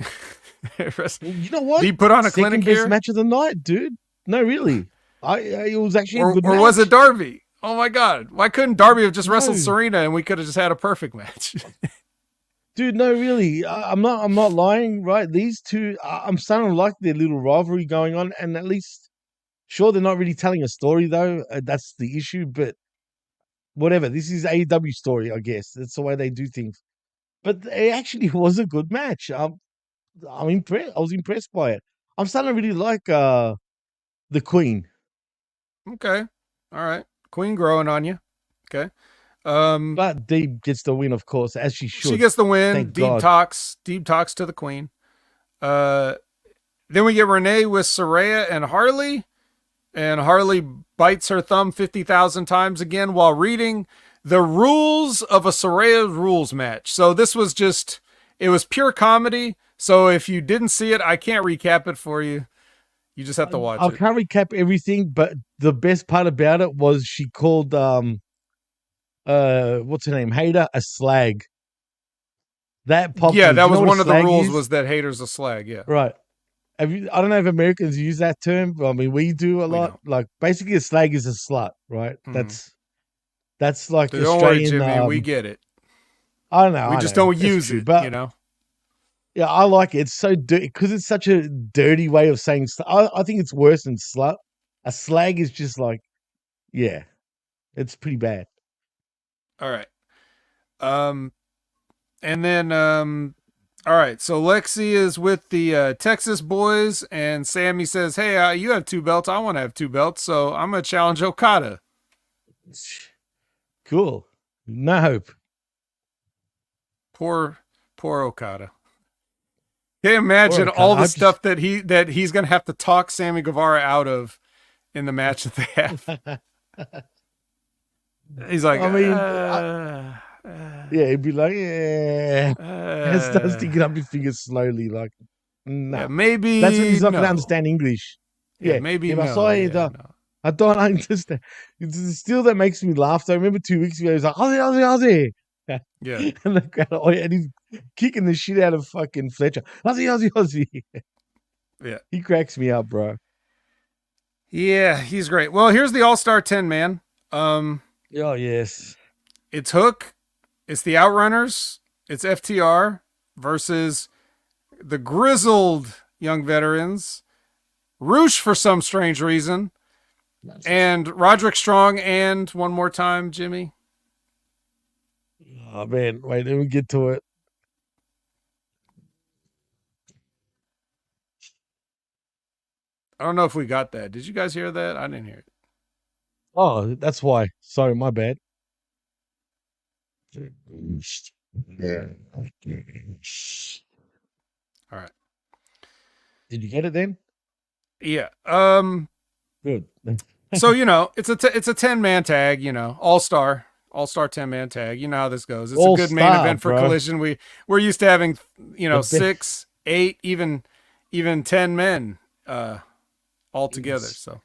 You know what? Deeb put on a clinic here. Second best match of the night, dude. No, really. It was actually a good match. Or was it Darby? Oh my God. Why couldn't Darby have just wrestled Serena and we could have just had a perfect match? Dude, no, really. I'm not lying, right? These two, I'm starting to like their little rivalry going on, and at least, sure, they're not really telling a story though. That's the issue, but whatever. This is AEW story, I guess. That's the way they do things. But it actually was a good match. I'm impressed. I was impressed by it. I'm starting to really like the Queen. Okay. All right. Queen growing on you. Okay. But Deeb gets the win, of course, as she should. She gets the win. Deeb talks to the Queen. Then we get Renee with Saraya and Harley. And Harley bites her thumb 50,000 times again while reading the rules of a Saraya rules match. So this was it was pure comedy. So if you didn't see it, I can't recap it for you. You just have to watch it. I can't recap everything, but the best part about it was she called what's her name? Hater a slag. That popped. Yeah, that was one of the rules was that Hater's a slag. Yeah. Right. I don't know if Americans use that term, but I mean we do a lot. Like basically a slag is a slut, right? Mm-hmm. That's like Australian. Don't worry, Jimmy, we get it. I don't know. We just don't use it, but yeah, I like it. It's so dirty because it's such a dirty way of saying slut. I think it's worse than slut. A slag is just like, yeah, it's pretty bad. All right. And then, all right. So Lexi is with the Texas boys, and Sammy says, "Hey, you have 2 belts. I want to have 2 belts, so I'm gonna challenge Okada." Cool. No hope. Poor Okada. Can you imagine all the stuff that he's gonna have to talk Sammy Guevara out of in the match that they have? He's like, I mean, yeah, he'd be like, yeah, and starts sticking up his fingers slowly, like, no, yeah, maybe that's when he's not gonna understand English. Yeah, maybe. If I saw it, no. I don't understand. It's still that makes me laugh. I remember 2 weeks ago, he was like, Aussie. Yeah. And the crowd, and he's kicking the shit out of fucking Fletcher. Aussie. Yeah. He cracks me up, bro. Yeah, he's great. Well, here's the All-Star 10, man. Oh, yes. It's Hook. It's the Outrunners. It's FTR versus the grizzled young veterans. Roosh for some strange reason. And Roderick Strong and one more time, Jimmy. Oh, man. Wait, let me get to it. I don't know if we got that. Did you guys hear that? I didn't hear it. Oh, that's why. Sorry, my bad. All right. Did you get it then? Yeah. Good. So, it's a 10-man tag, all-star 10-man tag. You know how this goes. It's a good main event for Collision. We're used to having, 6, 8, even 10 men all together. So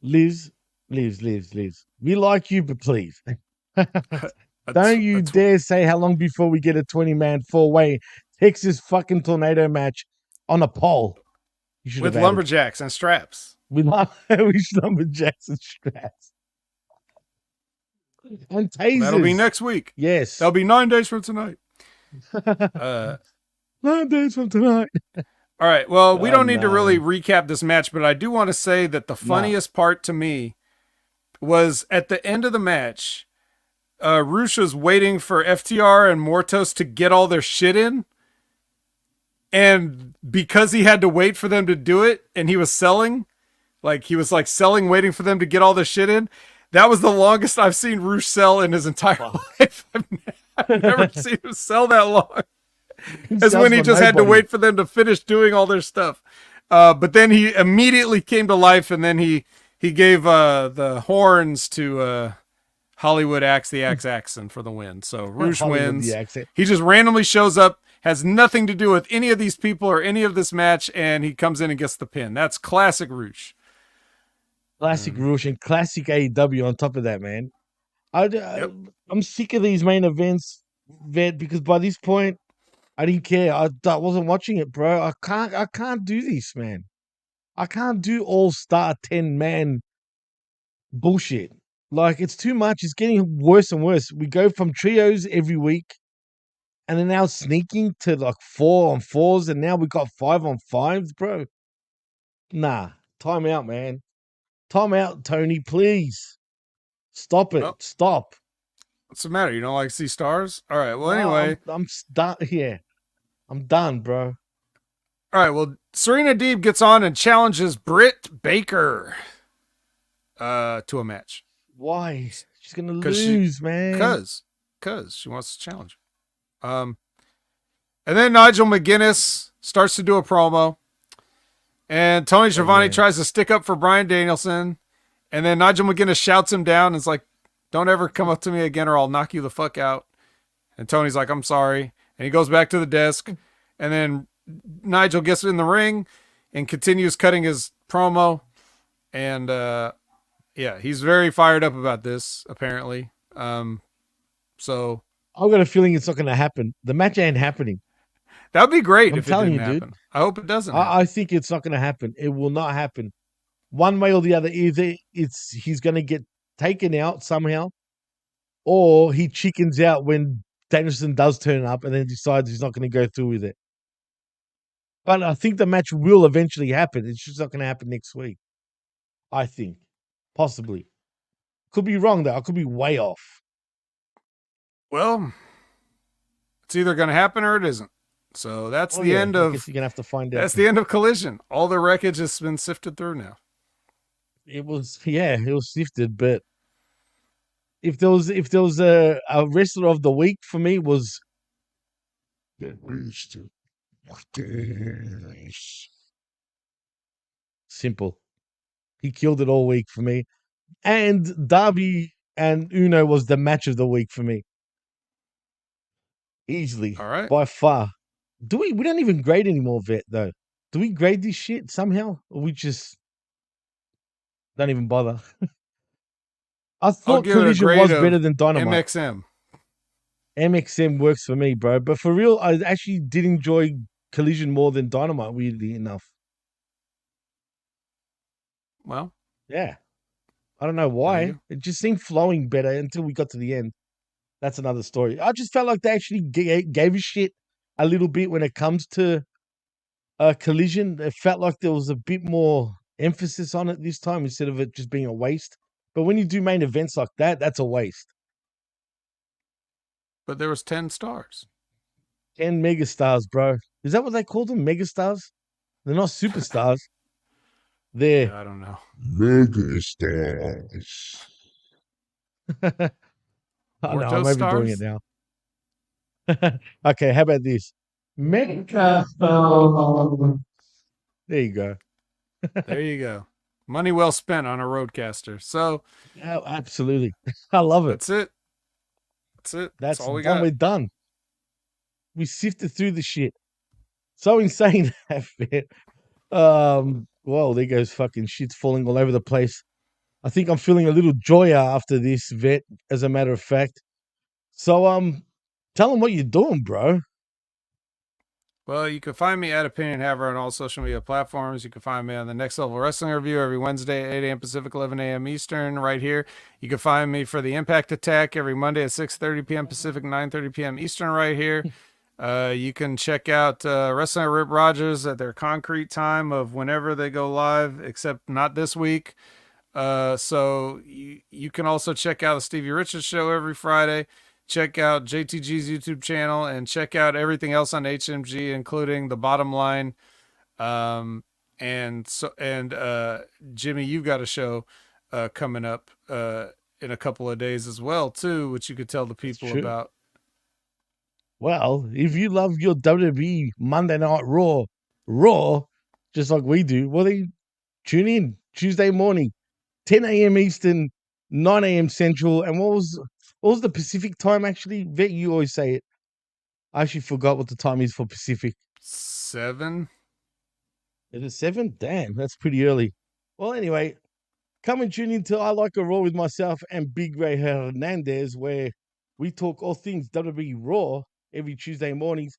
Liz. We like you, but please. Don't you dare say how long before we get a 20-man 4-way Texas fucking tornado match on a pole. With lumberjacks and straps. With lumberjacks and straps. And tasers. That'll be next week. Yes. That'll be 9 days from tonight. 9 days from tonight. All right. Well, we don't need to really recap this match, but I do want to say that the funniest part to me was at the end of the match, Roosh was waiting for FTR and Mortos to get all their shit in. And because he had to wait for them to do it and he was selling, waiting for them to get all their shit in, That was the longest I've seen Roosh sell in his entire life. I've never seen him sell that long. As when he just had to wait for them to finish doing all their stuff. But then he immediately came to life, and then he gave the horns to Hollywood Axe the Axon for the win. So Roosh wins. He just randomly shows up, has nothing to do with any of these people or any of this match, and he comes in and gets the pin. That's classic Roosh. Classic Roosh and classic AEW on top of that, man. I'm sick of these main events, Vet, because by this point, I didn't care. I wasn't watching it, bro. I can't do this, man. I can't do all-star 10-man bullshit. Like, it's too much. It's getting worse and worse. We go from trios every week, and then now sneaking to like 4-on-4s, and now we got 5-on-5s, bro. Nah, time out, man. Time out, Tony, please. Stop it. Stop. What's the matter? You don't like to see stars? All right. Well, anyway. I'm done. Yeah. I'm done, bro. All right. Well, Serena Deeb gets on and challenges Britt Baker to a match. Why? She's going to lose, man. Because she wants to challenge her. And then Nigel McGuinness starts to do a promo. And Tony Schiavone tries to stick up for Bryan Danielson. And then Nigel McGuinness shouts him down and is like, don't ever come up to me again or I'll knock you the fuck out. And Tony's like, I'm sorry. And he goes back to the desk. And then Nigel gets in the ring and continues cutting his promo. And he's very fired up about this, apparently. So I've got a feeling it's not going to happen. The match ain't happening. That would be great if it didn't happen. Dude. I hope it doesn't. I think it's not going to happen. It will not happen. One way or the other, either he's going to get taken out somehow, or he chickens out when Danielson does turn up and then decides he's not going to go through with it. But I think the match will eventually happen. It's just not going to happen next week. I think. Possibly. Could be wrong, though. I could be way off. Well, it's either going to happen or it isn't. So that's the end of. I guess you're gonna have to find out. That's the end of Collision. All the wreckage has been sifted through now. It was sifted, but if there was a wrestler of the week for me was simple. He killed it all week for me, and Darby and Uno was the match of the week for me, easily. All right, by far. We don't even grade anymore, Vet, though. Do we grade this shit somehow? Or we just don't even bother? I thought Collision was better than Dynamite. MXM works for me, bro. But for real, I actually did enjoy Collision more than Dynamite, weirdly enough. Well. Yeah. I don't know why. It just seemed flowing better until we got to the end. That's another story. I just felt like they actually gave a shit a little bit when it comes to Collision. It felt like there was a bit more emphasis on it this time instead of it just being a waste. But when you do main events like that, that's a waste. But there was 10 stars. 10 megastars, bro. Is that what they call them? Megastars? They're not superstars. They're... Yeah, I don't know. Megastars. Oh, no, I'm overdoing it now. Okay, how about this? Mega. There you go. There you go. Money well spent on a roadcaster. So, oh, absolutely. I love it. That's it. That's all we got. We're done. We sifted through the shit. So insane, that bit. Well, there goes fucking shit's falling all over the place. I think I'm feeling a little joya after this, Vet, as a matter of fact. So, tell them what you're doing, bro. Well, you can find me at Opinion Haver on all social media platforms. You can find me on the Next Level Wrestling Review every Wednesday at 8 a.m. Pacific, 11 a.m. Eastern, right here. You can find me for the Impact Attack every Monday at 6:30 p.m. Pacific, 9:30 p.m. Eastern, right here. You can check out Wrestling Rip Rogers at their concrete time of whenever they go live, except not this week. So you can also check out the Stevie Richards Show every Friday. Check out JTG's YouTube channel and check out everything else on HMG, including The Bottom Line. And Jimmy, you've got a show coming up in a couple of days as well, too, which you could tell the people about. Well, if you love your WWE Monday Night Raw, just like we do, well, then tune in Tuesday morning, 10 a.m. Eastern, 9 a.m. Central. And what was the Pacific time, actually? Vet, you always say it. I actually forgot what the time is for Pacific. 7? Is it 7? Damn, that's pretty early. Well, anyway, come and tune into I Like a Raw with myself and Big Ray Hernandez, where we talk all things WWE Raw every Tuesday mornings.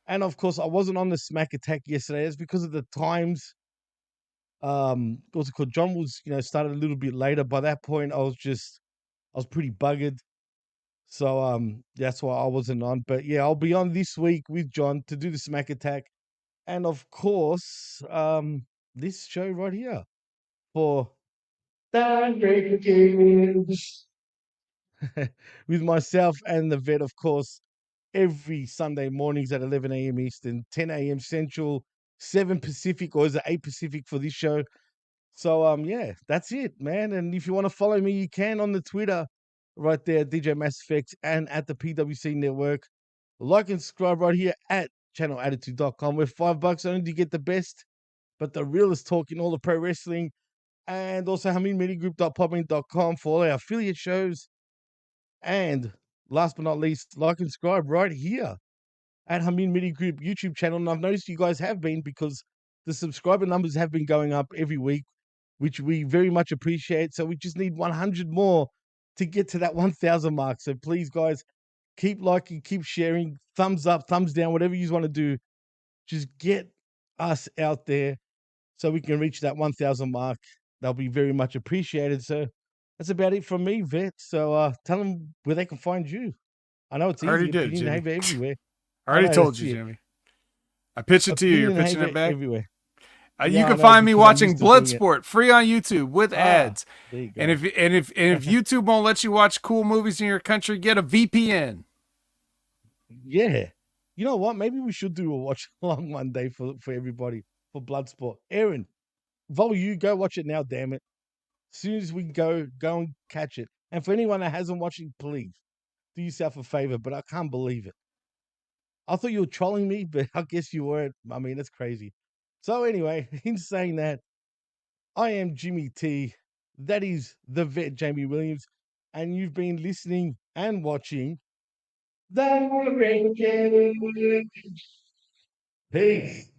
And of course, I wasn't on the Smack Attack yesterday. It's because of the times. What's it called? John was, started a little bit later. By that point, I was pretty buggered. So that's why I wasn't on. But yeah, I'll be on this week with John to do the Smack Attack. And of course, this show right here for with myself and the vet, of course, every Sunday mornings at 11 a.m. Eastern, 10 a.m. Central, 7 Pacific, or is it 8 Pacific for this show? So, yeah, that's it, man. And if you want to follow me, you can on the Twitter right there, DJ Mass Effects, and at the PWC Network. Like and subscribe right here at channelattitude.com, where $5 only to get the best, but the realest talk in all the pro wrestling. And also HaminMediaGroup.podbean.com for all our affiliate shows. And last but not least, like and subscribe right here at Hamin Media Group YouTube channel. And I've noticed you guys have been, because the subscriber numbers have been going up every week, which we very much appreciate. So we just need 100 more to get to that 1,000 mark. So please, guys, keep liking, keep sharing, thumbs up, thumbs down, whatever you want to do. Just get us out there so we can reach that 1,000 mark. They'll be very much appreciated. So that's about it from me, Vet. So tell them where they can find you. I know it's easy. Already did, Opinion Haver everywhere. I already told you, Jimmy. I pitched it to you. You're pitching it back everywhere. You can find me watching Bloodsport free on YouTube with ads. There you go. And if YouTube won't let you watch cool movies in your country, get a VPN. Yeah. You know what? Maybe we should do a watch along one day for everybody for Bloodsport. Aaron, you go watch it now, damn it. As soon as we go and catch it. And for anyone that hasn't watched it, please do yourself a favor, but I can't believe it. I thought you were trolling me, but I guess you weren't. I mean, that's crazy. So anyway, in saying that, I am Jimmy T. That is the vet, Jamie Williams. And you've been listening and watching The Wreckage. Peace.